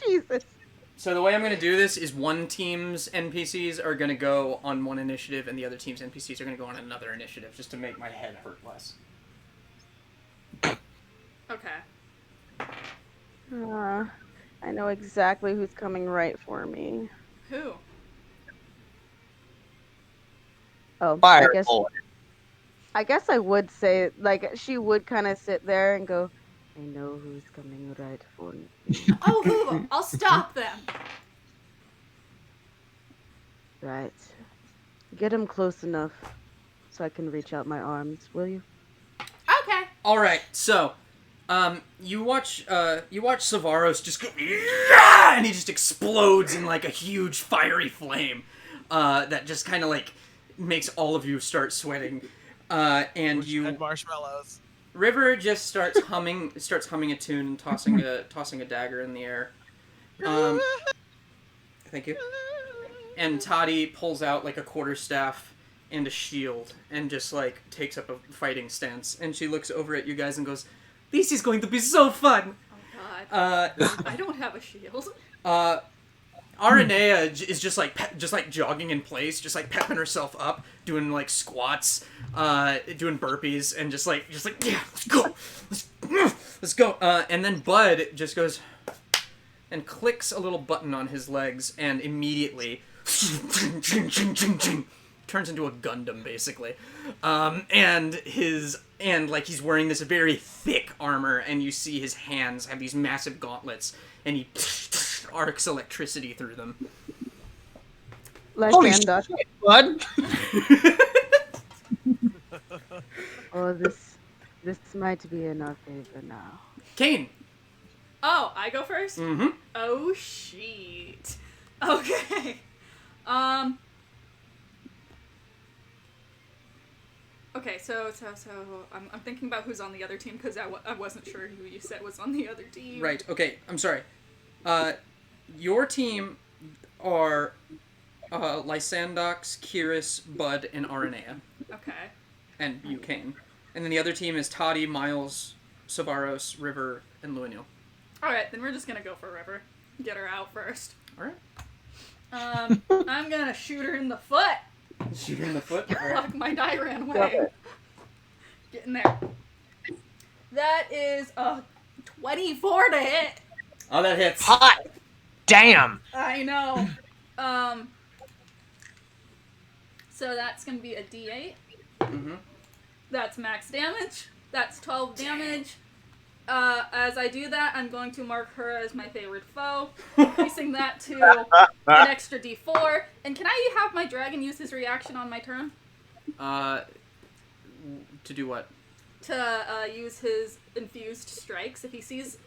Jesus. So the way I'm going to do this is one team's NPCs are going to go on one initiative and the other team's NPCs are going to go on another initiative, just to make my head hurt less. Okay. I know exactly who's coming right for me. Who? Oh, Firebolt. I guess I would say, like, she would kind of sit there and go, "I know who's coming right for me." Oh, who? I'll stop them. Right. Get him close enough so I can reach out my arms, will you? Okay. All right, so you watch Savaros just go, "Yeah!" and he just explodes in like a huge fiery flame that just kind of like makes all of you start sweating. And you And marshmallows. River just starts humming a tune and tossing a dagger in the air. Thank you. And Toddy pulls out like a quarterstaff and a shield and just like takes up a fighting stance. And she looks over at you guys and goes, "This is going to be so fun." Oh god. I don't have a shield. Aranea is just like jogging in place, just like pepping herself up, doing like squats, doing burpees, and just like yeah, let's go. And then Bud just goes and clicks a little button on his legs, and immediately turns into a Gundam basically. And he's wearing this very thick armor, and you see his hands have these massive gauntlets, and he arcs electricity through them. Holy shit, Lysandox. bud. Oh, this might be in our favor now. Kaine. Oh, I go first? Mm-hmm. Oh, shit. Okay. Okay, so I'm thinking about who's on the other team because I wasn't sure who you said was on the other team. Right. Okay. I'm sorry. Your team are Lysandox, Kihris, Bud, and Aranea, Okay. and you, Kaine. And then the other team is Toddy, Miles, Savaros, River, and Luinnil. Alright, then we're just gonna go for River. Get her out first. All right. I'm gonna shoot her in the foot. Shoot her in the foot. All right. Fuck, my die ran away. Getting there. That is a 24 to hit. Oh, that hits. Hot damn. I know. So that's gonna be a D8. Mm-hmm. That's max damage. That's 12 damage. As I do that, I'm going to mark her as my favorite foe, increasing that to an extra D4. And can I have my dragon use his reaction on my turn? To do what? To use his infused strikes. If he sees...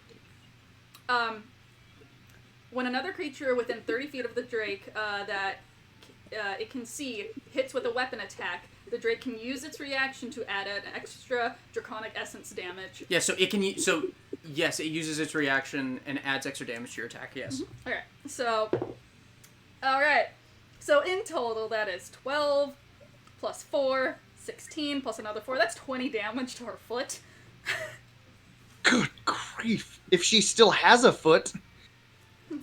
when another creature within 30 feet of the Drake that it can see hits with a weapon attack, the Drake can use its reaction to add an extra Draconic Essence damage. Yeah, so it can. So yes, it uses its reaction and adds extra damage to your attack. Yes. Mm-hmm. Okay, so all right. So in total, that is 12 plus 4, 16 plus another 4. That's 20 damage to her foot. Good grief. If she still has a foot.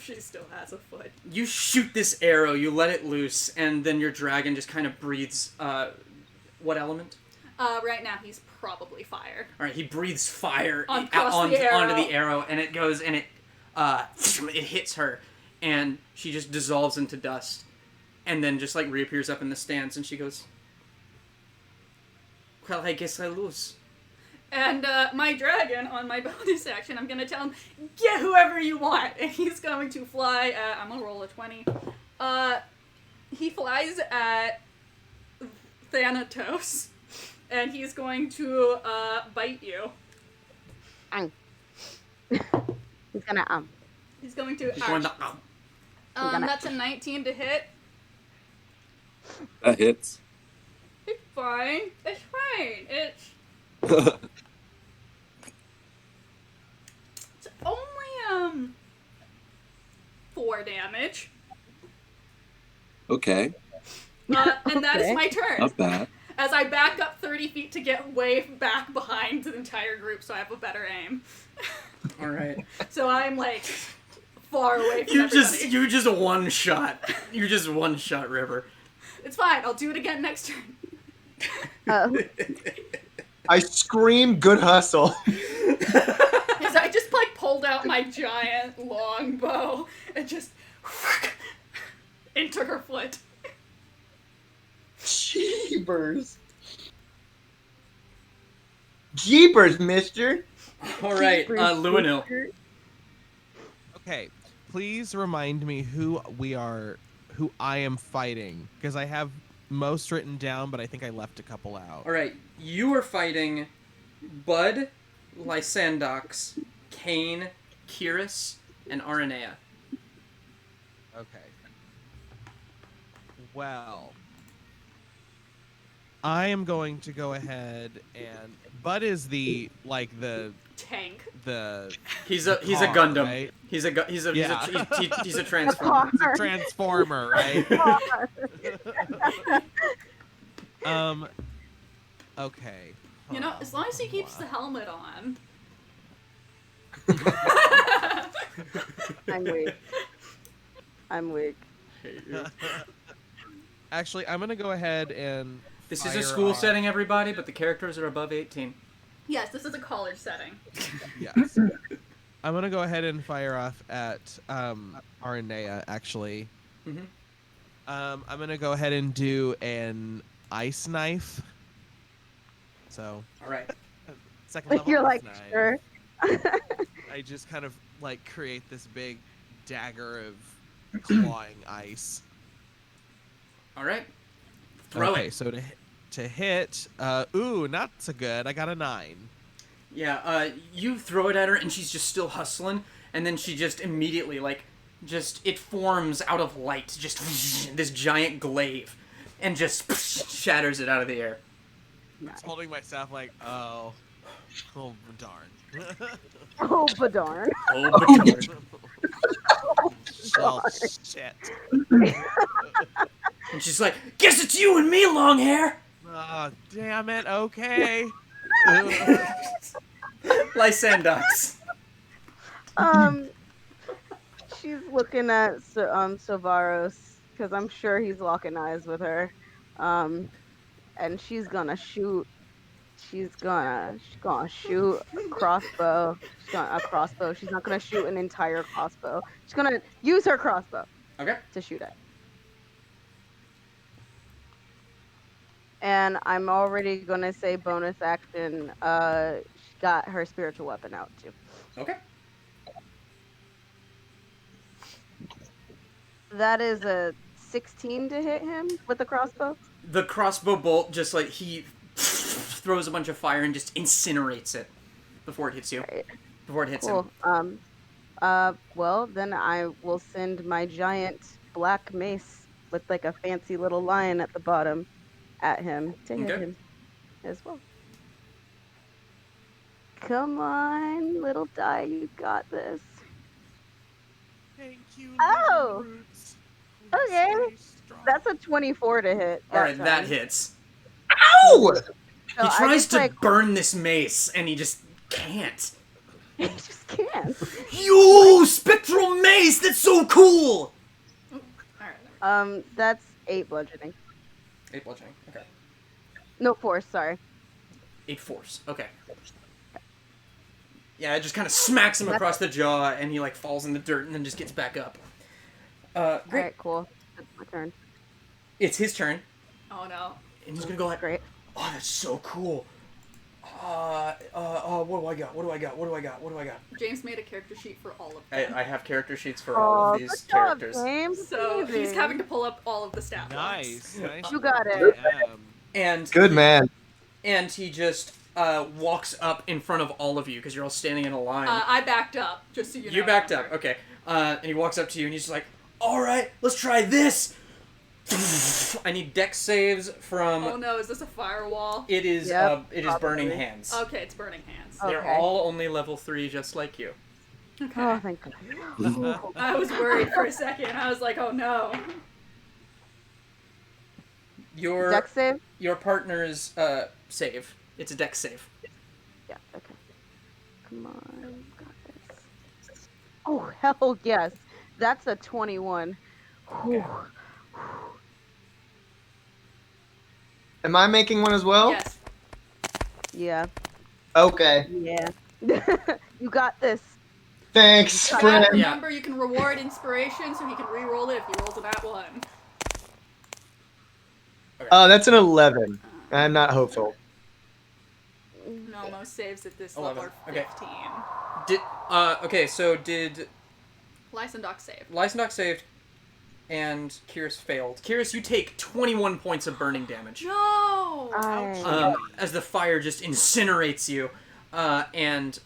She still has a foot. You shoot this arrow, you let it loose, and then your dragon just kind of breathes. What element? Right now he's probably fire. All right, he breathes fire Onto onto the arrow, and it goes and it hits her, and she just dissolves into dust, and then just like reappears up in the stance, and she goes, "Well, I guess I lose." And my dragon, on my bonus action, I'm gonna tell him, get whoever you want, and he's going to fly. I'm gonna roll a 20. He flies at Thanatos, and he's going to bite you. He's gonna He's going to. He's going to, That's a 19 to hit. That hits. It's fine. It's fine. It's only 4 damage. Okay. And that is my turn. Not bad. As I back up 30 feet to get way back behind the entire group so I have a better aim. all right. So I'm like far away from everybody. You just one shot. You just one shot River. It's fine. I'll do it again next turn. I scream, good hustle. As I just like pulled out my giant long bow and just into her foot. Jeebers. Jeepers, mister. All right, Luinnil. Okay, please remind me who I am fighting, because I have most written down, but I think I left a couple out. All right, you are fighting Bud, Lysandox, Kaine, Kihris, and Aranea. Okay. Well, I am going to go ahead and Bud is the Tank. He's a car, Gundam. right? He's a transformer. He's a transformer, right? Okay. You know, as long as he keeps the helmet on. I'm weak. Actually, I'm gonna go ahead and. This is a school setting, everybody, but the characters are above 18. Yes, this is a college setting. Yes. I'm gonna go ahead and fire off at Aranea, actually. Mm-hmm. I'm gonna go ahead and do an ice knife. So. All right. Second level You're ice like, knife. sure. I just kind of like create this big dagger of clawing ice. All right. Throw okay, it. so to hit, not so good. I got a 9. Yeah, you throw it at her, and she's just still hustling, and then she just immediately, it forms out of light, just this giant glaive, and just shatters it out of the air. Nice. Holding my staff like, oh darn. Oh, badarn. Oh, but Oh, shit. and she's like, guess it's you and me, long hair! Oh, damn it, okay. Lysandox. She's looking at Sovaros, because I'm sure he's locking eyes with her. And she's gonna shoot she's gonna shoot a crossbow. She's gonna a crossbow. She's not gonna shoot an entire crossbow. She's gonna use her crossbow Okay. to shoot at. And I'm already gonna say bonus action. She got her spiritual weapon out too. Okay. That is a 16 to hit him with the crossbow. The crossbow bolt just like he throws a bunch of fire and just incinerates it before it hits you. Right. Before it hits Cool. him. Well, then I will send my giant black mace with like a fancy little lion at the bottom at him to hit Okay. him as well. Come on, little die, you got this. Thank you. Oh! little roots. Okay. Stay strong. That's a 24 to hit. All right, that time. hits. Ow! So He I tries just, to like, burn this mace, and he just can't. I just can't. Yo, spectral mace! That's so cool! Alright. That's 8 bludgeoning. 8 bludgeoning. Okay. No, force, sorry. 8 force. Okay. Yeah, it just kind of smacks him across the jaw, and he like falls in the dirt, and then just gets back up. Great. Alright, cool. That's my turn. It's his turn, Oh no. and he's gonna go like, Great. "Oh, that's so cool." What do I got? What do I got? What do I got? What do I got? James made a character sheet for all of them. I have character sheets for all of these good job, characters. James. So he's Amazing. having to pull up all of the stat blocks. Nice. You got it. DM. And Good man. and he just walks up in front of all of you because you're all standing in a line. I backed up, just so you know. You backed up, okay. And he walks up to you and he's just like, "Alright, let's try this!" I need dex saves from... Oh no, is this a firewall? It is Yep, it is Burning probably. Hands. Okay, it's burning hands. Oh. They're Okay. all only level 3 just like you. Okay. Oh, thank God. I was worried for a second. I was like, oh no. Your Dex save? your partner's save. It's a dex save. Yeah, okay. Come on. Got this. Oh, hell yes. That's a 21. Whew. Am I making one as well? Yes. Yeah. Okay. Yeah. You got this. Thanks, But friend. Yeah. remember, you can reward inspiration, so he can re-roll it if he rolls a nat 1. That's an 11. I'm not hopeful. No, most saves at this 11. level are Okay. 15. Did okay, so did Lysandox save. Lysandox saved and Kihris failed. Kihris, you take 21 points of burning damage. No! As the fire just incinerates you, and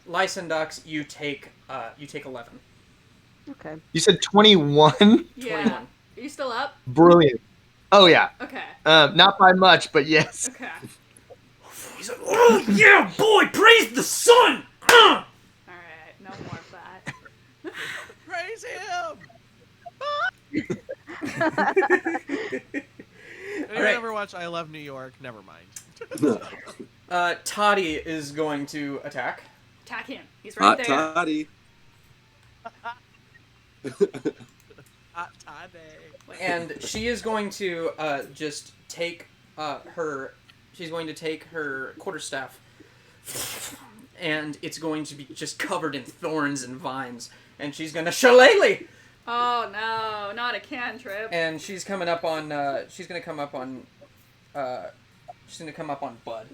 Lysandox, you take 11. Okay. You said 21? Yeah. 21. Are you still up? Brilliant. Oh, yeah. Okay. Not by much, but yes. Okay. He's like, "Oh yeah, boy, praise the sun!" Alright, no more of that. Praise him. If you Alright. ever watch I Love New York, never mind. Toddy is going to attack. Attack him. He's right Hot there. toddy. Hot toddy. And she is going to just take she's going to take her quarterstaff, and it's going to be just covered in thorns and vines, and she's gonna shillelagh, Oh no, not a cantrip. and she's coming up on she's gonna come up on Bud.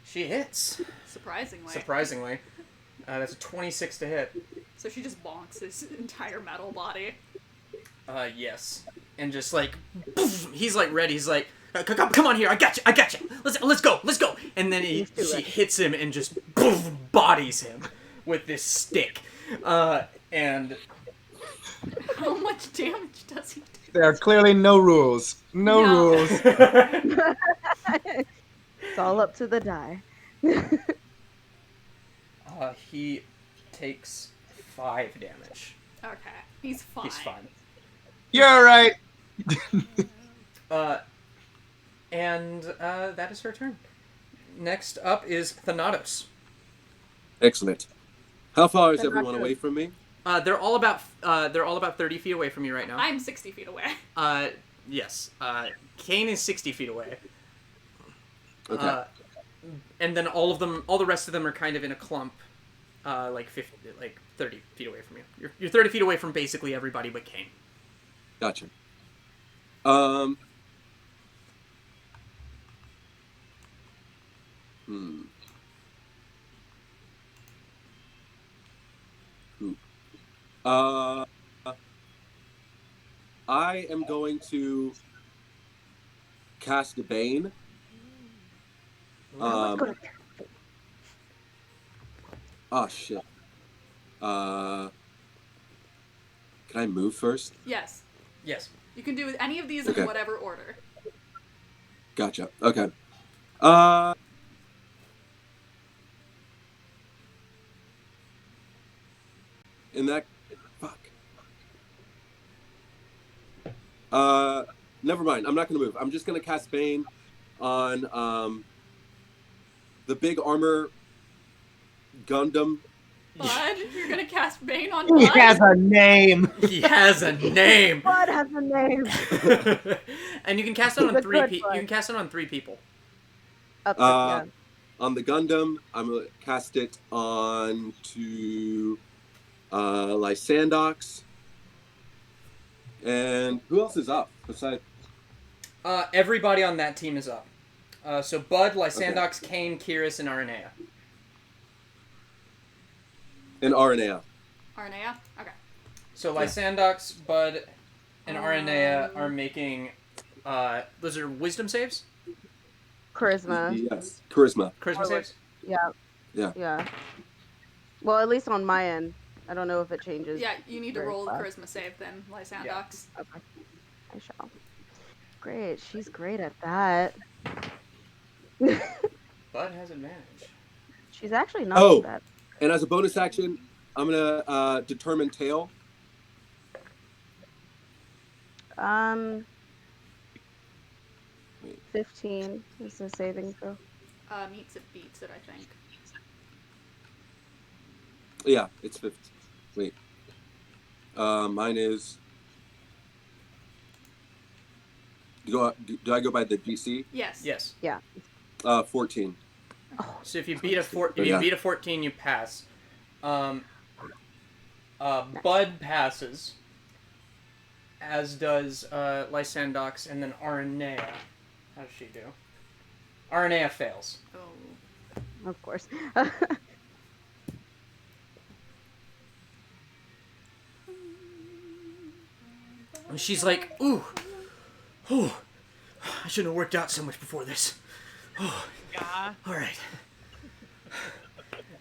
She hits, Surprisingly. surprisingly. That's a 26 to hit. So she just bonks his entire metal body. Yes. And just like, poof, he's like ready. He's like, come on here, I got you. Let's go. And then she hits him and just poof, bodies him with this stick. And How much damage does he do? There are clearly no rules. No No. rules. It's all up to the die. he takes 5 damage. Okay, he's fine. He's fine. You're all right. And that is her turn. Next up is Thanatos. Excellent. How far is They're not everyone good. away from me? They're all about 30 feet away from you right now. I'm 60 feet away. Yes. Kaine is 60 feet away. Okay. And then all the rest of them are kind of in a clump, like 30 feet away from you. You're 30 feet away from basically everybody but Kaine. Gotcha. I am going to cast a Bane. Let's go to Oh shit. Can I move first? Yes. Yes. You can do any of these Okay. in whatever order. Gotcha. Okay. In that, fuck. Never mind. I'm not gonna move. I'm just gonna cast Bane on the big armor Gundam. Bud, you're gonna cast Bane on He Bud? has a name. He has a name. Bud has a name. And you can cast it on Good three Bud. people. You can cast it on 3 people. Okay, yeah. On the Gundam, I'm gonna cast it on to Lysandox. And who else is up besides? Everybody on that team is up. So Bud, Lysandox, Kaine, Kihris, and Aranea. And Aranea. Arnea? Okay. So Lysandox, Bud, and Aranea are making those are wisdom saves? Charisma. Yes. Charisma. Charisma Or saves? Yeah. Yeah. Yeah. Well, at least on my end. I don't know if it changes. Yeah, you need to very roll the fast. charisma save then, Lysandox. Okay. I shall. Great. She's great at that. Bud has advantage. She's actually not Oh. bad. And as a bonus action, I'm gonna determine tail. 15 is the saving throw. Meets it, beats it, I think. Yeah, it's 50. Wait. Mine is. Do I go by the DC? Yes. Yes. Yeah. 14. So if you beat a 14, you pass. Bud passes, as does Lysandox, and then Aranea. How does she do? Aranea fails. Oh. Of course. And she's like, ooh, I shouldn't have worked out so much before this. Yeah. All right.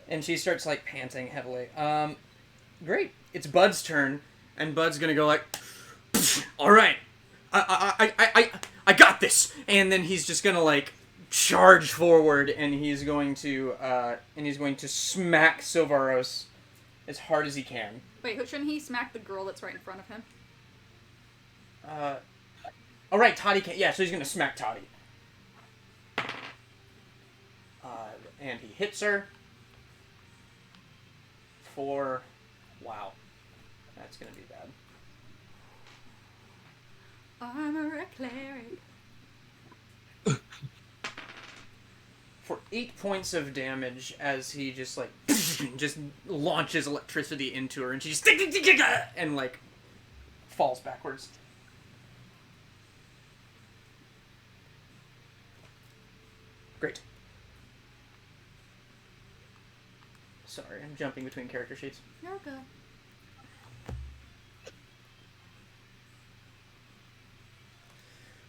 And she starts like panting heavily. Great. It's Bud's turn, and Bud's gonna go like, all right, I got this. And then he's just gonna like charge forward, and he's going to smack Silvaros as hard as he can. Wait, shouldn't he smack the girl that's right in front of him? All right, Toddy can't. Yeah, so he's gonna smack Toddy. And he hits her for, wow, that's gonna be bad. Armor cleric. For 8 points of damage, as he just like just launches electricity into her, and she just and like falls backwards. Great. Sorry, I'm jumping between character sheets. You're good.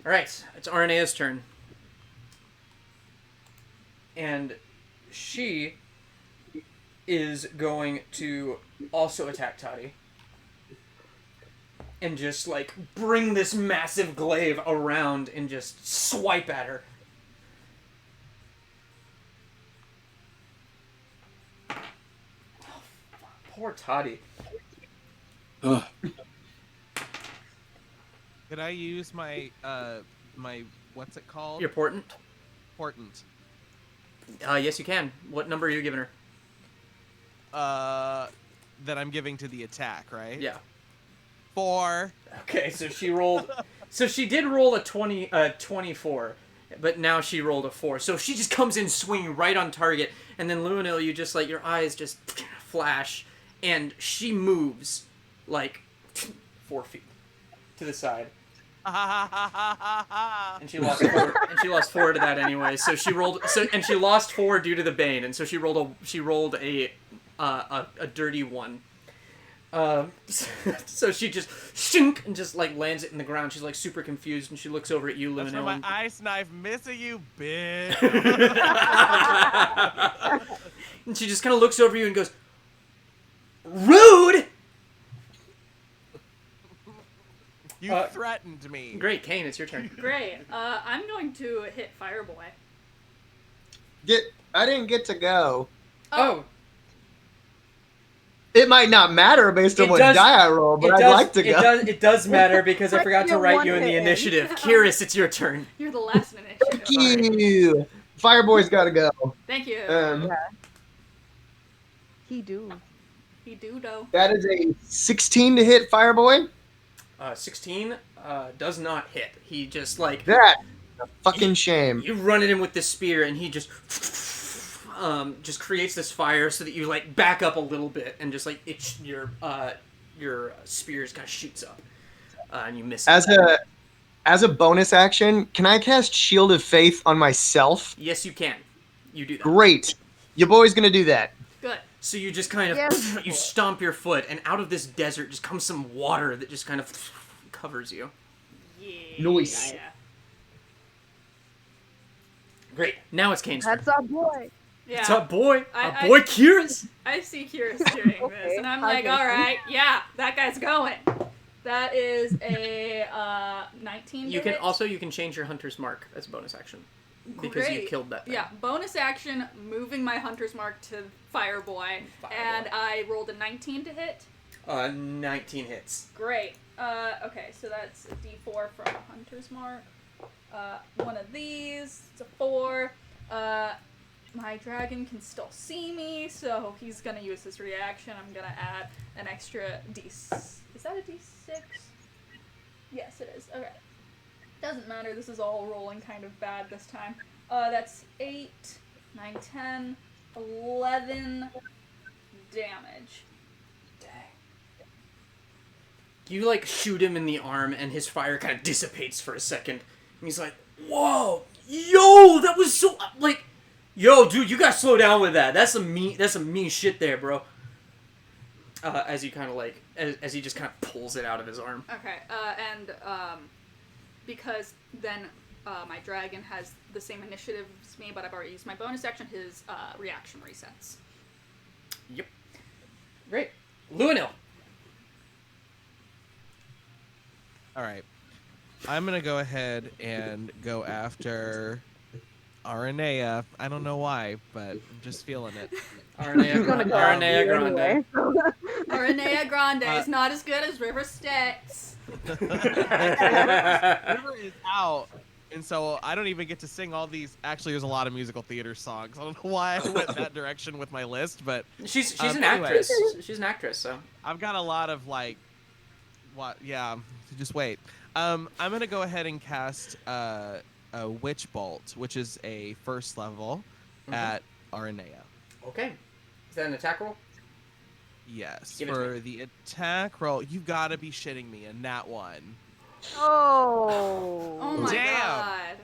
Alright, it's Aranea's turn. And she is going to also attack Toddy. And just, like, bring this massive glaive around and just swipe at her. Oh, poor Toddy. Ugh. Could I use my my what's it called? Your portent? Portent. Yes, you can. What number are you giving her? that I'm giving to the attack, right? Yeah. 4. Okay, so she rolled. So she did roll a 24, but now she rolled a 4. So she just comes in swinging right on target, and then Luinnil, you just like your eyes just flash, and she moves like 4 feet to the side. And she lost 4. And she lost 4 to that anyway. So she rolled. And she lost 4 due to the bane, and so she rolled a dirty 1. So she just shink and just like lands it in the ground. She's like super confused, and she looks over at you, Luinnil. That's for my ice knife missing you, bitch. And she just kind of looks over you and goes, "Rude." You threatened me. Great, Kaine, it's your turn. Great. I'm going to hit Fireboy. I didn't get to go. Oh. It might not matter based on It what does- die I roll, but I'd like to go. It does matter because I Like forgot to you're write you in the one-hitting. initiative. Kihris, it's your turn. You're the last in initiative. Thank you. Fireboy's got to go. Thank you. He do. He do though. That is a 16 to hit Fireboy. 16 does not hit. He just like That a fucking shame. you run at him with this spear, and he just creates this fire so that you like back up a little bit, and just like your spear kind of shoots up, and you miss. As a bonus action, can I cast Shield of Faith on myself? Yes, you can. You do that. Great. Your boy's gonna do that. Good. So you just kind of Yes. you stomp your foot, and out of this desert just comes some water that just kind of covers you. Yeah. Nice. Yeah. Great. Now it's Kaine's turn. That's our boy. Yeah. What's up, boy? I- Boy Kihris. I see Kihris doing this, Okay, and I'm like, Jason. all right, yeah, that guy's going. That is a 19. You to can hit. you can change your hunter's mark as a bonus action because you Great. killed that thing. Yeah, bonus action, moving my hunter's mark to Fireboy, and I rolled a 19 to hit. 19 hits. Great. Okay, so that's a D4 from hunter's mark. One of these. It's a 4. My dragon can still see me, so he's gonna use his reaction. I'm gonna add an extra D6. Is that a D6? Yes, it is. Okay. Doesn't matter. This is all rolling kind of bad this time. That's 8, 9, 10, 11 damage. Dang. You like shoot him in the arm, and his fire kind of dissipates for a second. And he's like, "Whoa, yo, that was so like, yo, dude, you gotta slow down with that. That's some mean shit there, bro." As you kind of like, as he just kind of pulls it out of his arm. Okay, and because then my dragon has the same initiative as me, but I've already used my bonus action, his reaction resets. Yep. Great. Luinnil. All right. I'm going to go ahead and go after Aranea. I don't know why, but I'm just feeling it. Aranea Grande. Aranea Grande. Anyway. Aranea Grande is not as good as River Styx. River is out, and so I don't even get to sing all these. Actually, there's a lot of musical theater songs. I don't know why I went that direction with my list, but She's an anyway. actress. She's an actress, so. I've got a lot of like, what? Yeah, just wait. I'm gonna go ahead and cast a Witch Bolt, which is a first level at Aranea. Okay. Is that an attack roll? Yes. Give it to For the attack roll, you've got to be shitting me in that one. Oh. Oh my Damn. god.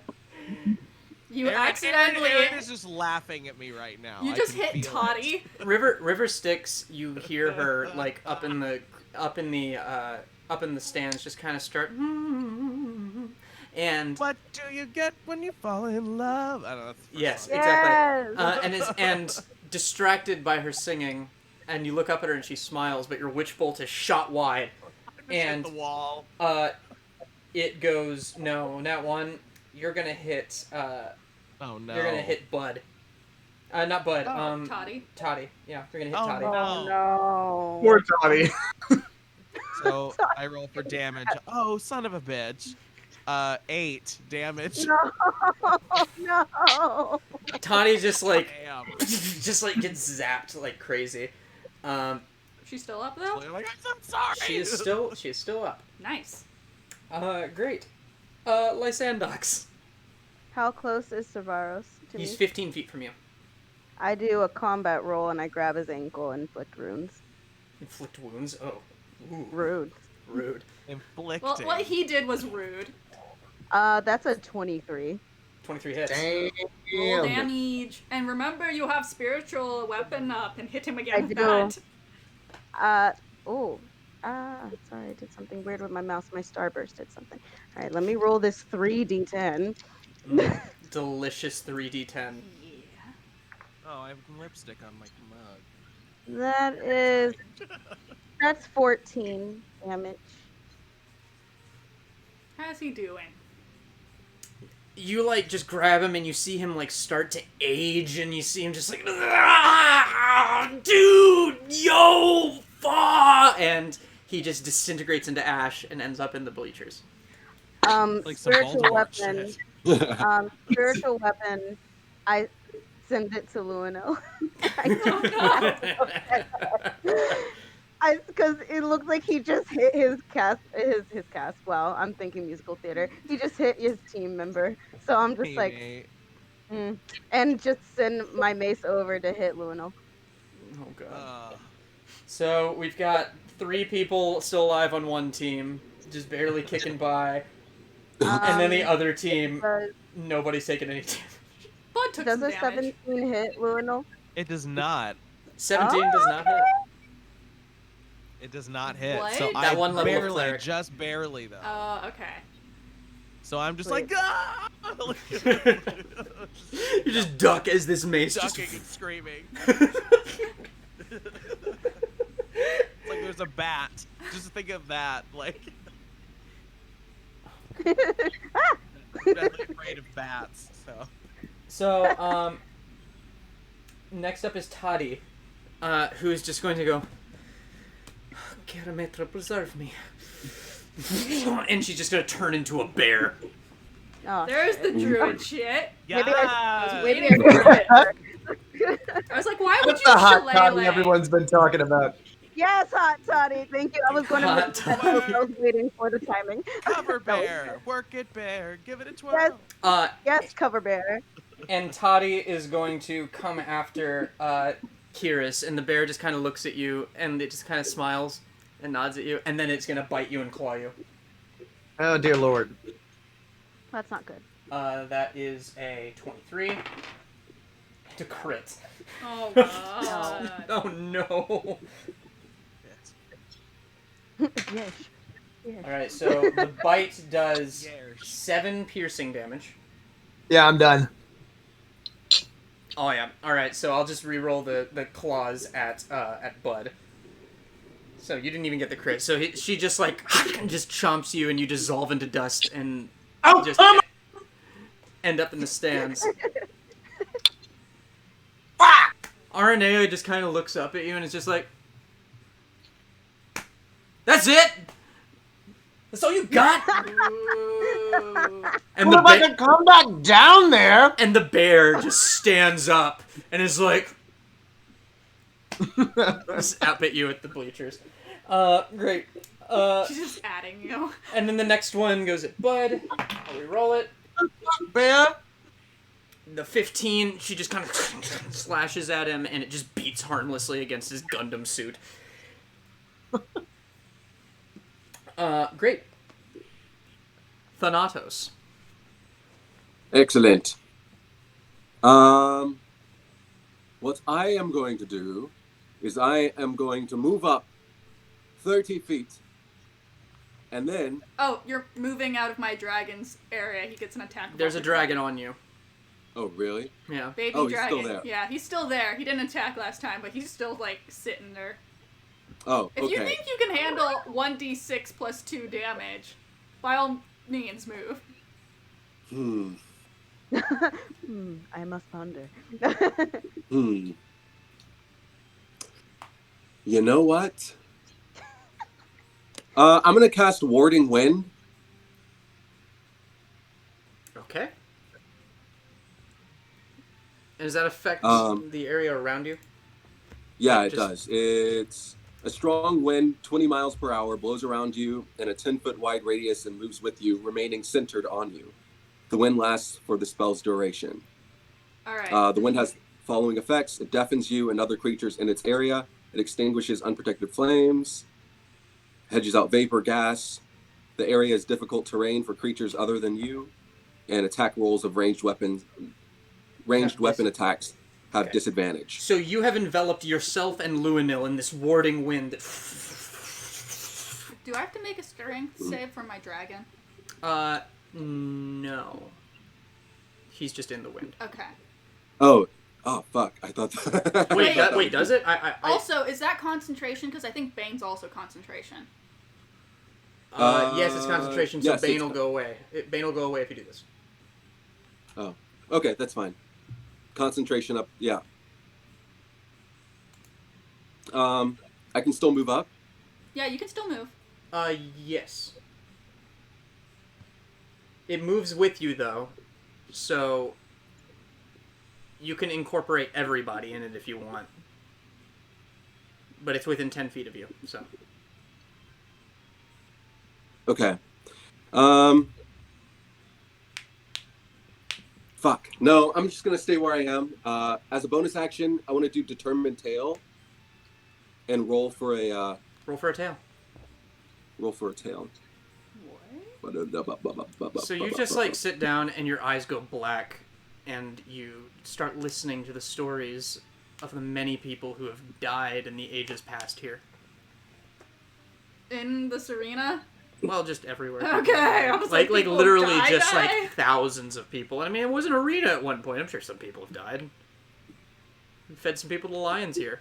You Aaron accidentally. is just laughing at me right now. You I just can hit feel Toddy. River Styx. You hear her like up in the stands, just kind of start. And What do you get when you fall in love? I don't know. That's the first yes, one. exactly. And distracted by her singing, and you look up at her and she smiles, but your witch bolt is shot wide, Hit and the wall. it goes no, not one. You're gonna hit. Oh no. You're gonna hit Bud. Not Bud. Toddy. Toddy. Yeah, you're gonna hit Oh, Toddy. no. Oh no. Poor Tommy. So I roll for damage. Oh, son of a bitch. 8 damage. No. No. Toddy just like Damn. just like gets zapped like crazy. She's still up though? They're like, I'm so sorry. She is still up. Nice. Great. Lysandox. How close is Cerberus to He's me? 15 feet from you. I do a combat roll and I grab his ankle and inflict wounds. Inflict wounds? Oh. Ooh. Rude. Rude. Inflicting. Well, what he did was rude. That's a 23. 23 hits. Roll Damn. damage. And remember, you have spiritual weapon up and hit him again with do. that. Sorry, I did something weird with my mouse. My starburst did something. All right, let me roll this 3d10. Delicious 3d10. Yeah. Oh, I have lipstick on my mug. That's 14 damage. How's he doing? You, like, just grab him and you see him, like, start to age and you see him just like, "Ah, dude, yo, fuck!" And he just disintegrates into ash and ends up in the bleachers. Like some Spiritual Voldemort weapon. shit. Spiritual weapon. I send it to Luinnil. Because it looked like he just hit his cast. Wow, I'm thinking musical theater. He just hit his team member. So I'm just like, Mate. and just send my mace over to hit Luinnil. Oh, God. Uh, So, we've got 3 people still alive on one team, just barely kicking by. And then the other team, nobody's taking any damage. Bud took Does some a damage. 17 hit Luinnil? it does not. 17 does not hit. It does not hit. What? So That I one level of barely, cleric. just barely though. Oh, okay. So I'm just Wait. like, ah! You just duck as this mace ducking just... and screaming. It's like there's a bat. Just think of that. Like, I'm definitely afraid of bats. So, next up is Toddy, who is just going to go, Karametra, preserve me. And she's just going to turn into a bear. Oh, There's shit. the druid shit. Maybe I was Yeah. waiting for it. I was like, why would What's you the hot toddy shillelagh? everyone's been talking about? Yes, hot toddy. Thank you. I was going to Hot make that joke. I was waiting for the timing. Cover bear, work it bear, give it a twirl. Yes. Yes, cover bear. And Toddy is going to come after Kihris, and the bear just kind of looks at you, and it just kind of smiles and nods at you, and then it's going to bite you and claw you. Oh dear lord. That's not good. That is a 23 to crit. Oh, God. Oh no. Yes. Yes. Alright, so the bite does Yes. 7 piercing damage. Yeah, I'm done. Oh yeah. Alright, so I'll just re-roll the claws at Bud. So you didn't even get the crit. So she just like just chomps you and you dissolve into dust and just end up in the stands. Aranea just kind of looks up at you and is just like, "That's it? That's all you got?" And Well, if I could come back down there. and the bear just stands up and is like, just up at you at the bleachers. Great. She's just adding you. And then the next one goes at Bud. I'll re-roll it. Bear. The 15, she just kind of slashes at him, and it just beats harmlessly against his Gundam suit. Great. Thanatos. Excellent. What I am going to do is I am going to move up 30 feet. And then... Oh, you're moving out of my dragon's area. He gets an attack. There's a dragon on you. Oh, really? Yeah. Baby Oh, he's dragon. still there. Yeah, he's still there. He didn't attack last time, but he's still, like, sitting there. Oh, If you okay. think you can handle 1d6 plus 2 damage, by all means move. I must ponder. You know what? I'm going to cast Warding Wind. Okay. And does that affect Um, the area around you? Yeah, Like, it just- does. It's A strong wind, 20 miles per hour, blows around you in a 10-foot wide radius and moves with you, remaining centered on you. The wind lasts for the spell's duration. All right. The wind has following effects. It deafens you and other creatures in its area. It extinguishes unprotected flames, hedges out vapor gas. The area is difficult terrain for creatures other than you, and attack rolls of ranged weapon attacks have disadvantage. So you have enveloped yourself and Luinnil in this warding wind that... Do I have to make a strength save for my dragon? No. He's just in the wind. Okay. Oh, fuck. I thought that... Wait, does it? Also, is that concentration? Because I think Bane's also concentration. Yes, it's concentration, so yes, Bane will go away. Bane will go away if you do this. Oh, okay, that's fine. Concentration up, yeah. I can still move up? Yeah, you can still move. Yes. It moves with you, though, so you can incorporate everybody in it if you want. But it's within 10 feet of you, so... Okay. Fuck. No, I'm just gonna stay where I am. As a bonus action, I want to do Determined Tail and roll for a Roll for a tail. What? So you just, like, sit down and your eyes go black, and you start listening to the stories of the many people who have died in the ages past here. In this arena? Well, just everywhere. Okay, I was like people literally die, just die? like thousands of people. I mean, it was an arena at one point. I'm sure some people have died. We fed some people to lions here.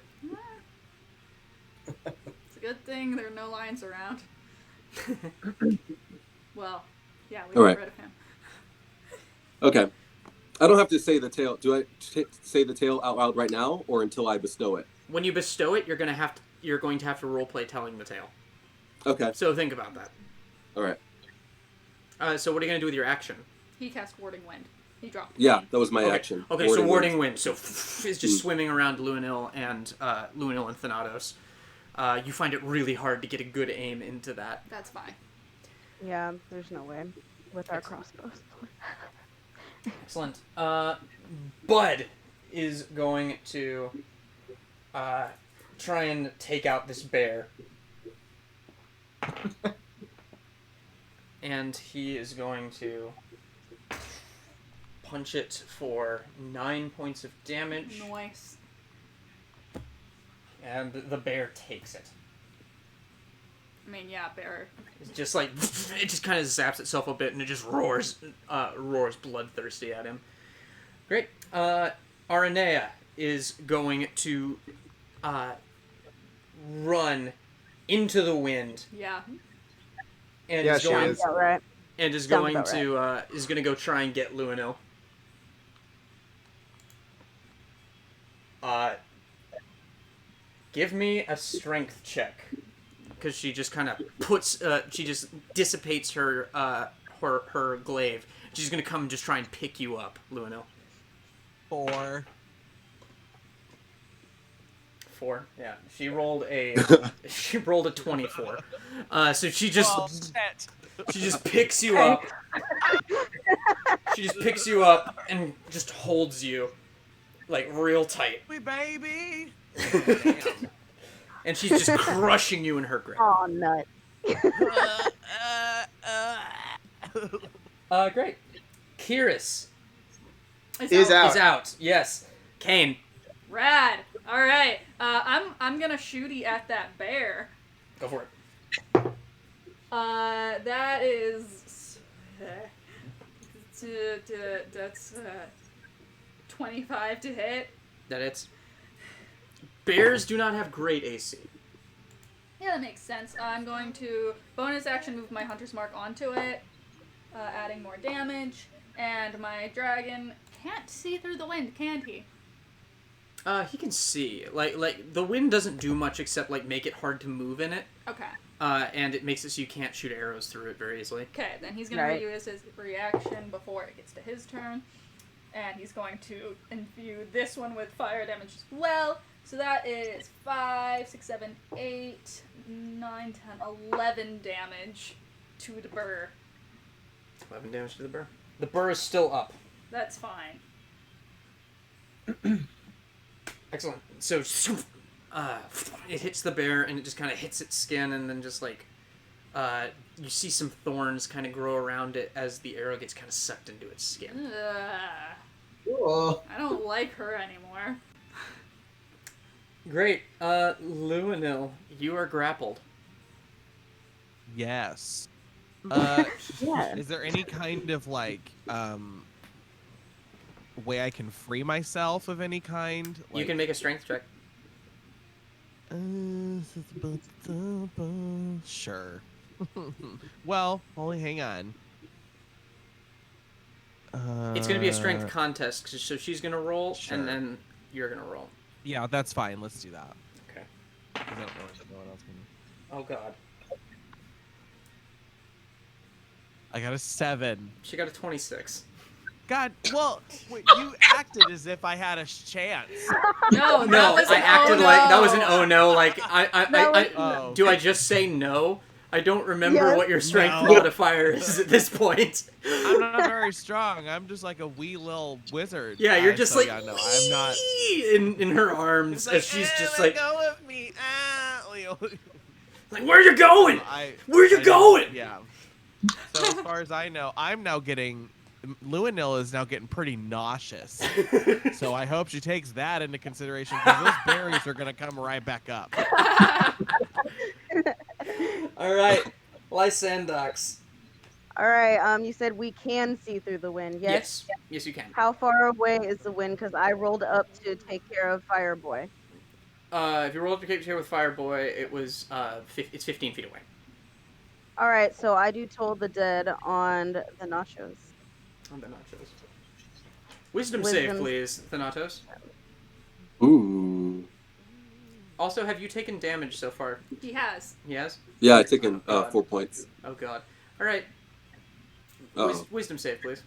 It's a good thing there are no lions around. Well, yeah, we All got right. rid of him. Okay. I don't have to say the tail. Do I say the tail out loud right now, or until I bestow it? When you bestow it, you're going to have to roleplay telling the tale. Okay. So think about that. All right. So what are you going to do with your action? He cast Warding Wind. He dropped. Yeah, that was my action. Okay, so Warding Wind. So is just swimming around Luinnil and Thanatos. You find it really hard to get a good aim into that. That's fine. Yeah, there's no way with our crossbows. Excellent. Bud is going to try and take out this bear. And he is going to punch it for 9 points of damage. Nice. And the bear takes it. I mean, yeah, bear. It's just like, it just kind of zaps itself a bit and it just roars bloodthirsty at him. Great. Aranea is going to run into the wind. Yeah. And Yeah, is she going is. About right. and is Sounds going about to is going to go try and get Luinnil. Give me a strength check, because she just kind of she just dissipates her her glaive. She's gonna come and just try and pick you up, Luinnil. 4. 4. Yeah, she rolled a 24. So she just she just picks you up. She just picks you up and just holds you like real tight. We baby. And she's just crushing you in her grip. Oh, nut. Great. Kihris Is out. is out. Yes. Kaine. Rad. All right. I'm gonna shooty at that bear. Go for it. That is. That's 25 to hit. That it's. Bears do not have great AC. Yeah, that makes sense. I'm going to bonus action move my Hunter's Mark onto it, adding more damage. And my dragon can't see through the wind, can he? He can see. Like the wind doesn't do much except like make it hard to move in it. Okay. And it makes it so you can't shoot arrows through it very easily. Okay, then he's gonna Right. reuse his reaction before it gets to his turn. And he's going to imbue this one with fire damage as well. So that is 5, 6, 7, 8, 9, 10, 11 damage to the burr. 11 damage to the burr. The burr is still up. That's fine. Excellent. So, it hits the bear, and it just kind of hits its skin, and then just like, you see some thorns kind of grow around it as the arrow gets kind of sucked into its skin. Cool. I don't like her anymore. Great. Luinnil, you are grappled. Yes. Yeah. Is there any kind of like way I can free myself of any kind? Like, You can make a strength check. Sure. Well, only hang on. It's going to be a strength contest, so she's going to roll, Sure. and then you're going to roll. Yeah, that's fine. Let's do that. Okay. 'Cause I don't know what else can... Oh, God. I got a 7. She got a 26. God, well, wait, you acted as if I had a chance. No, No, was I an acted oh no. like that was an oh no. Like Oh. do I just say no? I don't remember Yes. what your strength No. modifier is at this point. I'm not very strong. I'm just like a wee little wizard. Yeah, you're just so like yeah, no, I'm not. in her arms It's as she's just let like go of me. like where you going? I, Where you I going? Yeah. So as far as I know, I'm now getting. Luinnil is now getting pretty nauseous. So I hope she takes that into consideration because those berries are gonna come right back up. All right, Lysandox. All right. You said we can see through the wind. Yes. Yes, you can. How far away is the wind? Because I rolled up to take care of Fireboy. If you roll up to Cape Chair with Fireboy, it was it's 15 feet away. All right. So I do toll the dead on the nachos. On the nachos. Wisdom save, Wisdom. please, Thanatos. Ooh. Also, have you taken damage so far? He has. He has? Yeah, I taken Oh, God. 4 points. Oh, God. All right. Oh, Wisdom save, please.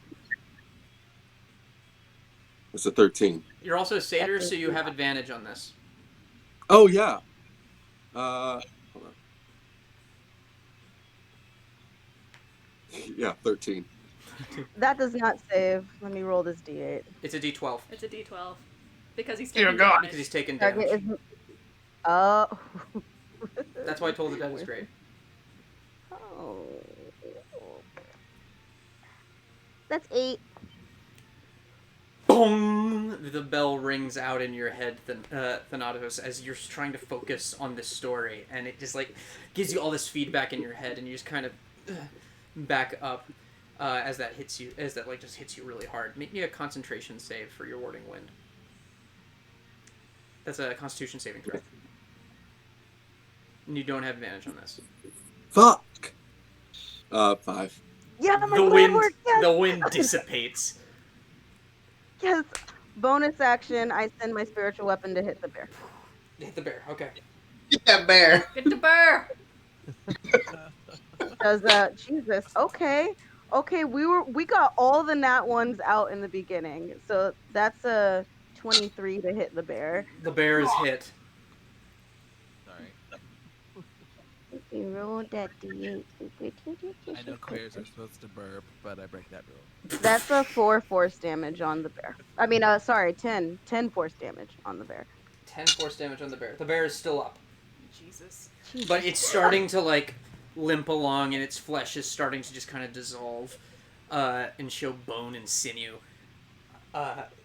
it's a 13. You're also a satyr, That's so you have advantage on this. Oh yeah. Hold on. Yeah, 13. That does not save. Let me roll this d8. It's a d12 It's a D12. Because he's Dear taking God. because he's damage. taken Target damage. is. Oh. That's why I told the dead was great. Oh. That's 8. Boom! The bell rings out in your head, Thanatos, as you're trying to focus on this story, and it just like gives you all this feedback in your head, and you just kind of back up as that hits you, as that like just hits you really hard. Make me a concentration save for your warding wind. That's a Constitution saving throw. And you don't have advantage on this. Fuck. 5. Yeah, my The plan wind, worked. Yes. the wind dissipates. Yes. Bonus action. I send my spiritual weapon to hit the bear. Hit the bear. Okay. Get that bear. Get the burr! Does Jesus? Okay. Okay. We got all the nat ones out in the beginning, so that's a 23 to hit the bear. The bear is hit. Sorry. You rolled that d8. I know bears are supposed to burp, but I break that rule. That's a 4 force damage on the bear. I mean, sorry, 10 force damage on the bear. 10 force damage on the bear. The bear is still up. Jesus. But it's starting to like limp along, and its flesh is starting to just kind of dissolve and show bone and sinew.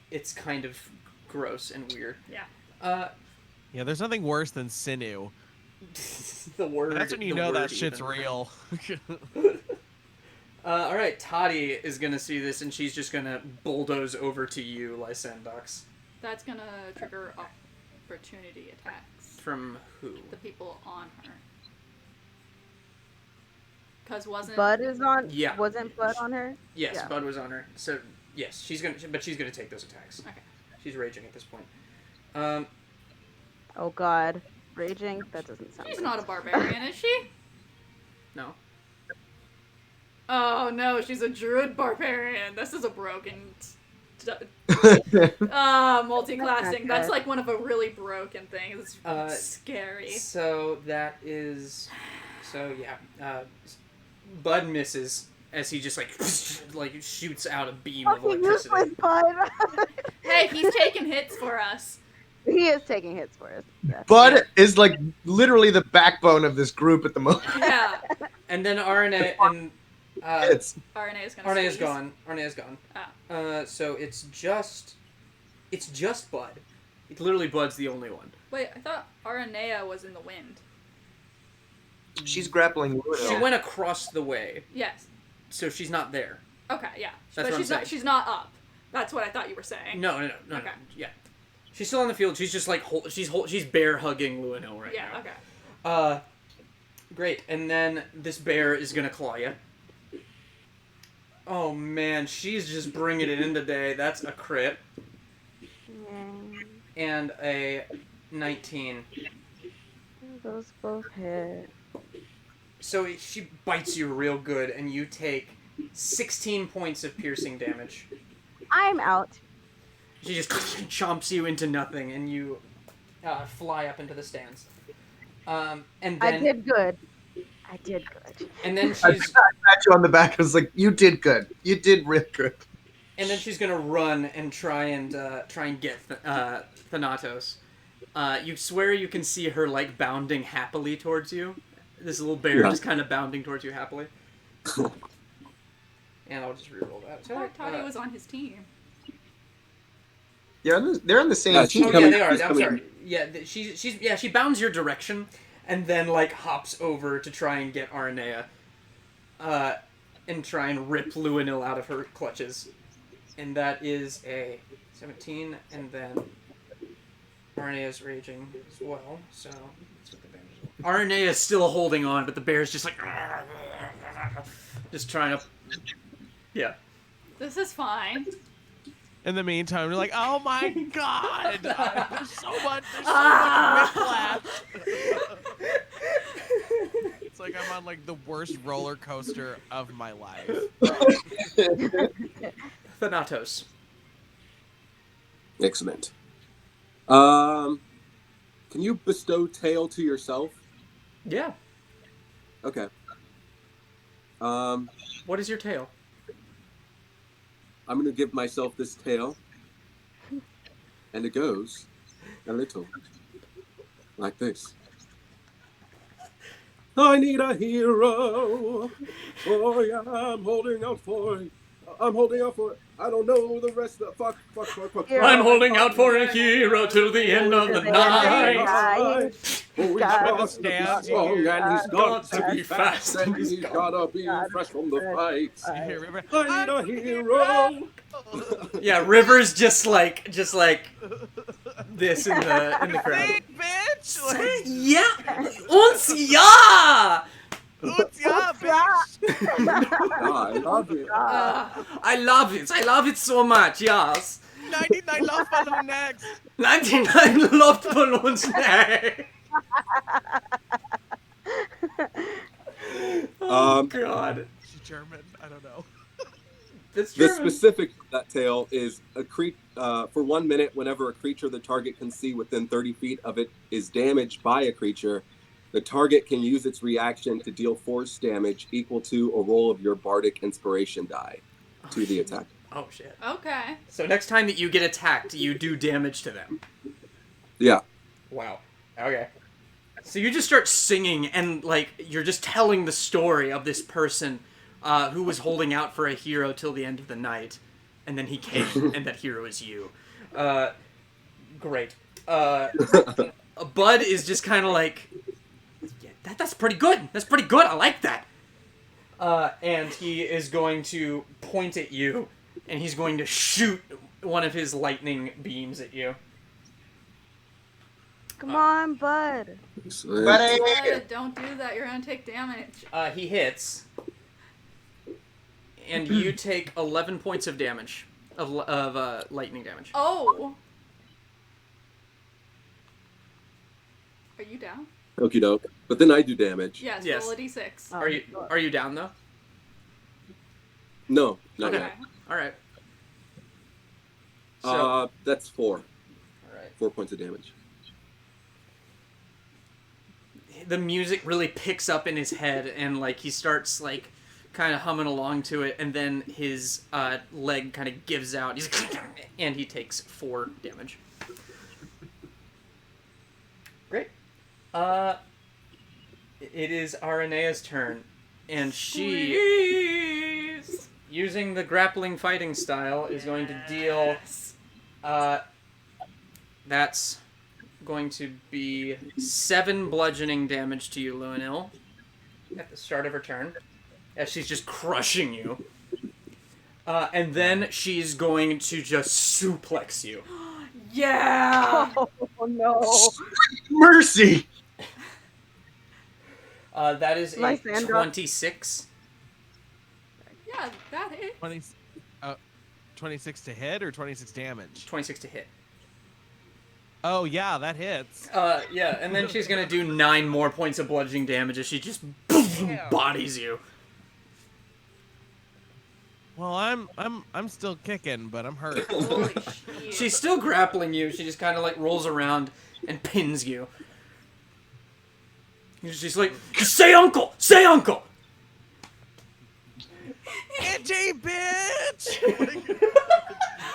It's kind of gross and weird. Yeah. Yeah, there's nothing worse than sinew. The word. That's when you the know that word shit's even. real. All right, Toddy is gonna see this, and she's just gonna bulldoze over to you, Lysandox. That's gonna trigger opportunity attacks. From who? The people on her. Cause wasn't Bud is on. Yeah. Wasn't Bud on her? Yes, Yeah. Bud was on her. So yes, she's gonna take those attacks. Okay. She's raging at this point. Oh God, raging. That doesn't sound. she's good. not a barbarian, is she? No. Oh no, she's a druid barbarian. This is a broken Multi-classing. That's like one of the really broken things. It's scary. So that is... So, yeah. Bud misses as he just, like shoots out a beam of Fucking electricity. useless, Bud. Hey, he's taking hits for us. He is taking hits for us. Yeah. Bud is like literally the backbone of this group at the moment. Yeah. And then RNA and... RNA is gonna Arnea's squeeze. gone. Arnea's gone. Oh. So it's just Bud. It literally Bud's the only one. Wait, I thought Aranea was in the wind. She's grappling Luinnil. She went across the way, Yes. so she's not there. Okay, yeah. That's But what I'm saying. she's not up. That's what I thought you were saying. No. Okay. Yeah, she's still on the field. She's just like she's bear hugging Luinnil right Yeah, now. okay. Great. And then this bear is gonna claw you. Oh man, she's just bringing it in today. That's a crit. And a 19. Those both hit. So she bites you real good, and you take 16 points of piercing damage. I'm out. She just chomps you into nothing, and you fly up into the stands. And then I did good. And then I she's pat you on the back. I was like, "You did good. You did real good." and then she's gonna run and try and get Thanatos. You swear you can see her like bounding happily towards you. This little bear just kind of bounding towards you happily. And I'll just reroll that. I thought he was on his team. Yeah, they're on the same team. Oh yeah, they are. I'm sorry. Yeah, she bounds your direction, and then like hops over to try and get Aranea, and try and rip Luinnil out of her clutches, and that is a 17, and then Arenea's raging as well. So that's what the bear is. Aranea is still holding on, but the bear's just like just trying to. Yeah. This is fine. In the meantime, you're like, oh my god! There's so much whiplash. It's like I'm on like the worst roller coaster of my life. Thanatos. Excellent. Can you bestow tail to yourself? Yeah. Okay. What is your tail? I'm gonna give myself this tail, and it goes a little like this. I need a hero. Oh yeah, I'm holding out for it. I don't know the rest of the fuck. I'm holding out for a hero till the end of the night. Oh, he's got to be strong and he's got to be fast and he's gotta be fresh from the fight. You hear River? I need a hero. Yeah, River's just like this in the crowd. Hey, bitch! Like, Yeah, uns ja. oops, yeah, bitch! I love it. I love it. I love it so much. Yes. 99 love follow next. 99 loved balloons. Oh God. She's German. I don't know. That's The true. specific of that tail is for 1 minute, whenever a creature the target can see within 30 feet of it is damaged by a creature, the target can use its reaction to deal force damage equal to a roll of your bardic inspiration die to the attack. Oh shit. Okay. So next time that you get attacked, you do damage to them. Yeah. Wow. Okay. So you just start singing, and like you're just telling the story of this person who was holding out for a hero till the end of the night, and then he came, and that hero is you. Great. Bud is just kind of like, yeah, that's pretty good. That's pretty good. I like that. And he is going to point at you, and he's going to shoot one of his lightning beams at you. Come on, Bud. Don't do that. You're gonna take damage. He hits, and you take 11 points of damage, of lightning damage. Oh. Are you down? Okie doke. But then I do damage. Yes. Yes. Roll a d6. Are you down though? No, not Okay. yet. All right. So, That's 4. all right. 4 points of damage. The music really picks up in his head, and like he starts like kind of humming along to it, and then his leg kind of gives out. He's and he takes 4 damage. Great. It is Arenea's turn, and she, Please. using the grappling fighting style, is going to deal. That's going to be 7 bludgeoning damage to you, Luinnil, at the start of her turn, as she's just crushing you. And then she's going to just suplex you. Yeah. Oh no. Mercy. That is a Lysandox. 26. Yeah, that is. 26 to hit or 26 damage? 26 to hit. Oh yeah, that hits. Yeah, and then she's gonna do 9 more points of bludgeoning damage as she just bodies you. Well, I'm still kicking, but I'm hurt. Holy shit. She's still grappling you. She just kind of like rolls around and pins you. She's like, "Say uncle! Say uncle!" Itchy bitch!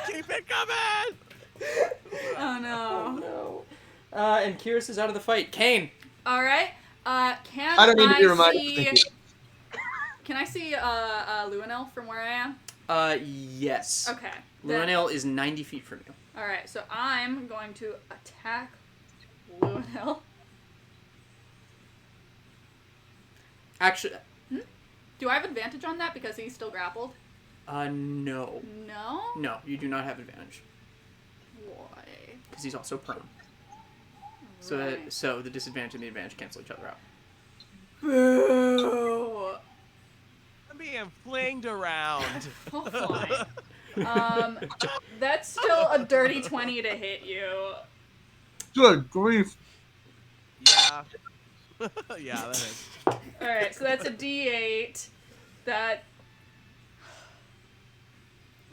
Keep it coming! Oh no. No. And Kihris is out of the fight. Kaine. All right. Can I don't need to be I reminded. see? Thank you. Can I see Luinnil from where I am? Yes. Okay. then- Luinnil is 90 feet from you. All right. So I'm going to attack Luinnil. Actually, Do I have advantage on that because he's still grappled? no. No. No, you do not have advantage. Why? Because he's also prone. So, Right. so the disadvantage and the advantage cancel each other out. Boo. I'm being flinged around. Oh, fine. That's still a dirty 20 to hit you. Good grief. Yeah. Yeah, that is. Alright, so that's a d8. That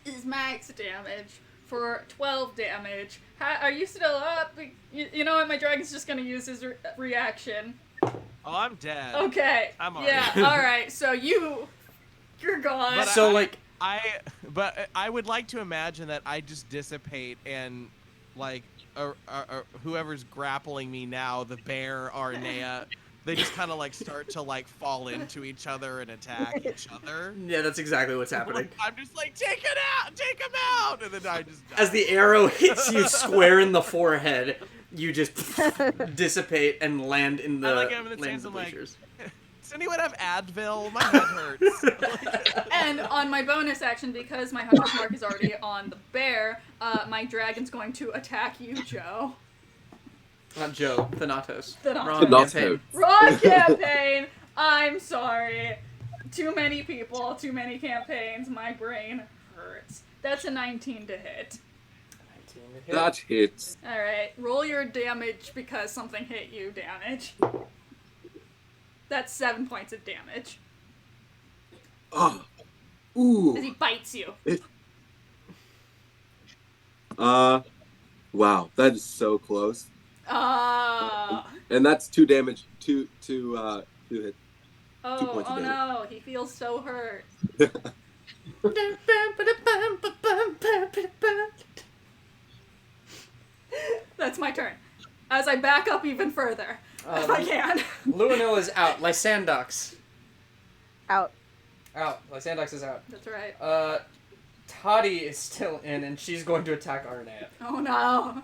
is max damage for 12 damage. Are you still up? You know what? My dragon's just gonna use his reaction. Oh, I'm dead. Okay. I'm yeah, alright. alright. So you're gone. But So, like, But I would like to imagine that I just dissipate and, like, whoever's grappling me now, the bear, Arnea, they just kind of, like, start to, like, fall into each other and attack each other. yeah, that's exactly what's happening. I'm just like, take it out! Take him out! And then I just die. As the arrow hits you square in the forehead, you just dissipate and land in the I like having the land chance of of, like, bleachers. does anyone have Advil? My head hurts. And on my bonus action, because my hunter's mark is already on the bear, my dragon's going to attack you, Joe. Not Joe, Thanatos. Thanatos. Wrong Thanatos. campaign. Wrong campaign! I'm sorry. Too many people, too many campaigns. My brain hurts. That's a 19 to hit. 19 to hit. That hits. Alright, roll your damage because something hit you damage. That's 7 points of damage. Oh. As Ooh. he bites you. Wow, that is so close. And that's 2 damage. Two hit. Oh, points of oh damage. no, he feels so hurt. That's my turn. As I back up even further, if I can. Luinnil is out. Lysandox. Out. Out. Lysandox is out. That's right. Toddy is still in, and she's going to attack Arnea. Oh no.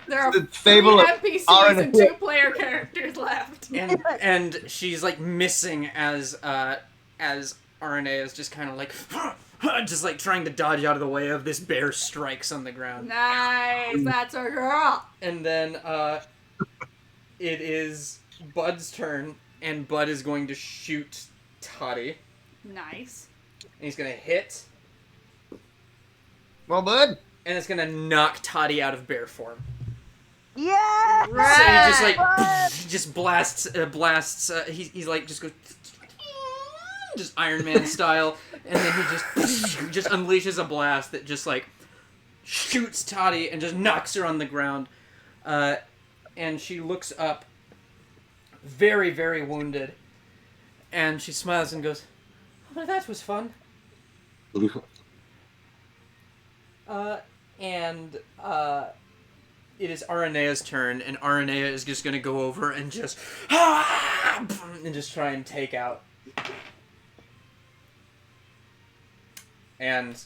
There are The 3 fable of NPCs and Arnea. 2 player characters left. And she's like missing as Arnea is just kind of like just like trying to dodge out of the way of this bear strikes on the ground. Nice, that's our girl. And then it is Bud's turn, and Bud is going to shoot Toddy. Nice. And he's going to hit, Well, bud. and it's going to knock Toddy out of bear form. Yeah. So he just like Bud. just blasts. He's like just goes just Iron Man style, and then he just unleashes a blast that just like shoots Toddy and just knocks her on the ground. And she looks up, very, very wounded. And she smiles and goes, "Well, that was fun." It is Aranea's turn, and Aranea is just gonna go over and just try and take out. And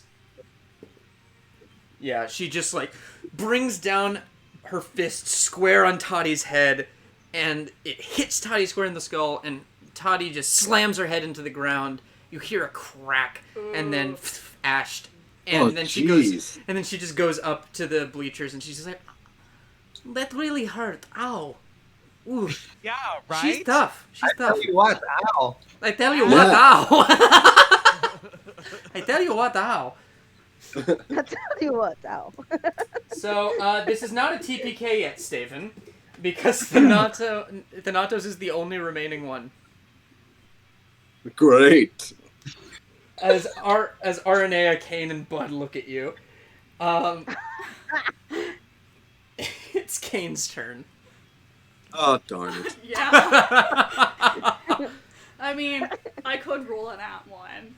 yeah, she just like brings down her fist square on Toddy's head, and it hits Toddy square in the skull, and Toddy just slams her head into the ground. You hear a crack, and then ashed, and then she goes, and then she just goes up to the bleachers, and she's just like, "That really hurt. Ow." Ooh. Yeah, right? She's tough. She's tough. I tell you what, ow. I tell you what, ow. I tell you what, ow. I tell you what, ow. So, this is not a TPK yet, Staven, because Thanatos is the only remaining one. Great. As Aranea, Kaine, and Bud look at you, it's Kaine's turn. Oh, darn it. Yeah. I mean, I could roll an at one.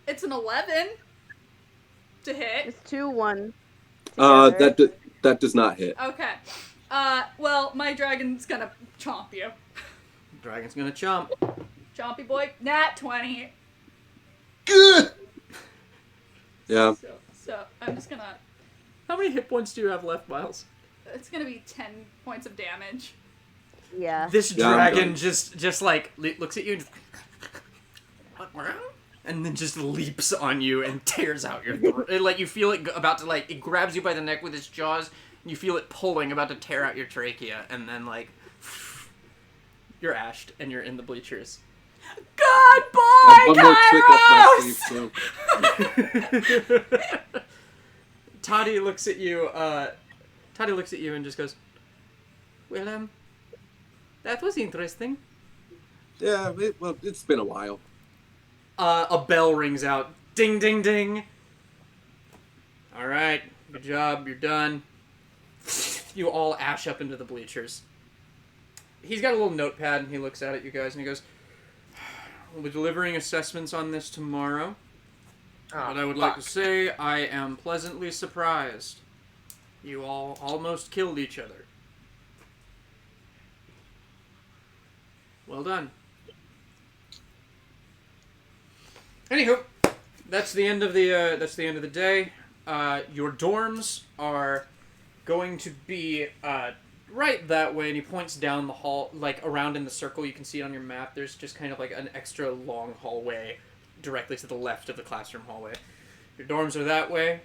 It's an 11 to hit. It's 2-1. That does not hit. Okay. Well, my dragon's gonna chomp you. Dragon's gonna chomp. Chompy boy. Nat 20. Good. Yeah. So I'm just gonna... How many hit points do you have left, Miles? It's gonna be 10 points of damage. Yeah. This Yeah, I'm dragon done. just like looks at you and then just leaps on you and tears out your throat. Like you feel it about to like it grabs you by the neck with its jaws. And you feel it pulling, about to tear out your trachea, and then like you're ashed and you're in the bleachers. Good boy, I have one more trick up my Kairos! sleeve too. Toddy looks at you. Toddy looks at you and just goes, "Well, that was interesting." Yeah, it's been a while. A bell rings out. Ding, ding, ding. All right, good job. You're done. You all ash up into the bleachers. He's got a little notepad, and he looks at you guys, and he goes, "We'll be delivering assessments on this tomorrow. But I would like to say I am pleasantly surprised. You all almost killed each other. Well done." Anywho, that's the end of the day. Your dorms are going to be right that way, and he points down the hall, like around in the circle. You can see it on your map. There's just kind of like an extra long hallway directly to the left of the classroom hallway. Your dorms are that way.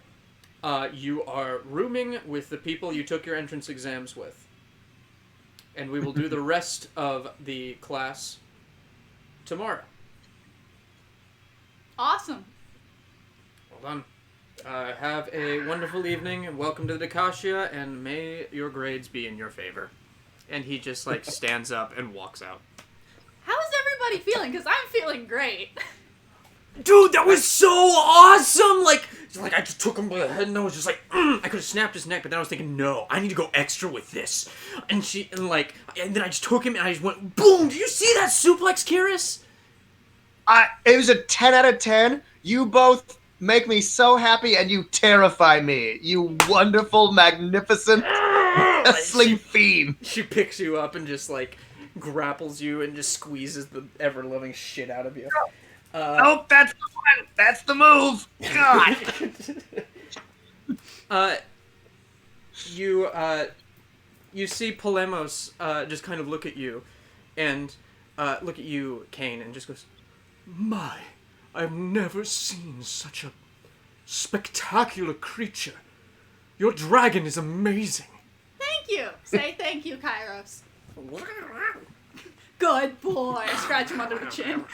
You are rooming with the people you took your entrance exams with. And we will do the rest of the class tomorrow. Awesome. Well done. Have a wonderful evening, and welcome to the Dekatia, and may your grades be in your favor. And he just, like, stands up and walks out. How's everybody feeling? Because I'm feeling great. Dude, that was so awesome! Like I just took him by the head, and I was just like, I could have snapped his neck, but then I was thinking, no, I need to go extra with this. And then I just took him, and I just went, boom! Do you see that suplex, Kihris? It was a 10 out of 10. You both make me so happy, and you terrify me. You wonderful, magnificent wrestling fiend. She picks you up and just, like, grapples you and just squeezes the ever-loving shit out of you. Oh, that's the one. That's the move. God. You see Polemos just kind of look at you, and look at you, Kaine, and just goes, "My, I've never seen such a spectacular creature. Your dragon is amazing." Thank you. Say thank you, Kairos. Good boy. I scratch him under the chin.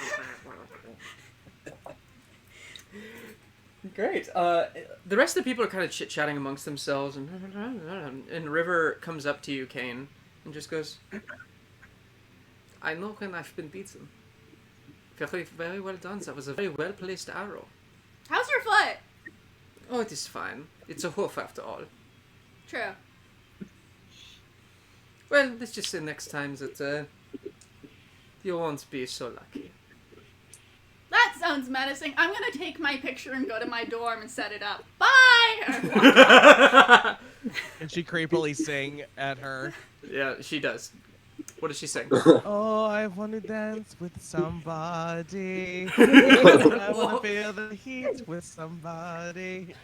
Great. The rest of the people are kind of chit-chatting amongst themselves, and River comes up to you, Kaine, and just goes, "I know when I've been beaten. Very, very well done. That was a very well-placed arrow." How's your foot? Oh, it is fine. It's a hoof after all. True. Well, let's just say next time that you won't be so lucky. That sounds menacing. I'm gonna take my picture and go to my dorm and set it up. Bye! And she creepily sing at her. Yeah, she does. What does she sing? Oh, I want to dance with somebody. I want to feel the heat with somebody.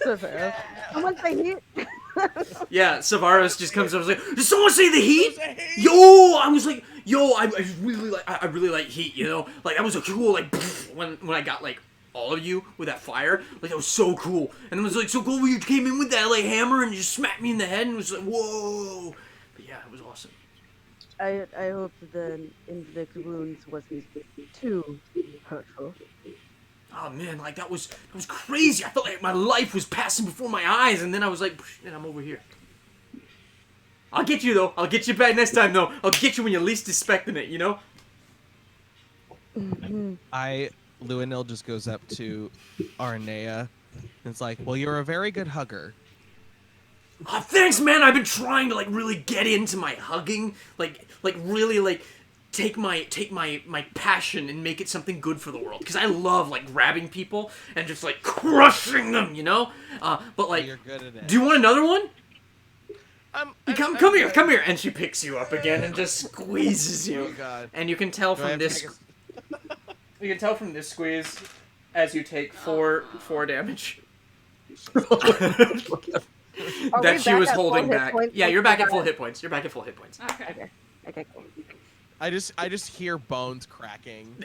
So fair. Someone say heat. Yeah, Savaros just comes up and is like, did someone say the heat? Yo, I was like, I really like heat, you know? Like, that was a cool, like, when I got, like, all of you with that fire. Like, that was so cool. And it was, like, so cool when you came in with that, like, hammer and you just smacked me in the head and it was like, whoa. But yeah, it was awesome. I hope the inflict wounds wasn't too hurtful. Oh man, like that was crazy. I felt like my life was passing before my eyes, and then I was like, and I'm over here. I'll get you though. I'll get you back next time though. I'll get you when you're least expecting it, you know? Luinnil just goes up to Arnea and it's like, well, you're a very good hugger. Oh, thanks, man. I've been trying to like really get into my hugging, like really like take my passion and make it something good for the world. Because I love like grabbing people and just like crushing them, you know. But like, You're good at it. do you want another one? I'm Come here, and she picks you up again and just squeezes you. Oh God. And you can tell Do I from have to this, take you can tell from this squeeze, as you take four damage. Are that we she back was at full holding hit back. points? Yeah, you're back at full hit points. You're back at full hit points. Okay. Okay, cool. I just hear bones cracking.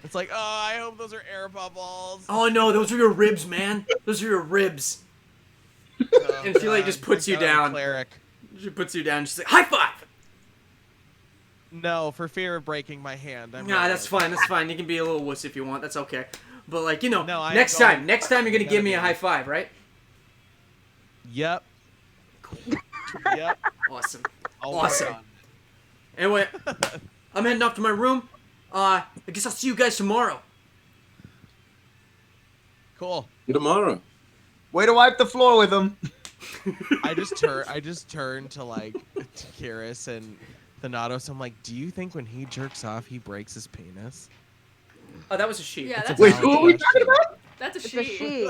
It's like, oh, I hope those are air bubbles. Oh no, those are your ribs, man. Those are your ribs. Oh, And she like just puts you Thank God I'm a down. Cleric. She puts you down. She's like, high five. No, for fear of breaking my hand. Nah, that's fine. That's fine. You can be a little wuss if you want. That's okay. But like, you know, No, I next am going- time you're gonna give me a gotta be. high five, right? Yep. Yep. Awesome. I'll Awesome. work on it. Anyway, I'm heading off to my room. I guess I'll see you guys tomorrow. Cool. See you tomorrow. Way to wipe the floor with him. I just turn to like to Kihris and Thanatos. I'm like, do you think when he jerks off he breaks his penis? Oh, that was a she. Yeah, that's Wait, a who are we she. talking about? That's a It's she. a she.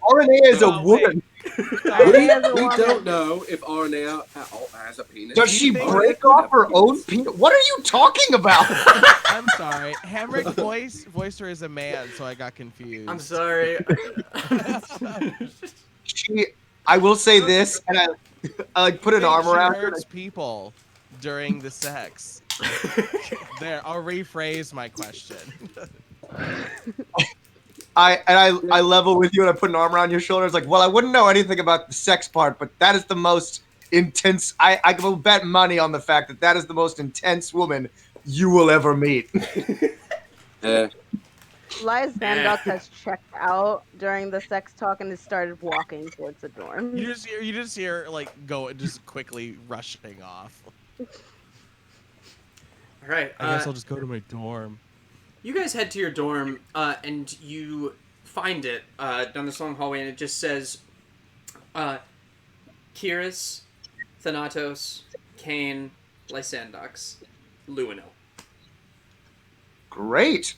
Aranea is a Oh, wait. woman. We, As a we woman. don't know if Arnea has a penis. Does she think- break off her own penis? What are you talking about? I'm sorry. Hamrick voiced her as a man, so I got confused. I'm sorry. I will say this, and I like put an arm She around her. hurts people during the sex. There, I'll rephrase my question. I level with you, and I put an arm around your shoulders. Like, well, I wouldn't know anything about the sex part, but that is the most intense. I will bet money on the fact that that is the most intense woman you will ever meet. Lysandox has checked out during the sex talk and has started walking towards the dorm. You just hear like go just quickly rushing off. All right. I guess I'll just go to my dorm. You guys head to your dorm, and you find it down this long hallway, and it just says, Kihris, Thanatos, Kaine, Lysandox, Luinnil. Great.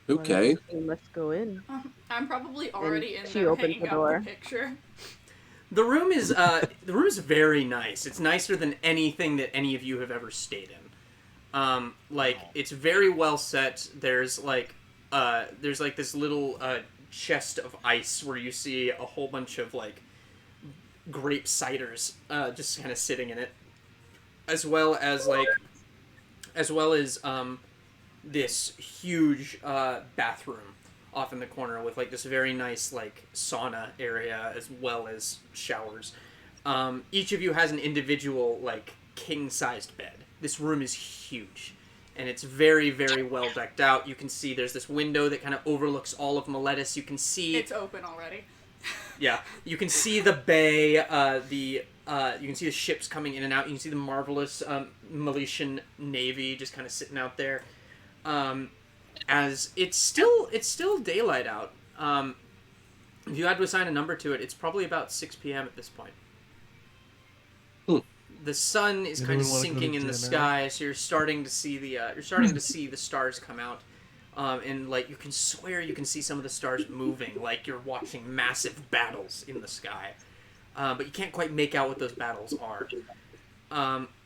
Okay. We must go in. I'm probably already in she there opened hanging the up door. the picture. The room is very nice. It's nicer than anything that any of you have ever stayed in. It's very well set. There's like this little chest of ice where you see a whole bunch of like grape ciders just kind of sitting in it, as well as this huge bathroom off in the corner with like this very nice like sauna area as well as showers. Each of you has an individual like king-sized bed. This room is huge, and it's very, very well decked out. You can see there's this window that kind of overlooks all of Meletis. You can see It's open already. yeah, you can see the bay, you can see the ships coming in and out. You can see the marvelous Miletian navy just kind of sitting out there. as it's still daylight out. If you had to assign a number to it, it's probably about 6 p.m. at this point. The sun is kind of sinking in the sky, so you're starting to see the stars come out, and like you can swear you can see some of the stars moving, like you're watching massive battles in the sky, but you can't quite make out what those battles are.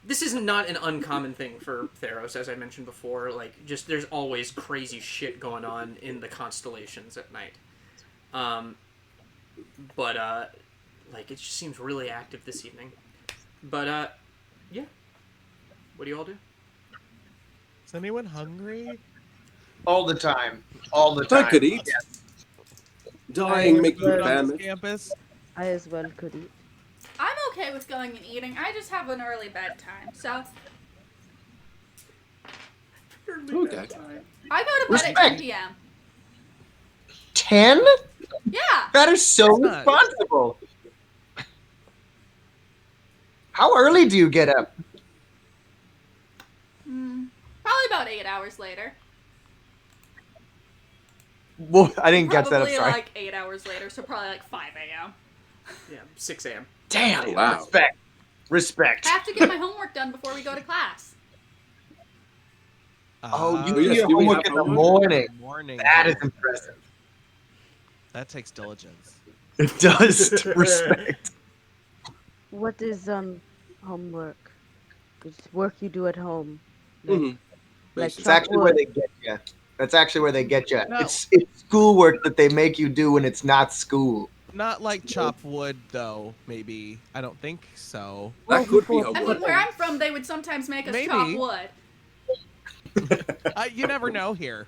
This is not an uncommon thing for Theros, as I mentioned before. Like, just there's always crazy shit going on in the constellations at night. But like it just seems really active this evening. But, yeah. What do you all do? Is anyone hungry? All the time. All the time. I could eat. Yes. Dying, making Food on famine. this campus? I as well could eat. I'm okay with going and eating. I just have an early bedtime, so Okay. I go to bed Respect. at 10 p.m. 10? Yeah. That is so That's not- responsible. How early do you get up? Probably about 8 hours later. Well, I didn't get that. I'm Probably sorry. like 8 hours later, so probably like 5 a.m. Yeah, 6 a.m. Damn. Wow. Respect. Respect. I have to get my homework done before we go to class. Oh, you Oh, do yes, your do we homework have in the homework? morning. Morning. That is impressive. That takes diligence. It does. Respect. What is homework? It's work you do at home. Like, Mhm. like Basically. It's actually where wood. they get you. That's actually where they get you. No. It's schoolwork that they make you do when it's not school. Not like chop wood, though, maybe. I don't think so. That could be I homework. mean, where I'm from, they would sometimes make us Maybe. chop wood. You never know here.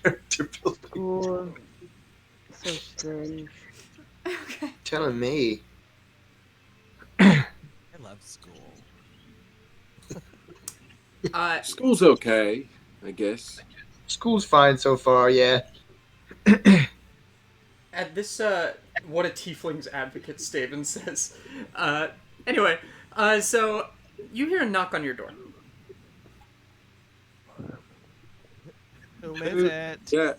Character building. School. So strange. Okay. Telling me. I love school. School's okay, I guess. School's fine so far, yeah. At this, what a tiefling's advocate Staven says. Anyway, so you hear a knock on your door. Who is it? Yeah.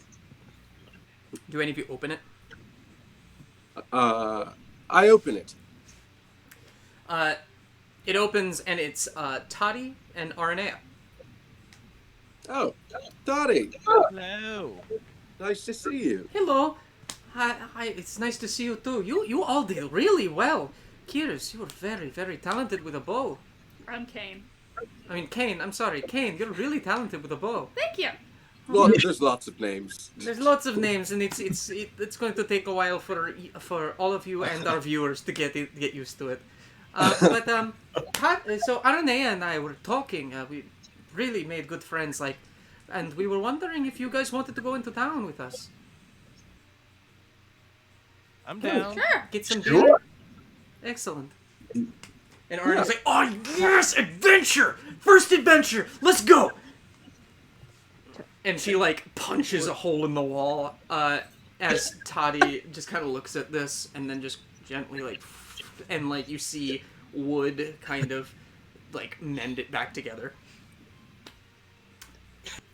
Do any of you open it? I open it. It opens and it's Toddy and Aranea. Oh, Dottie. Hello. Nice to see you. Hello. Hi. It's nice to see you too. You all did really well. Kihris, you were very, very talented with a bow. I'm Kaine. I mean, Kaine. I'm sorry, Kaine. You're really talented with a bow. Thank you. Well, there's lots of names. There's lots of names, and it's going to take a while for all of you and our viewers to get used to it. So Aranea and I were talking. We really made good friends, and we were wondering if you guys wanted to go into town with us. I'm down. Sure. Get some Sure. beer. Excellent. And Arena's like, "Oh yes, adventure! First adventure. Let's go!" And she punches a hole in the wall. As Toddy just kind of looks at this, and then just gently and you see wood kind of mend it back together.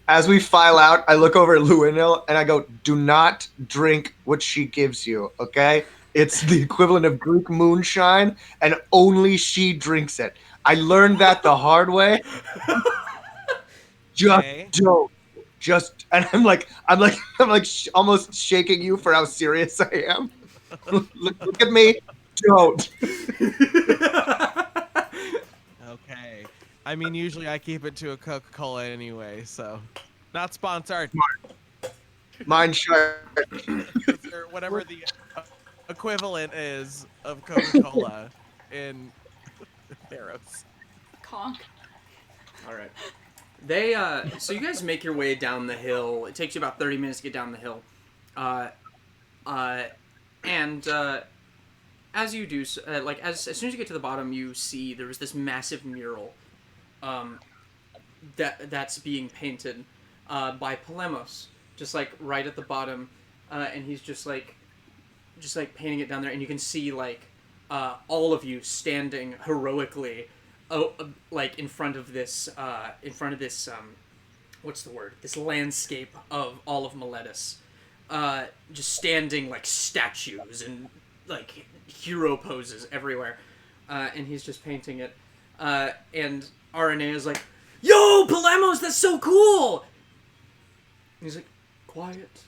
As we file out, I look over at Luinnil and I go, "Do not drink what she gives you, okay? It's the equivalent of Greek moonshine, and only she drinks it. I learned that the hard way. Just Okay. don't. Just." And I'm almost shaking you for how serious I am. Look at me. Don't. Okay. I mean, usually I keep it to a Coca-Cola anyway, so. Not sponsored. Mind shut. Or whatever the equivalent is of Coca-Cola in Theros. Conk. All right. So you guys make your way down the hill. It takes you about 30 minutes to get down the hill. And as you do, as soon as you get to the bottom, you see there was this massive mural that's being painted by Polemos, just right at the bottom, and he's just painting it down there, and you can see all of you standing heroically like in front of this what's the word? This landscape of all of Meletis, just standing like statues and like hero poses everywhere, and he's just painting it, and RNA is like, "Yo, Polemos, that's so cool!" And he's like, "Quiet,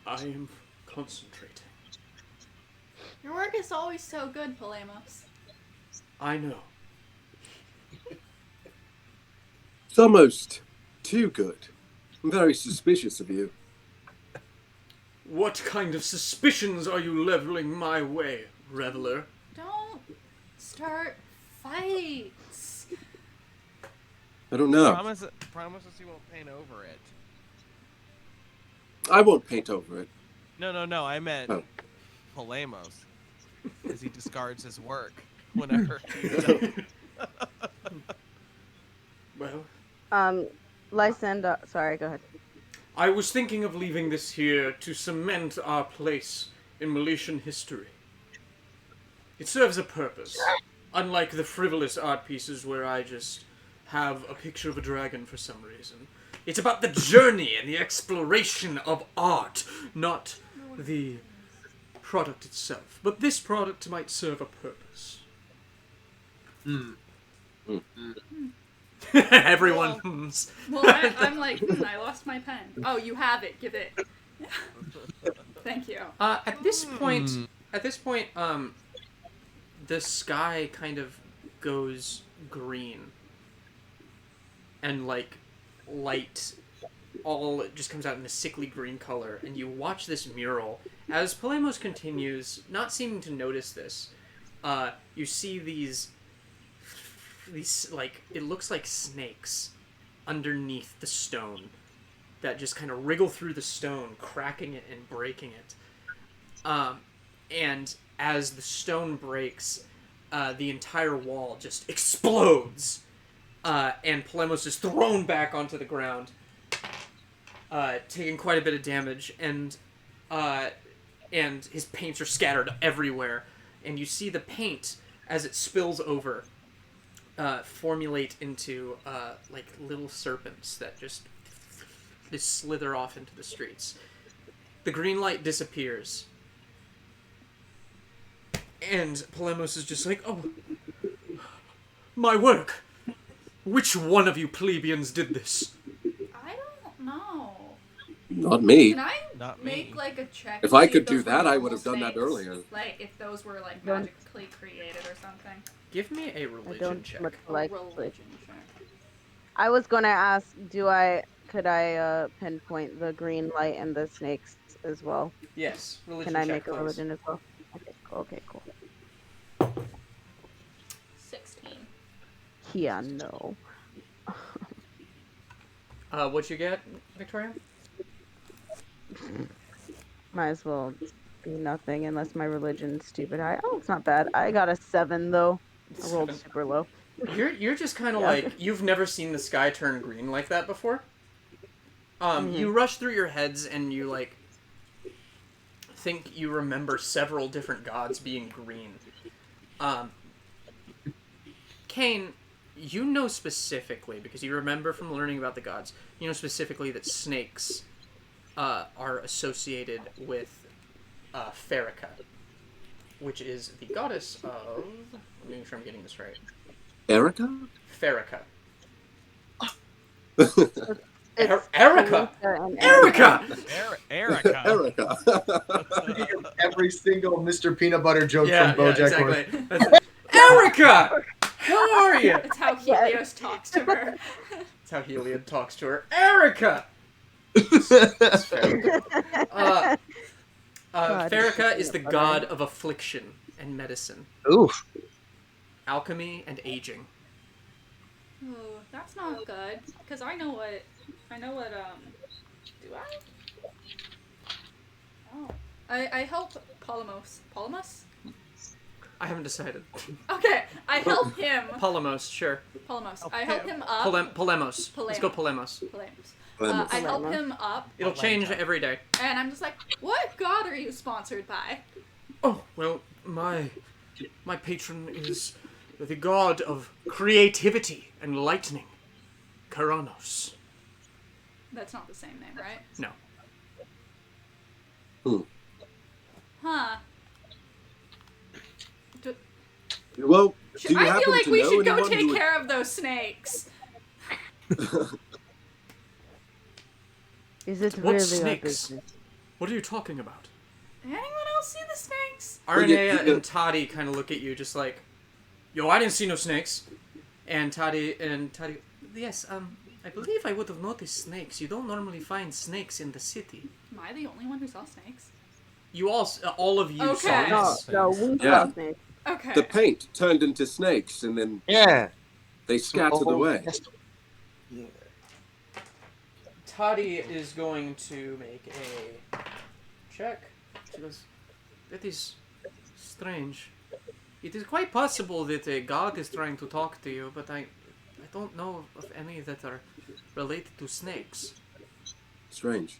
I am concentrating." Your work is always so good, Polemos. I know. It's almost too good. I'm very suspicious of you. What kind of suspicions are you leveling my way, Reveler? Don't start fights. I don't know. Promise us you won't paint over it. I won't paint over it. No. I meant Oh. Polemos, as he discards his work whenever. Well, Lysandox. Sorry, go ahead. I was thinking of leaving this here to cement our place in Meletian history. It serves a purpose, unlike the frivolous art pieces where I just have a picture of a dragon for some reason. It's about the journey and the exploration of art, not the product itself. But this product might serve a purpose. Everyone hums. Well, I'm like, I lost my pen. Oh, you have it. Give it. Thank you. At this point, the sky kind of goes green, and like light, all it just comes out in a sickly green color, and you watch this mural as Polemos continues, not seeming to notice this. You see these like, it looks like snakes underneath the stone that just kind of wriggle through the stone, cracking it and breaking it. And as the stone breaks, the entire wall just explodes, and Polemos is thrown back onto the ground, taking quite a bit of damage, and his paints are scattered everywhere, and you see the paint, as it spills over, formulate into like little serpents that just slither off into the streets. The green light disappears, and Polemos is just like, "Oh, my work! Which one of you plebeians did this?" I don't know. Not me. Can I Not make me. like a check? If to I see could those do were that, I normal would have done that snakes? earlier. Like if those were like Don't- magically created or something. Give me a I religion don't check. look A like. religion check. I was gonna ask, could I pinpoint the green light and the snakes as well? Yes, religion Can I check, make a please. religion as well? Okay, cool. 16. Yeah, no. What'd you get, Victoria? Might as well be nothing unless my religion's stupid high. Oh, it's not bad. I got a 7 though. I rolled 7. super low. You're just kind of Yeah. like, you've never seen the sky turn green like that before. You rush through your heads and you like think you remember several different gods being green. Kaine, you know specifically, because you remember from learning about the gods, you know specifically that snakes are associated with Farrakha, which is the goddess of... Let me make sure I'm getting this right. Erica? Farrakha. It's Erica! Kalita and Erica! Erica. Erica. Every single Mr. Peanut Butter joke Yeah, from BoJack exactly. Horseman. Erica! How are you? That's how Helios talks to her. That's how Heliod talks to her. Erica! God. Farrakha is the god of affliction and medicine, Oof. alchemy and aging. Ooh, that's not good. Because I know what, do I? Oh. I help Polemos? I haven't decided. Okay, I help him. Polemos, sure. Polemos. I help him up. Polemos. Let's go Polemos. Polemos. I help him up, It'll change every day. and I'm just like, what god are you sponsored by? Oh, well, my patron is the god of creativity and lightning, Karanos. That's not the same name, right? No. Huh. Well, do you I happen feel like to we know should go anyone take who would- care of those snakes. Is it What really our snakes? business? What are you talking about? Anyone else see the snakes? Aranea you- and Toddy kind of look at you just like, yo, I didn't see no snakes. And Toddy, yes, I believe I would have noticed snakes. You don't normally find snakes in the city. Am I the only one who saw snakes? You all of you Okay. saw No, this. we Yeah. saw snakes. Okay. The paint turned into snakes, and then Yeah. they scattered away. Yeah. Toddy is going to make a check. She goes, that is strange. It is quite possible that a god is trying to talk to you, but I don't know of any that are related to snakes. Strange.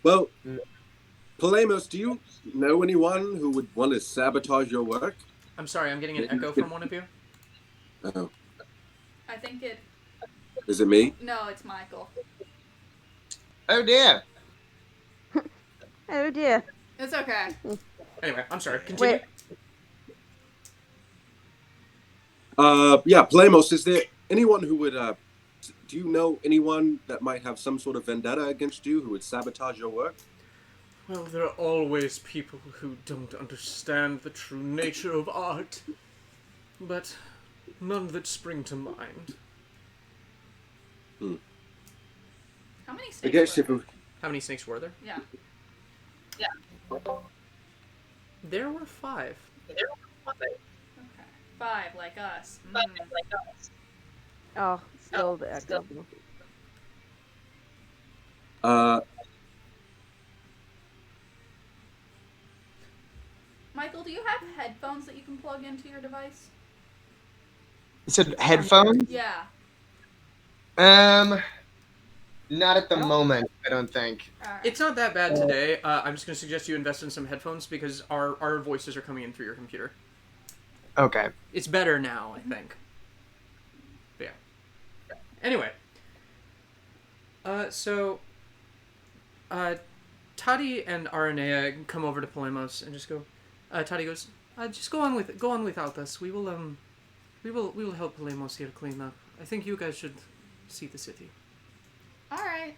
Well, Polemos, do you know anyone who would want to sabotage your work? I'm sorry, I'm getting an echo from one of you. Oh, I think it. is it me? No, it's Michael. Oh dear. Oh dear. It's okay. Anyway, I'm sorry. Continue. Wait. Yeah, Polemos, is there anyone who would, do you know anyone that might have some sort of vendetta against you who would sabotage your work? Well, there are always people who don't understand the true nature of art, but none that spring to mind. How many I snakes? guess were if there? it, How many snakes were there? Yeah. There were 5. Okay. 5 like us. Oh, still the echo. Michael, do you have headphones that you can plug into your device? You said headphones? Yeah. Not at the moment, I don't think. Alright. It's not that bad today. I'm just going to suggest you invest in some headphones because our voices are coming in through your computer. Okay. It's better now, I think. But yeah. Anyway. Toddy and Aranea come over to Polemos and just go. Toddy goes, just go on without us. We will help Polemos here clean up. I think you guys should see the city. Alright.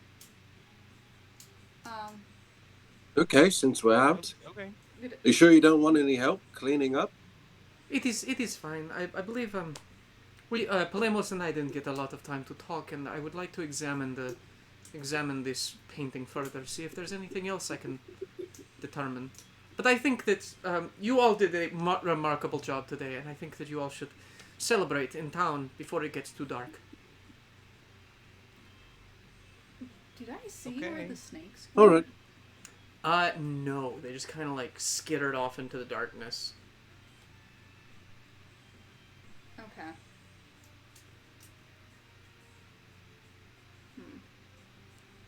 okay, since we're out, Okay. you sure you don't want any help cleaning up? It is fine. I believe Polemos and I didn't get a lot of time to talk, and I would like to examine this painting further, see if there's anything else I can determine. But I think that you all did a remarkable job today, and I think that you all should celebrate in town before it gets too dark. Did I see where Okay. the snakes go? All right. No, they just kind of like skittered off into the darkness. Okay.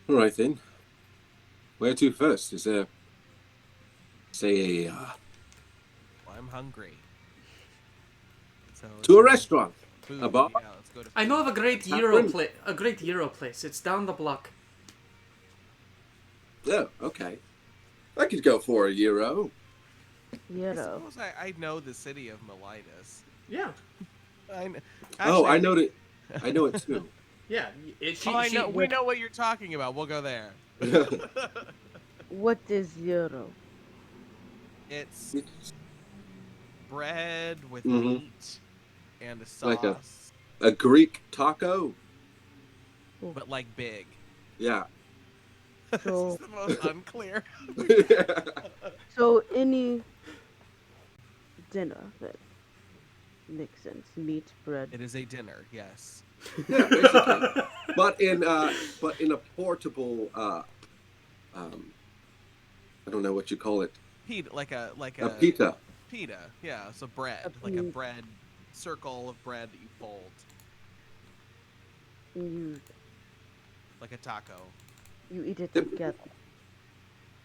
All right then. Where to first? Is there, say, Well, I'm hungry. So to a let's restaurant? food. A bar? Yeah, let's go to I know of a great gyro place. It's down the block. Oh, okay. I could go for a euro. You I know. suppose I know the city of Miletus. Yeah, I know it. I know it too. yeah. We know what you're talking about. We'll go there. What is Euro? It's bread with Mhm. meat and a sauce, Like a Greek taco. but like big. Yeah. This So- is the most unclear. So any dinner that makes sense. Meat, bread. It is a dinner, yes. Yeah, basically. but in a portable I don't know what you call it. Pita, like a A pita. Pita, yeah. So bread, A like a pita. bread circle of bread that you fold, You like a taco. eat it Yep. together.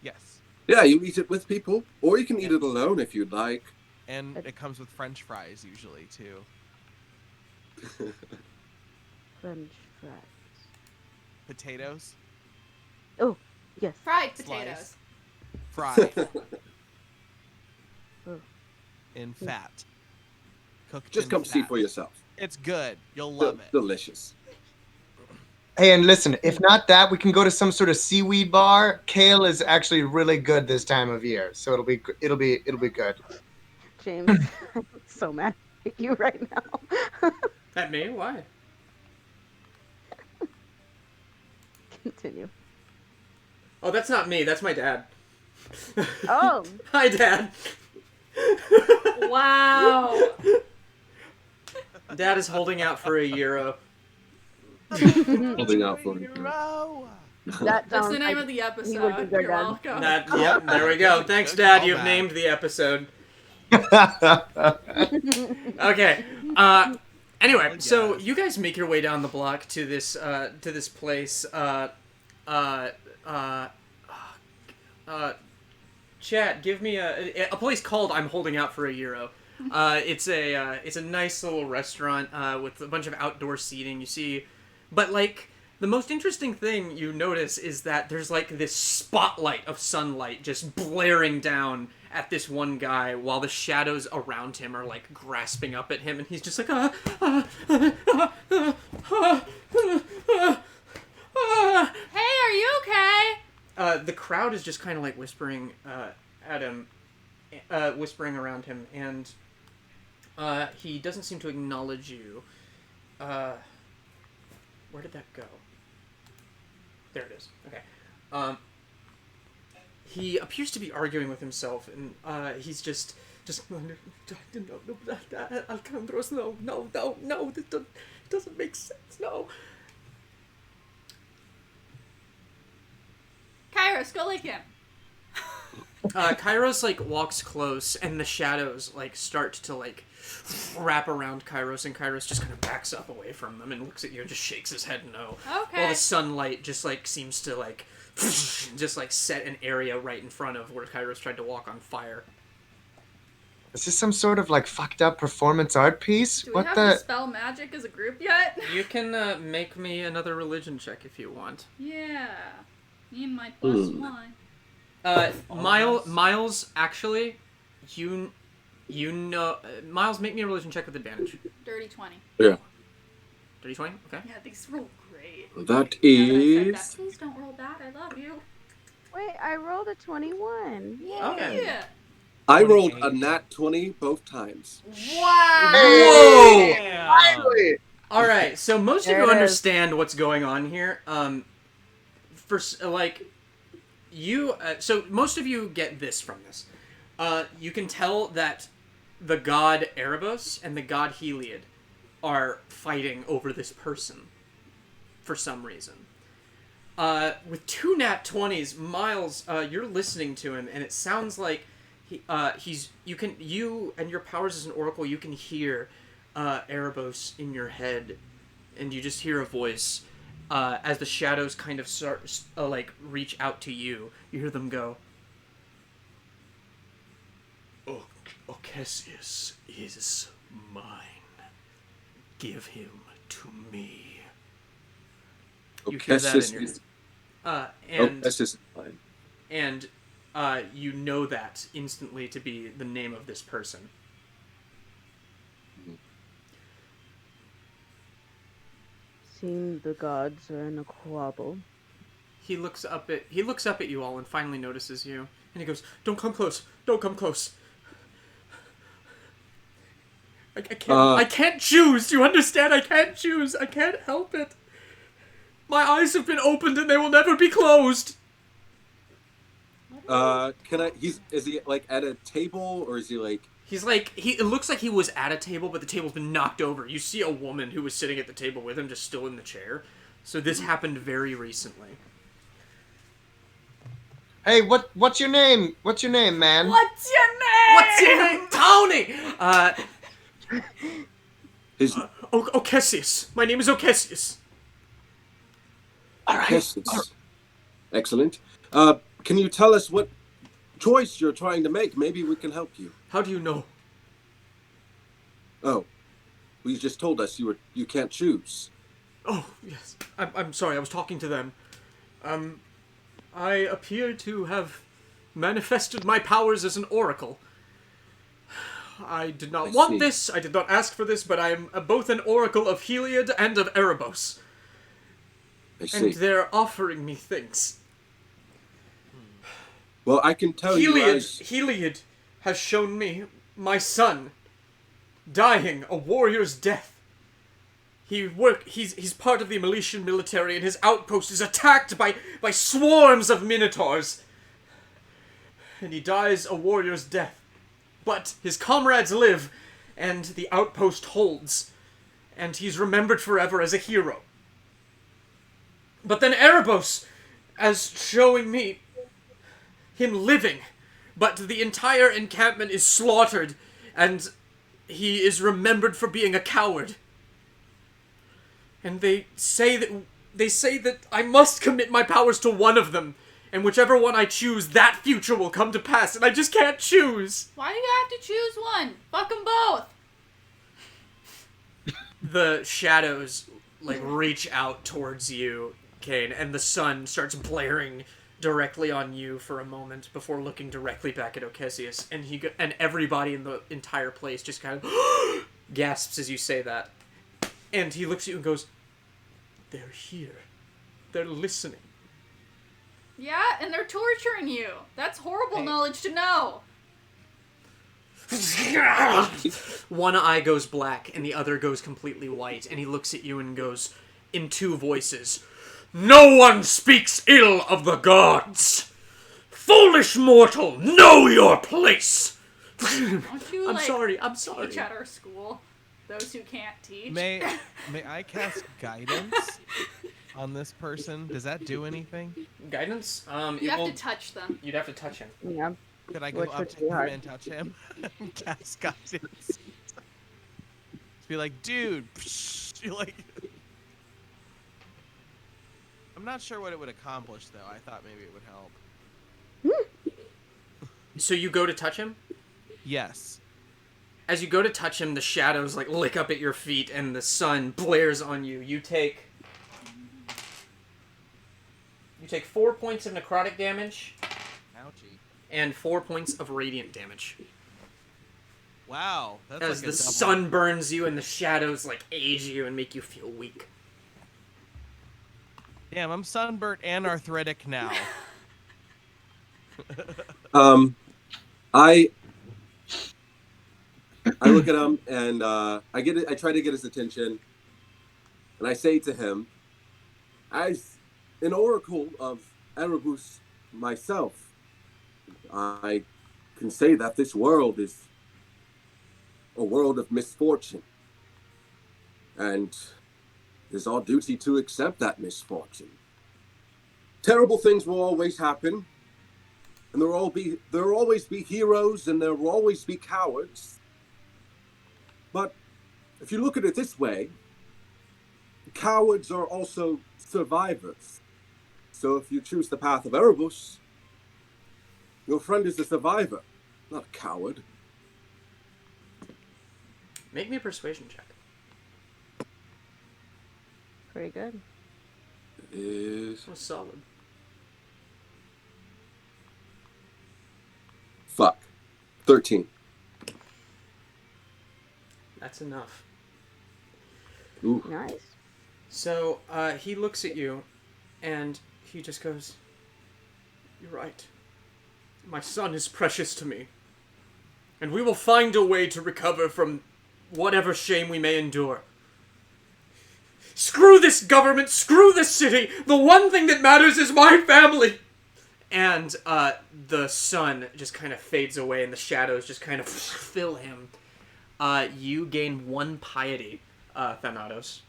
Yes, Yeah, you eat it with people, or you can eat it alone if you'd like. and it comes with French fries usually too. French fries. Potatoes. Oh, yes. Fried Slice. potatoes. Fried Oh. in fat. Cooked Just in come see fat. for yourself. It's good. You'll love it. Delicious. Hey, and listen, if not that, we can go to some sort of seaweed bar. Kale is actually really good this time of year, so it'll be good. James, I'm so mad at you right now. At me? Why? Continue. Oh, that's not me. That's my dad. Oh. Hi, Dad. Wow. Dad is holding out for a euro. Holding out for it. Hero. That That's the sounds name like of the he would episode. be good, You're Dad. welcome. Yep, there we go. Thanks, Good Dad. You've callback. named the episode. Okay. Anyway, Good so guess. you guys make your way down the block to this place. Chat, give me a place called I'm Holding Out for a Euro. It's a nice little restaurant with a bunch of outdoor seating. You see, but like the most interesting thing you notice is that there's like this spotlight of sunlight just blaring down at this one guy while the shadows around him are like grasping up at him, and he's just like Hey, are you okay? the crowd is just kind of like whispering at him, whispering around him, and he doesn't seem to acknowledge you. Where did that go? There it is. Okay. He appears to be arguing with himself, and he's just Alcandros, no, this doesn't make sense, no. Kairos, go lick him. Kairos like walks close, and the shadows like start to like wrap around Kairos, and Kairos just kind of backs up away from them and looks at you and just shakes his head no. Okay. While the sunlight just like seems to like just like set an area right in front of where Kairos tried to walk on fire. Is this some sort of like fucked up performance art piece? Do we What have the? to spell magic as a group yet? You can make me another religion check if you want. Yeah. Me and my +1. Miles, actually, you know, Miles, make me a religion check with advantage. Dirty 20. Yeah. 30-20? Okay. Yeah, these roll great. That Now that I said is. that, please don't roll bad. I love you. Wait, I rolled a 21. Yeah. Okay. I rolled a nat 20 both times. Wow. Whoa! Damn. Finally! All right, so most of There you it is. understand what's going on here. So most of you get this from this. You can tell that the god Erebos and the god Heliod are fighting over this person for some reason. With two nat 20s, Miles, you're listening to him, and it sounds like you and your powers as an oracle, you can hear Erebos in your head, and you just hear a voice as the shadows kind of start reach out to you. You hear them go, Ocesius is mine. Give him to me. You hear that in your head. And that's just fine. and you know that instantly to be the name of this person. Seeing the gods are in a quabble. He looks up at you all and finally notices you, and he goes, "Don't come close! Don't come close! I can't choose. Do you understand? I can't choose. I can't help it. My eyes have been opened and they will never be closed." Is he like at a table, or is he like? He's like, it looks like he was at a table, but the table's been knocked over. You see a woman who was sitting at the table with him just still in the chair. So this happened very recently. Hey, what's your name? What's your name, man? What's your name? What's your name? Tony! His Ocesius. My name is Ocesius. All right. yes, it's excellent. Can you tell us what choice you're trying to make? Maybe we can help you. How do you know? Oh, you just told us you can't choose. Oh, yes. I'm sorry, I was talking to them. I appear to have manifested my powers as an oracle. I did not want this, I did not ask for this, but I am both an oracle of Heliod and of Erebos. I see. And they're offering me things. Well, I can tell you Heliod has shown me my son dying a warrior's death. He's part of the Meletian military, and his outpost is attacked by swarms of minotaurs. And he dies a warrior's death. But his comrades live, and the outpost holds. And he's remembered forever as a hero. But then Erebos, as showing me him living, but the entire encampment is slaughtered, and he is remembered for being a coward. And they say that I must commit my powers to one of them, and whichever one I choose, that future will come to pass, and I just can't choose. Why do you have to choose one? Fuck them both. The shadows, reach out towards you, Kaine, and the sun starts blaring directly on you for a moment before looking directly back at Ocesius, and everybody in the entire place just kind of gasps as you say that. And he looks at you and goes, "They're here. They're listening." Yeah, and they're torturing you. That's horrible knowledge to know. One eye goes black and the other goes completely white, and he looks at you and goes, in two voices, "No one speaks ill of the gods! Foolish mortal, know your place!" Don't you, I'm sorry. teach at our school? Those who can't teach. May I cast guidance on this person? Does that do anything? Guidance? You have to touch them. You'd have to touch him. Yeah. Could I go Which up would to be him hard. and touch him? Cast guidance. Just be like, dude. You're like. I'm not sure what it would accomplish, though. I thought maybe it would help. So you go to touch him? Yes. As you go to touch him, the shadows lick up at your feet and the sun blares on you. You take 4 points of necrotic damage Ouchie. and 4 points of radiant damage. Wow. That's As like the a double. sun burns you and the shadows age you and make you feel weak. Damn, I'm sunburnt and arthritic now. I look at him and I try to get his attention, and I say to him, as an oracle of Erebus myself, I can say that this world is a world of misfortune, and it is our duty to accept that misfortune. Terrible things will always happen, and there will always be heroes, and there will always be cowards. But if you look at it this way, cowards are also survivors. So if you choose the path of Erebus, your friend is a survivor, not a coward. Make me a persuasion check. Pretty good. It is That was solid. 13. That's enough. Ooh. Nice. So, he looks at you, and he just goes, "You're right. My son is precious to me. And we will find a way to recover from whatever shame we may endure. Screw this government! Screw this city! The one thing that matters is my family!" And, the sun just kind of fades away, and the shadows just kind of fill him. You gain 1 piety, Thanatos.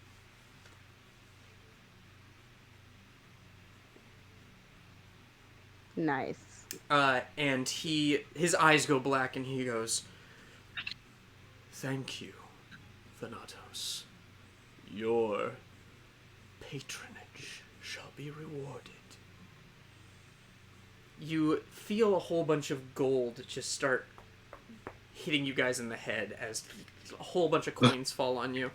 Nice. And his eyes go black, and he goes, "Thank you, Thanatos. Your patronage shall be rewarded." You feel a whole bunch of gold just start hitting you guys in the head as a whole bunch of coins fall on you.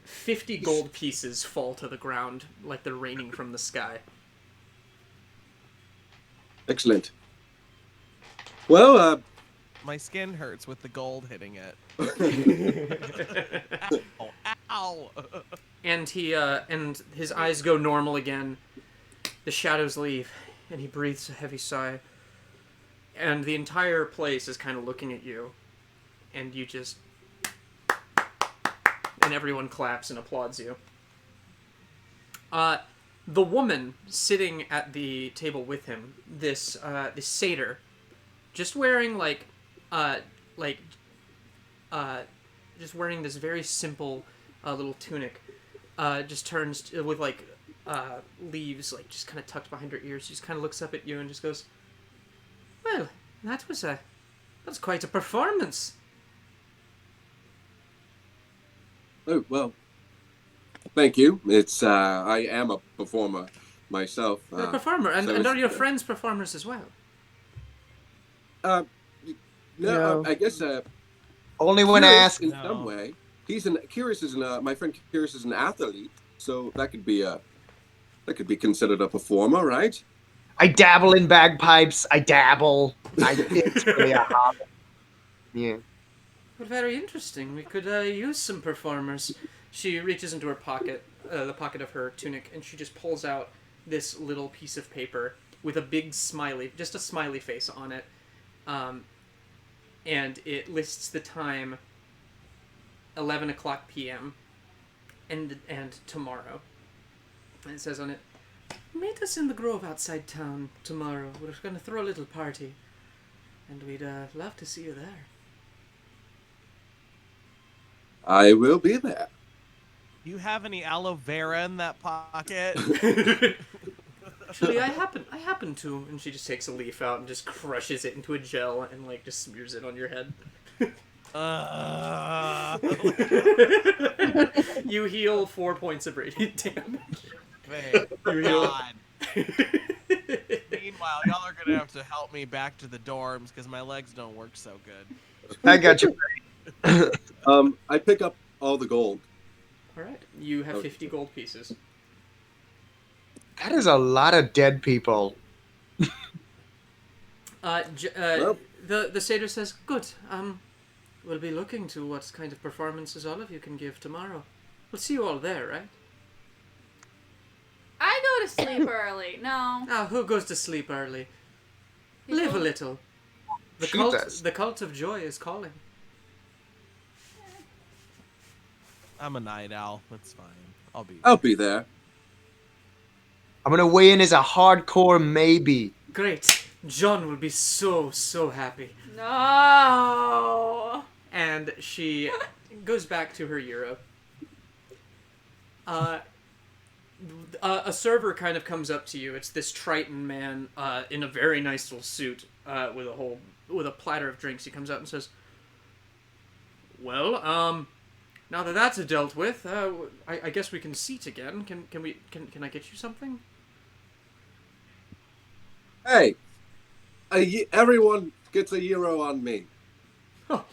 50 gold pieces fall to the ground like they're raining from the sky. Excellent. Well, My skin hurts with the gold hitting it. Ow! Ow! And and his eyes go normal again. The shadows leave, and he breathes a heavy sigh. And the entire place is kind of looking at you, and you just... And everyone claps and applauds you. The woman sitting at the table with him, this satyr, just wearing just wearing this very simple little tunic, just turns with leaves just kind of tucked behind her ears. She just kind of looks up at you and just goes, "Well, that's quite a performance." oh, well, thank you. It's I am a performer myself. You're a performer, and so are your it's, friends performers as well? No, I guess Only when Kihris asked. in some way. Kihris is my friend Kihris is an athlete, so that could be considered a performer, right? I dabble in bagpipes. I dabble. It's really a hobby. Yeah. Well, very interesting. We could use some performers. She reaches into her pocket, the pocket of her tunic, and she just pulls out this little piece of paper with a big smiley, just a smiley face on it. And it lists the time, 11 o'clock p.m., and tomorrow. And it says on it, "Meet us in the grove outside town tomorrow. We're going to throw a little party, and we'd love to see you there." I will be there. You have any aloe vera in that pocket? Actually, I happen to. And she just takes a leaf out and just crushes it into a gel and just smears it on your head. You heal 4 points of radiant damage. Thank You heal. God. Meanwhile, y'all are gonna have to help me back to the dorms because my legs don't work so good. I got you. I pick up all the gold. All right, you have 50 gold pieces. That is a lot of dead people. Well. The satyr says, "Good. We'll be looking to what kind of performances all of you can give tomorrow. We'll see you all there, right?" I go to sleep early. No. Ah, who goes to sleep early? Live a People- little. She does. The cult of joy is calling. I'm a night owl. That's fine. I'll be there. I'm gonna weigh in as a hardcore maybe. Great. John will be so happy. No. And she goes back to her gyro. A server kind of comes up to you. It's this Triton man in a very nice little suit with a platter of drinks. He comes out and says, "Well, now that that's dealt with, I guess we can seat again. Can I get you something?" Hey, everyone gets a euro on me. Oh,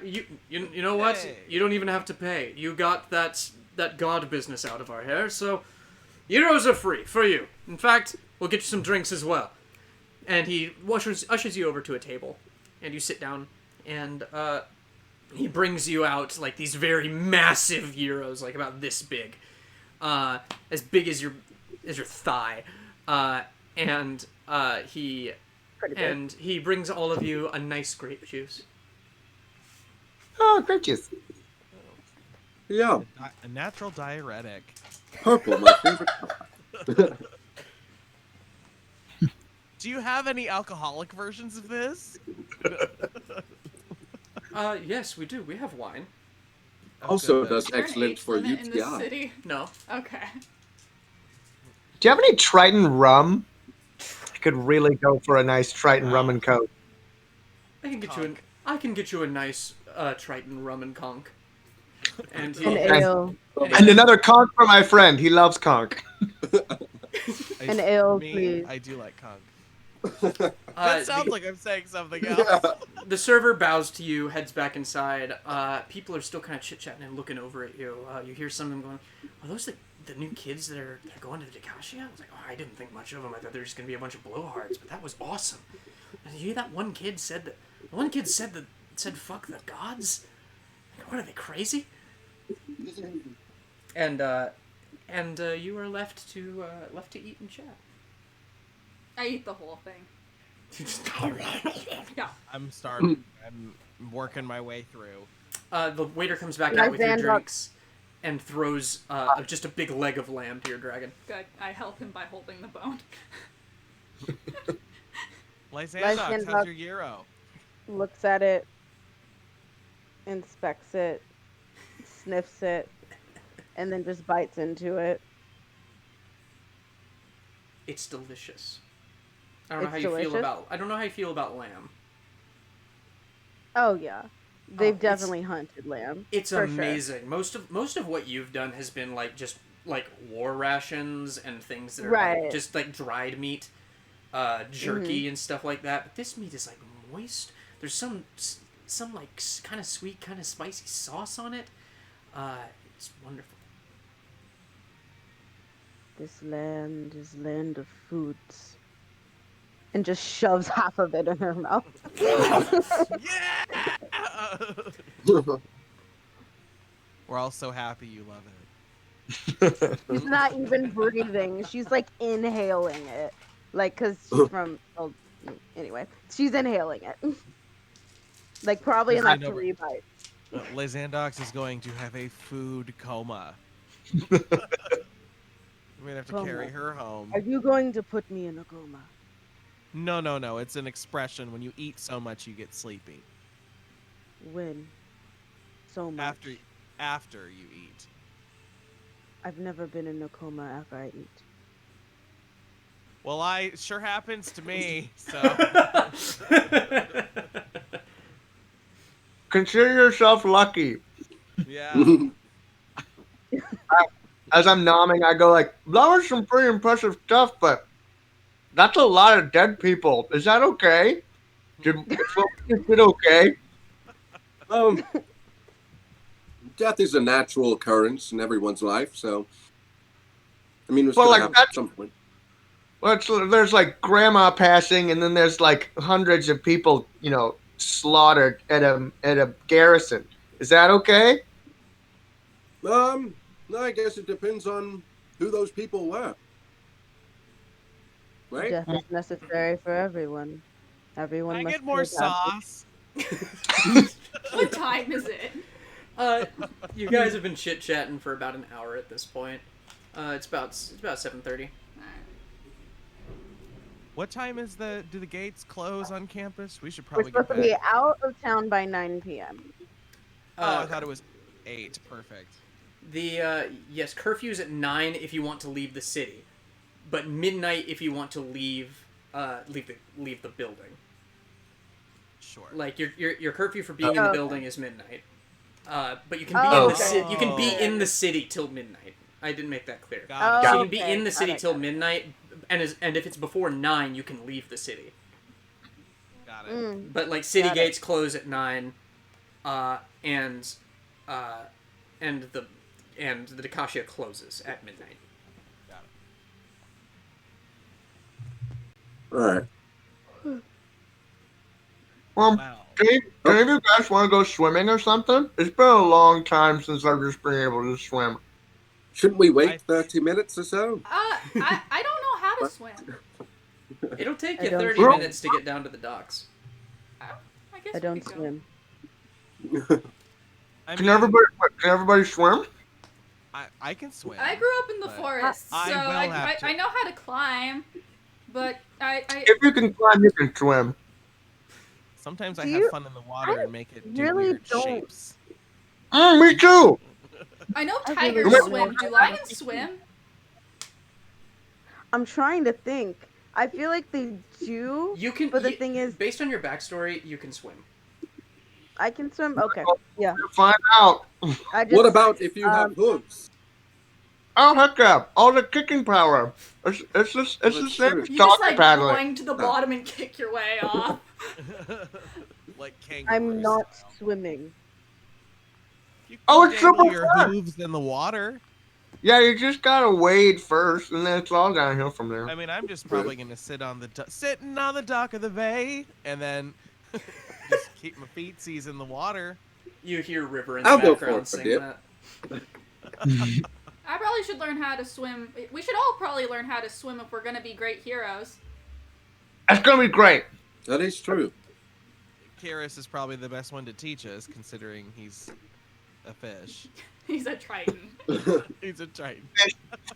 you know what? Hey. You don't even have to pay. You got that god business out of our hair, so euros are free for you. In fact, we'll get you some drinks as well. And he ushers you over to a table, and you sit down, and he brings you out these very massive euros, about this big, as big as your thigh, and he brings all of you a nice grape juice. Oh, grape juice. Yeah, A natural diuretic. purple, my favorite color. Do you have any alcoholic versions of this? Yes, we do. We have wine. Also good. does Is there an excellent age for limit in this UTI. city? No. Okay. Do you have any Triton rum? I could really go for a nice Triton rum and coke. I can get you a nice Triton rum and conch. And An he, ale. And another conch for my friend. He loves conch. I- An ale, me, please. I do like conch. That sounds like I'm saying something else. The server bows to you, heads back inside. People are still kind of chit-chatting and looking over at you. You hear some of them going, are those the new kids that are going to the Dekatia? I was like, I didn't think much of them. I thought there was just going to be a bunch of blowhards, but that was awesome. And you hear that one kid said that... The one kid said fuck the gods? Like, what, are they crazy? And you are left to eat and chat. I eat the whole thing. Yeah. I'm starving. I'm working my way through. The waiter comes back out with your drinks and throws just a big leg of lamb to your dragon. Good. I help him by holding the bone. Lysandox, how's your gyro? Looks at it, inspects it, sniffs it, and then just bites into it. It's delicious. I don't know how you feel about lamb. Oh yeah, they've definitely hunted lamb. It's amazing. Sure. Most of what you've done has been just war rations and things that are just dried meat, jerky and stuff like that. But this meat is moist. There's some kind of sweet, kind of spicy sauce on it. It's wonderful. This land is land of foods. And just shoves half of it in her mouth. Yeah! We're all so happy you love it. She's not even breathing. She's inhaling it. Cause she's from anyway. She's inhaling it. Probably in 3 bites. Lysandox is going to have a food coma. We're gonna have to carry her home. Are you going to put me in a coma? No. It's an expression. When you eat so much, you get sleepy. When? So much. After you eat. I've never been in a coma after I eat. Well, it sure happens to me, so... Consider yourself lucky. Yeah. As I'm nomming, I go that was some pretty impressive stuff, but that's a lot of dead people. Is that okay? Is it okay? Death is a natural occurrence in everyone's life, so I mean, it's gonna happen at some point. Well, there's grandma passing, and then there's hundreds of people, slaughtered at a garrison. Is that okay? No, I guess it depends on who those people were. Right? Death is necessary for everyone. Everyone I must get more sauce. What time is it? You guys have been chit-chatting for about an hour at this point. It's about 7:30. What time do the gates close on campus? We should We're probably supposed get to be back. out of town by 9 p.m. I thought it was 8. Perfect. Yes, curfew's at 9 if you want to leave the city, but midnight if you want to leave the building. Sure. Your curfew for being in the building is midnight. But you can be in the city. You can be in the city till midnight. I didn't make that clear. Got it. So you can be in the city till midnight, and if it's before 9, you can leave the city. Got it. But city gates close at 9, and the Dekatia closes at midnight. Got it. All right. Well, do any of you guys want to go swimming or something? It's been a long time since I've just been able to swim. Shouldn't we wait 30 minutes or so? I don't know how to swim. It'll take I you don't 30 swim. minutes to get down to the docks. I guess I we don't could go. swim. Can everybody swim? I can swim. I grew up in the but forest, so I will have to. I know how to climb, but If you can climb, you can swim. Sometimes I Do have you- fun in the water and make it do really weird don't- shapes. Me too. I know I tigers really swim. don't. Do lions swim? I'm trying to think. I feel like they do, You can. but the thing is, based on your backstory, you can swim. I can swim. Okay, yeah. Find out. I just, What about if you have hooves? Oh, heck yeah. All the kicking power. It's the same true. as You just dog like paddling. boing to the bottom and kick your way off. Like kangaroos. I'm not swimming. You Oh, can it's dangle super your fun. hooves in the water. Yeah, you just gotta wade first, and then it's all downhill from there. I mean, I'm just probably gonna sitting on the dock of the bay, and then just keep my feetsies in the water. You hear River in the I'll go background for it, sing Dip. that. I probably should learn how to swim. We should all probably learn how to swim if we're gonna be great heroes. That's gonna be great. That is true. Kihris is probably the best one to teach us, considering he's a fish. He's a Triton. He's a Triton.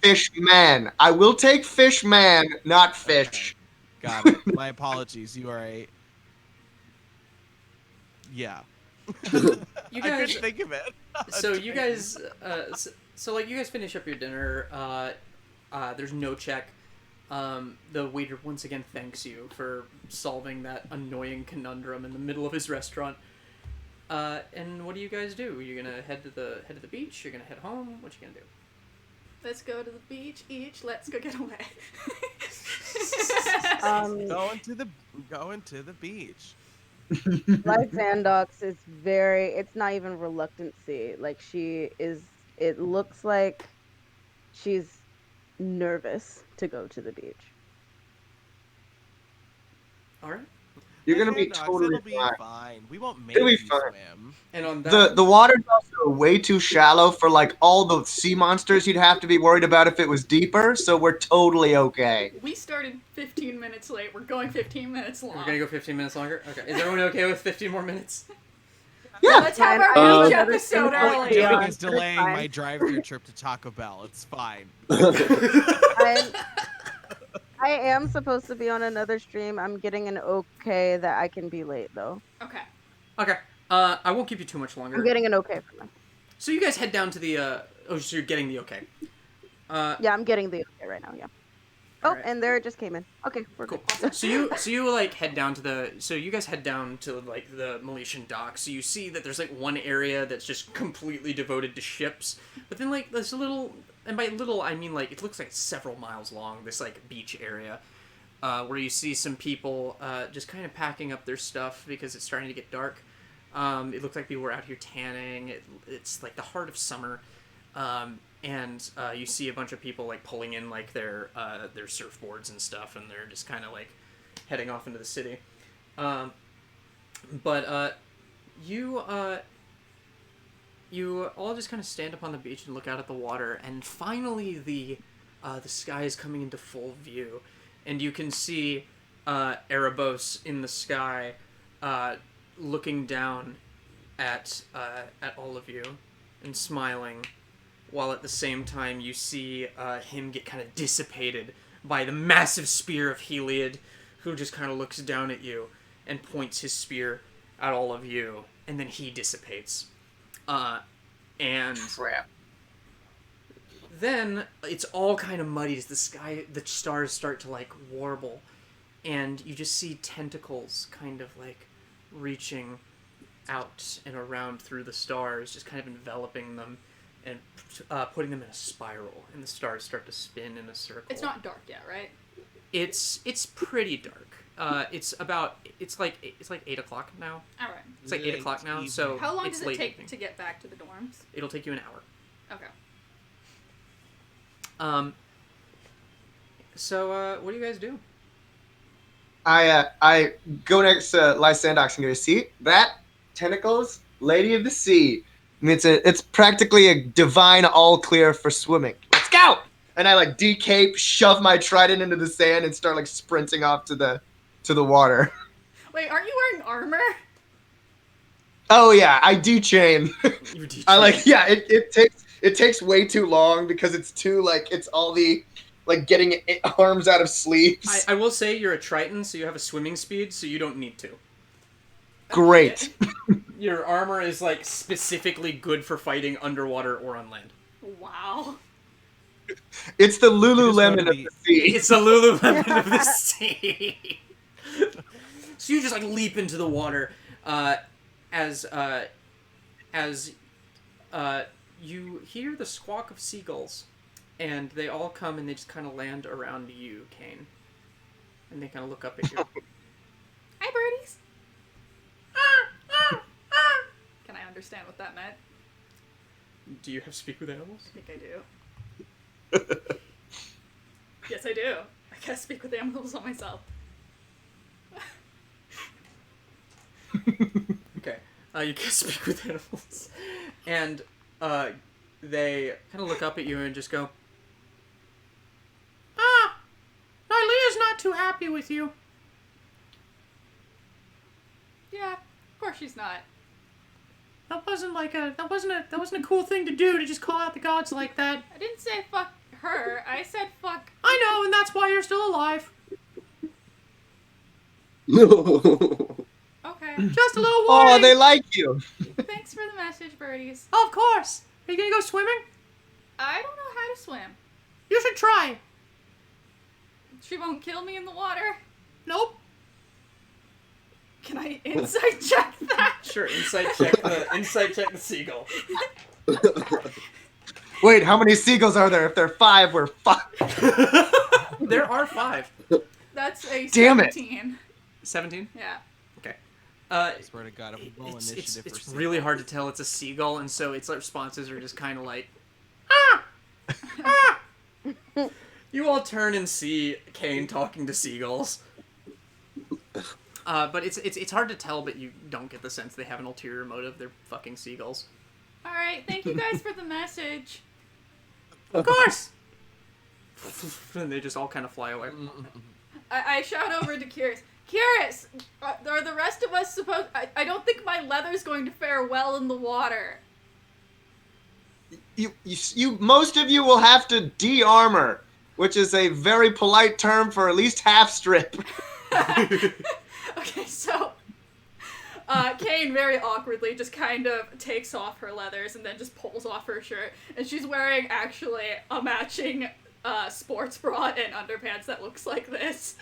Fish man. I will take fish man, not fish. Got it. My apologies. You are a. Yeah. You I guys, couldn't think of it. so you guys, so like you guys finish up your dinner. There's no check. The waiter once again thanks you for solving that annoying conundrum in the middle of his restaurant. And what do you guys do? You're gonna head to the beach. You're gonna head home. What you gonna do? Let's go to the beach each. Let's go get away. Going to the beach. Lysandox is it's not even reluctancy. Like it looks like she's nervous to go to the beach. All right. You're gonna be Lysandox, totally it'll be fine. fine. We won't make It'll be you fine. swim. And on that, The water's also way too shallow for like all the sea monsters you'd have to be worried about if it was deeper, so we're totally okay. We started 15 minutes late. We're going 15 minutes long. we're gonna go 15 minutes longer. Okay. Is everyone okay with 15 more minutes? Yeah. Let's have our Uh, beach episode All I'm early. doing Yeah. is delaying Fine. my drive-through trip to Taco Bell. It's fine. I am supposed to be on another stream. I'm getting an okay that I can be late though. Okay. Okay. I won't keep you too much longer. I'm getting an okay from them. So you guys head down to the. Oh, so you're getting the okay. Yeah, I'm getting the okay right now. Yeah. Oh, Alright. and there it just came in. Okay, we're Cool. good. So you like head down to the. So you guys head down to like the Milesian dock. So you see that there's like one area that's just completely devoted to ships, but then like there's a little, and by little I mean like it looks like several miles long. This like beach area, where you see some people just kind of packing up their stuff because it's starting to get dark. It looks like people were out here tanning. It's like the heart of summer. And you see a bunch of people like pulling in like their surfboards and stuff, and they're just kind of like heading off into the city. But you all just kind of stand up on the beach and look out at the water, and finally the sky is coming into full view, and you can see Erebos in the sky, looking down at all of you and smiling. While at the same time you see him get kind of dissipated by the massive spear of Heliod, who just kind of looks down at you and points his spear at all of you, and then he dissipates. And Crap. then it's all kind of muddy as the stars start to like warble, and you just see tentacles kind of like reaching out and around through the stars, just kind of enveloping them and putting them in a spiral, and the stars start to spin in a circle. It's not dark yet, right? It's pretty dark. It's like 8 o'clock now. All right. It's like 8 o'clock now. So How long it's does it late take evening. to get back to the dorms? It'll take you an hour. Okay. So what do you guys do? I go next to Lysandox and go, see that tentacles, Lady of the Sea. I mean, it's practically a divine all clear for swimming. Let's go! And I like decape, shove my trident into the sand, and start like sprinting off to the water. Wait, aren't you wearing armor? Oh yeah, I dechain. You I like it takes way too long because it's too like it's all the like getting arms out of sleeves. I will say you're a Triton, so you have a swimming speed, so you don't need to. Great. Your armor is like specifically good for fighting underwater or on land. Wow. It's the Lululemon of the sea. It's the Lululemon of the sea. So you just like leap into the water, as you hear the squawk of seagulls, and they all come and they just kind of land around you, Kaine. And they kind of look up at you. Hi, birdies. Can I understand what that meant? Do you have speak with animals? I think I do. Yes, I do. I can't speak with animals on myself. Okay. You can speak with animals. And they kind of look up at you and just go, Nylea's not too happy with you. Yeah, of course she's not. That wasn't a cool thing to do, to just call out the gods like that. I didn't say fuck her. I said fuck. I know, and that's why you're still alive. Okay. Just a little warning. Oh, they like you. Thanks for the message, birdies. Of course. Are you gonna go swimming? I don't know how to swim. You should try. She won't kill me in the water. Nope. Can I insight check that? Sure, insight check the seagull. Wait, how many seagulls are there? If there are 5, we're fucked. There are 5. That's a Damn it. 17. 17? Yeah. Okay. I swear to God, if we roll It's initiative for really hard to tell it's a seagull, and so its responses are just kind of like, You all turn and see Kaine talking to seagulls. But it's hard to tell, but you don't get the sense they have an ulterior motive. They're fucking seagulls. Alright, thank you guys for the message. Of course! And they just all kind of fly away. I shout over to Kihris. Kihris! Are the rest of us supposed... I don't think my leather's going to fare well in the water. You most of you will have to de-armor, which is a very polite term for at least half strip. Okay, so... Kaine very awkwardly just kind of takes off her leathers and then just pulls off her shirt. And she's wearing, actually, a matching sports bra and underpants that looks like this.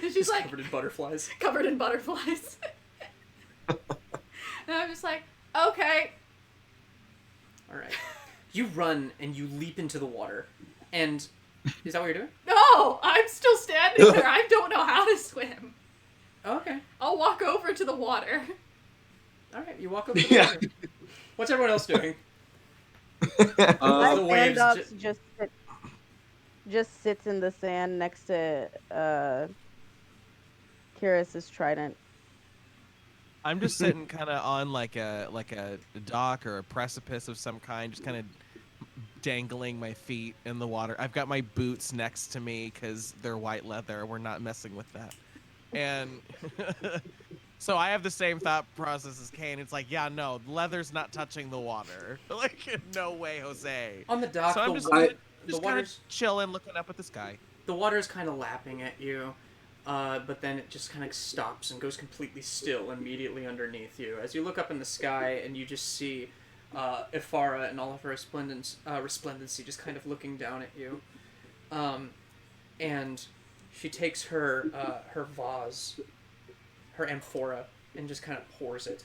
And she's like... Covered in butterflies. Covered in butterflies. And I'm just like, okay. Alright. You run and you leap into the water. And... Is that what you're doing? No! I'm still standing there. I don't know how to swim. Oh, okay. I'll walk over to the water. Alright, you walk over to the water. What's everyone else doing? The waves Lysandox just sits in the sand next to Kihris' trident. I'm just sitting kind of on like a dock or a precipice of some kind, just kind of dangling my feet in the water. I've got my boots next to me because they're white leather. We're not messing with that. And so I have the same thought process as Kaine. It's like, yeah, no, leather's not touching the water. Like, no way, Jose. On the dock, So I'm the just kind of water's chilling, looking up at the sky. the water's kind of lapping at you, but then it just kind of stops and goes completely still immediately underneath you. As you look up in the sky and you just see Ifara and all of her resplendency just kind of looking down at you. And she takes her vase, her amphora, and just kind of pours it.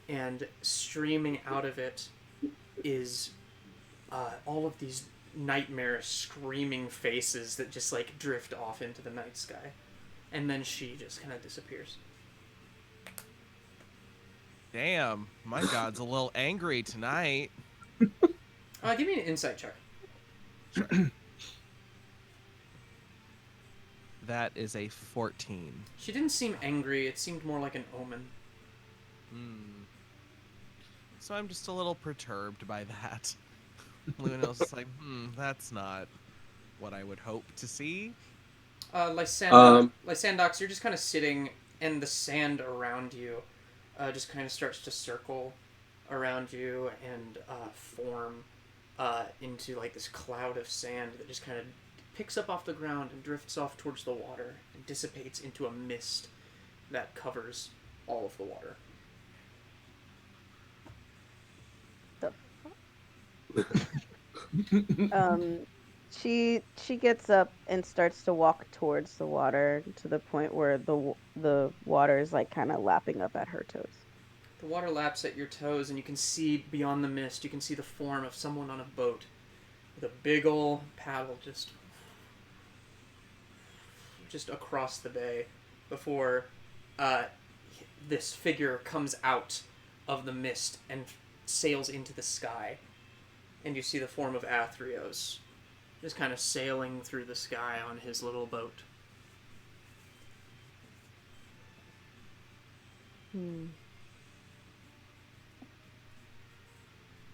And streaming out of it is all of these nightmare screaming faces that just like drift off into the night sky. And then she just kind of disappears. Damn, my god's a little angry tonight. Give me an insight check. Sure. That is a 14. She didn't seem angry. It seemed more like an omen. So I'm just a little perturbed by that. Luinnil's just like, that's not what I would hope to see. Lysandox, you're just kind of sitting, and the sand around you just kind of starts to circle around you and form into like this cloud of sand that just kind of picks up off the ground and drifts off towards the water and dissipates into a mist that covers all of the water. She gets up and starts to walk towards the water to the point where the water is like kind of lapping up at her toes. The water laps at your toes, and you can see beyond the mist, you can see the form of someone on a boat. with a big ol' paddle just across the bay before this figure comes out of the mist and sails into the sky. And you see the form of Athreos just kind of sailing through the sky on his little boat.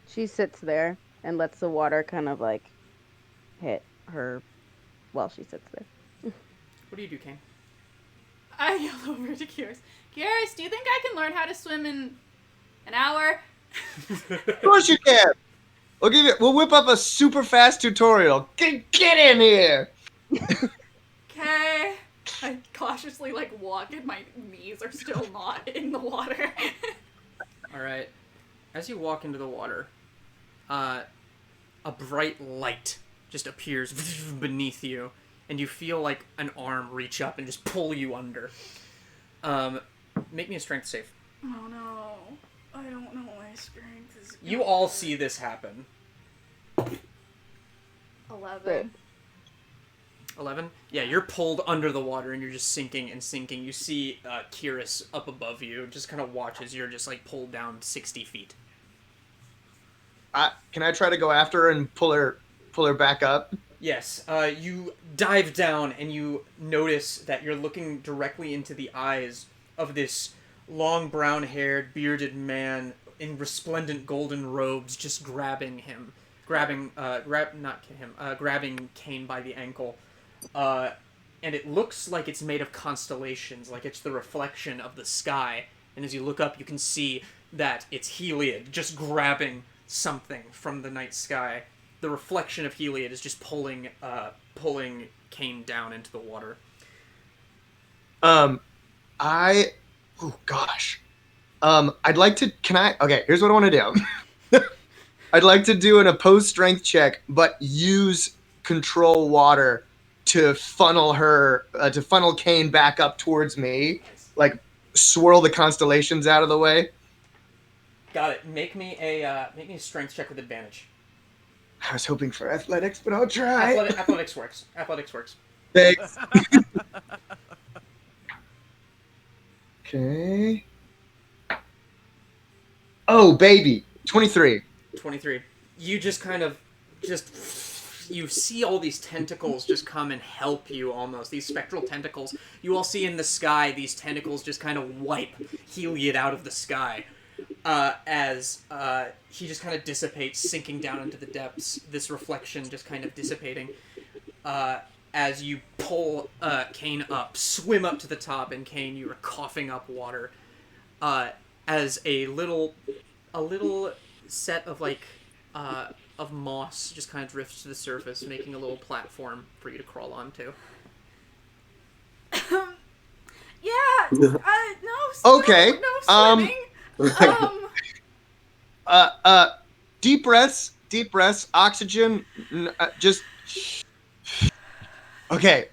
She sits there and lets the water kind of like hit her while she sits there. What do you do, Kaine? I yell over to Kihris. Kihris, do you think I can learn how to swim in an hour? Of course you can. We'll whip up a super fast tutorial. Get in here. Okay. I cautiously walk and my knees are still not in the water. All right. As you walk into the water, a bright light just appears beneath you, and you feel like an arm reach up and just pull you under. Make me a strength save. Oh no. I don't know my strength is... You all see this happen. 11. 11? Yeah, you're pulled under the water and you're just sinking and sinking. You see Kihris up above you, just kind of watches. You're just pulled down 60 feet. Can I try to go after her and pull her back up? Yes, you dive down and you notice that you're looking directly into the eyes of this long brown-haired, bearded man in resplendent golden robes, just grabbing Kaine by the ankle. And it looks like it's made of constellations, like it's the reflection of the sky. And as you look up, you can see that it's Heliod just grabbing something from the night sky. The reflection of Heliod is just pulling Kaine down into the water. Oh gosh. I'd like to. Okay, here's what I want to do. I'd like to do an opposed strength check, but use control water to funnel Kaine back up towards me, swirl the constellations out of the way. Got it. Make me a strength check with advantage. I was hoping for athletics, but I'll try. Athletics works. Athletics works. Thanks. Okay. Oh, baby. 23. 23. You just you see all these tentacles just come and help you almost. These spectral tentacles. You all see in the sky these tentacles just kind of wipe Heliod out of the sky. As he just kind of dissipates, sinking down into the depths. This reflection just kind of dissipating. As you pull Kaine up, swim up to the top, and Kaine, you are coughing up water. As a little set of of moss just kind of drifts to the surface, making a little platform for you to crawl onto. Yeah. No. Okay. No swimming. Deep breaths, oxygen, just... Okay.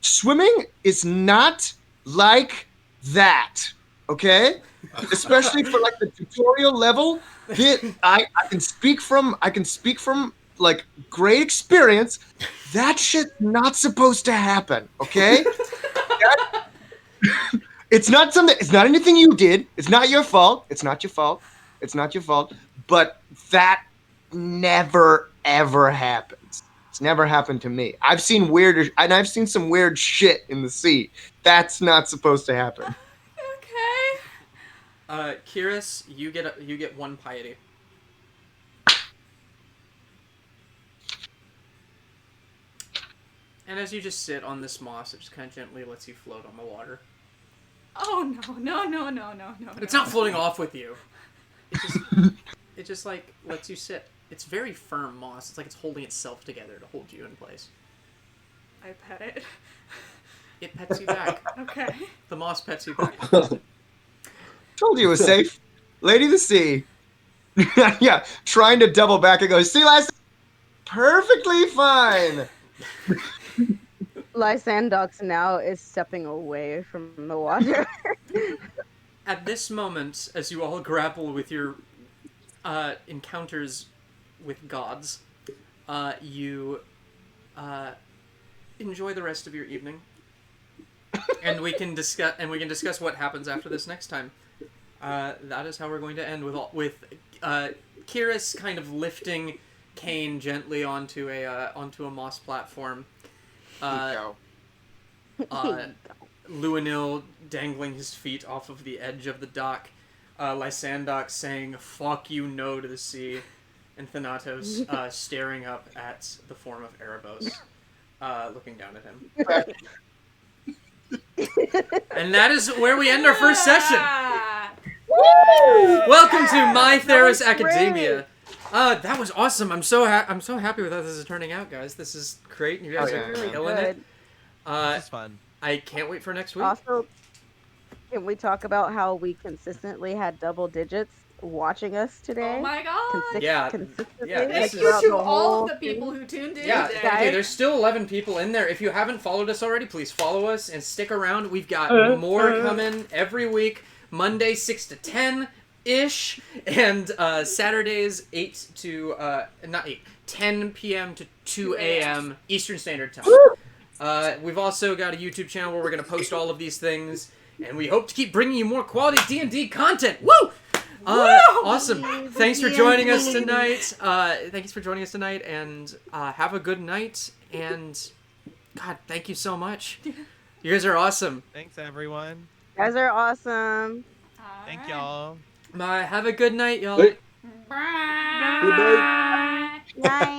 Swimming is not like that, okay? Especially for the tutorial level. I can speak from great experience. That shit's not supposed to happen, okay? It's not anything you did. It's not your fault. It's not your fault. But that never ever happens. It's never happened to me. I've seen some weird shit in the sea. That's not supposed to happen. Okay. Kihris, you get 1 piety. And as you just sit on this moss, it just kind of gently lets you float on the water. Oh no. It's not floating off with you. It just lets you sit. It's very firm moss. It's like it's holding itself together to hold you in place. I pet it. It pets you back. Okay. The moss pets you back. Told you it was safe. Lady of the Sea. Yeah, trying to double back and go, sea lice, perfectly fine. Lysandox now is stepping away from the water. At this moment, as you all grapple with your encounters with gods, you enjoy the rest of your evening, and we can discuss what happens after this next time. That is how we're going to end with Kihris kind of lifting Kaine gently onto a moss platform. Luinnil dangling his feet off of the edge of the dock. Lysandox saying "fuck you no" to the sea, and Thanatos staring up at the form of Erebos, looking down at him. And that is where we end our first session. Welcome to My Theros Academia. That was awesome. I'm so happy with how this is turning out, guys. This is great. You guys are really killing it. This is fun. I can't wait for next week. Also, can we talk about how we consistently had double digits watching us today? Oh my god! Yeah. Consistently. Yeah, Thank you throughout to the all whole of the people thing. who tuned in Yeah, today. thank you. There's still 11 people in there. If you haven't followed us already, please follow us and stick around. We've got more coming every week. Monday 6 to 10-ish, and Saturdays 10 p.m. to 2 a.m. Eastern Standard Time. We've also got a YouTube channel where we're going to post all of these things, and we hope to keep bringing you more quality D&D content. Woo! Awesome. Thanks for joining us tonight. Thanks for joining us tonight, and have a good night. And God, thank you so much. You guys are awesome. Thanks, everyone. You guys are awesome. Thank y'all. Have a good night, y'all. Hey. Bye. Good night. Night.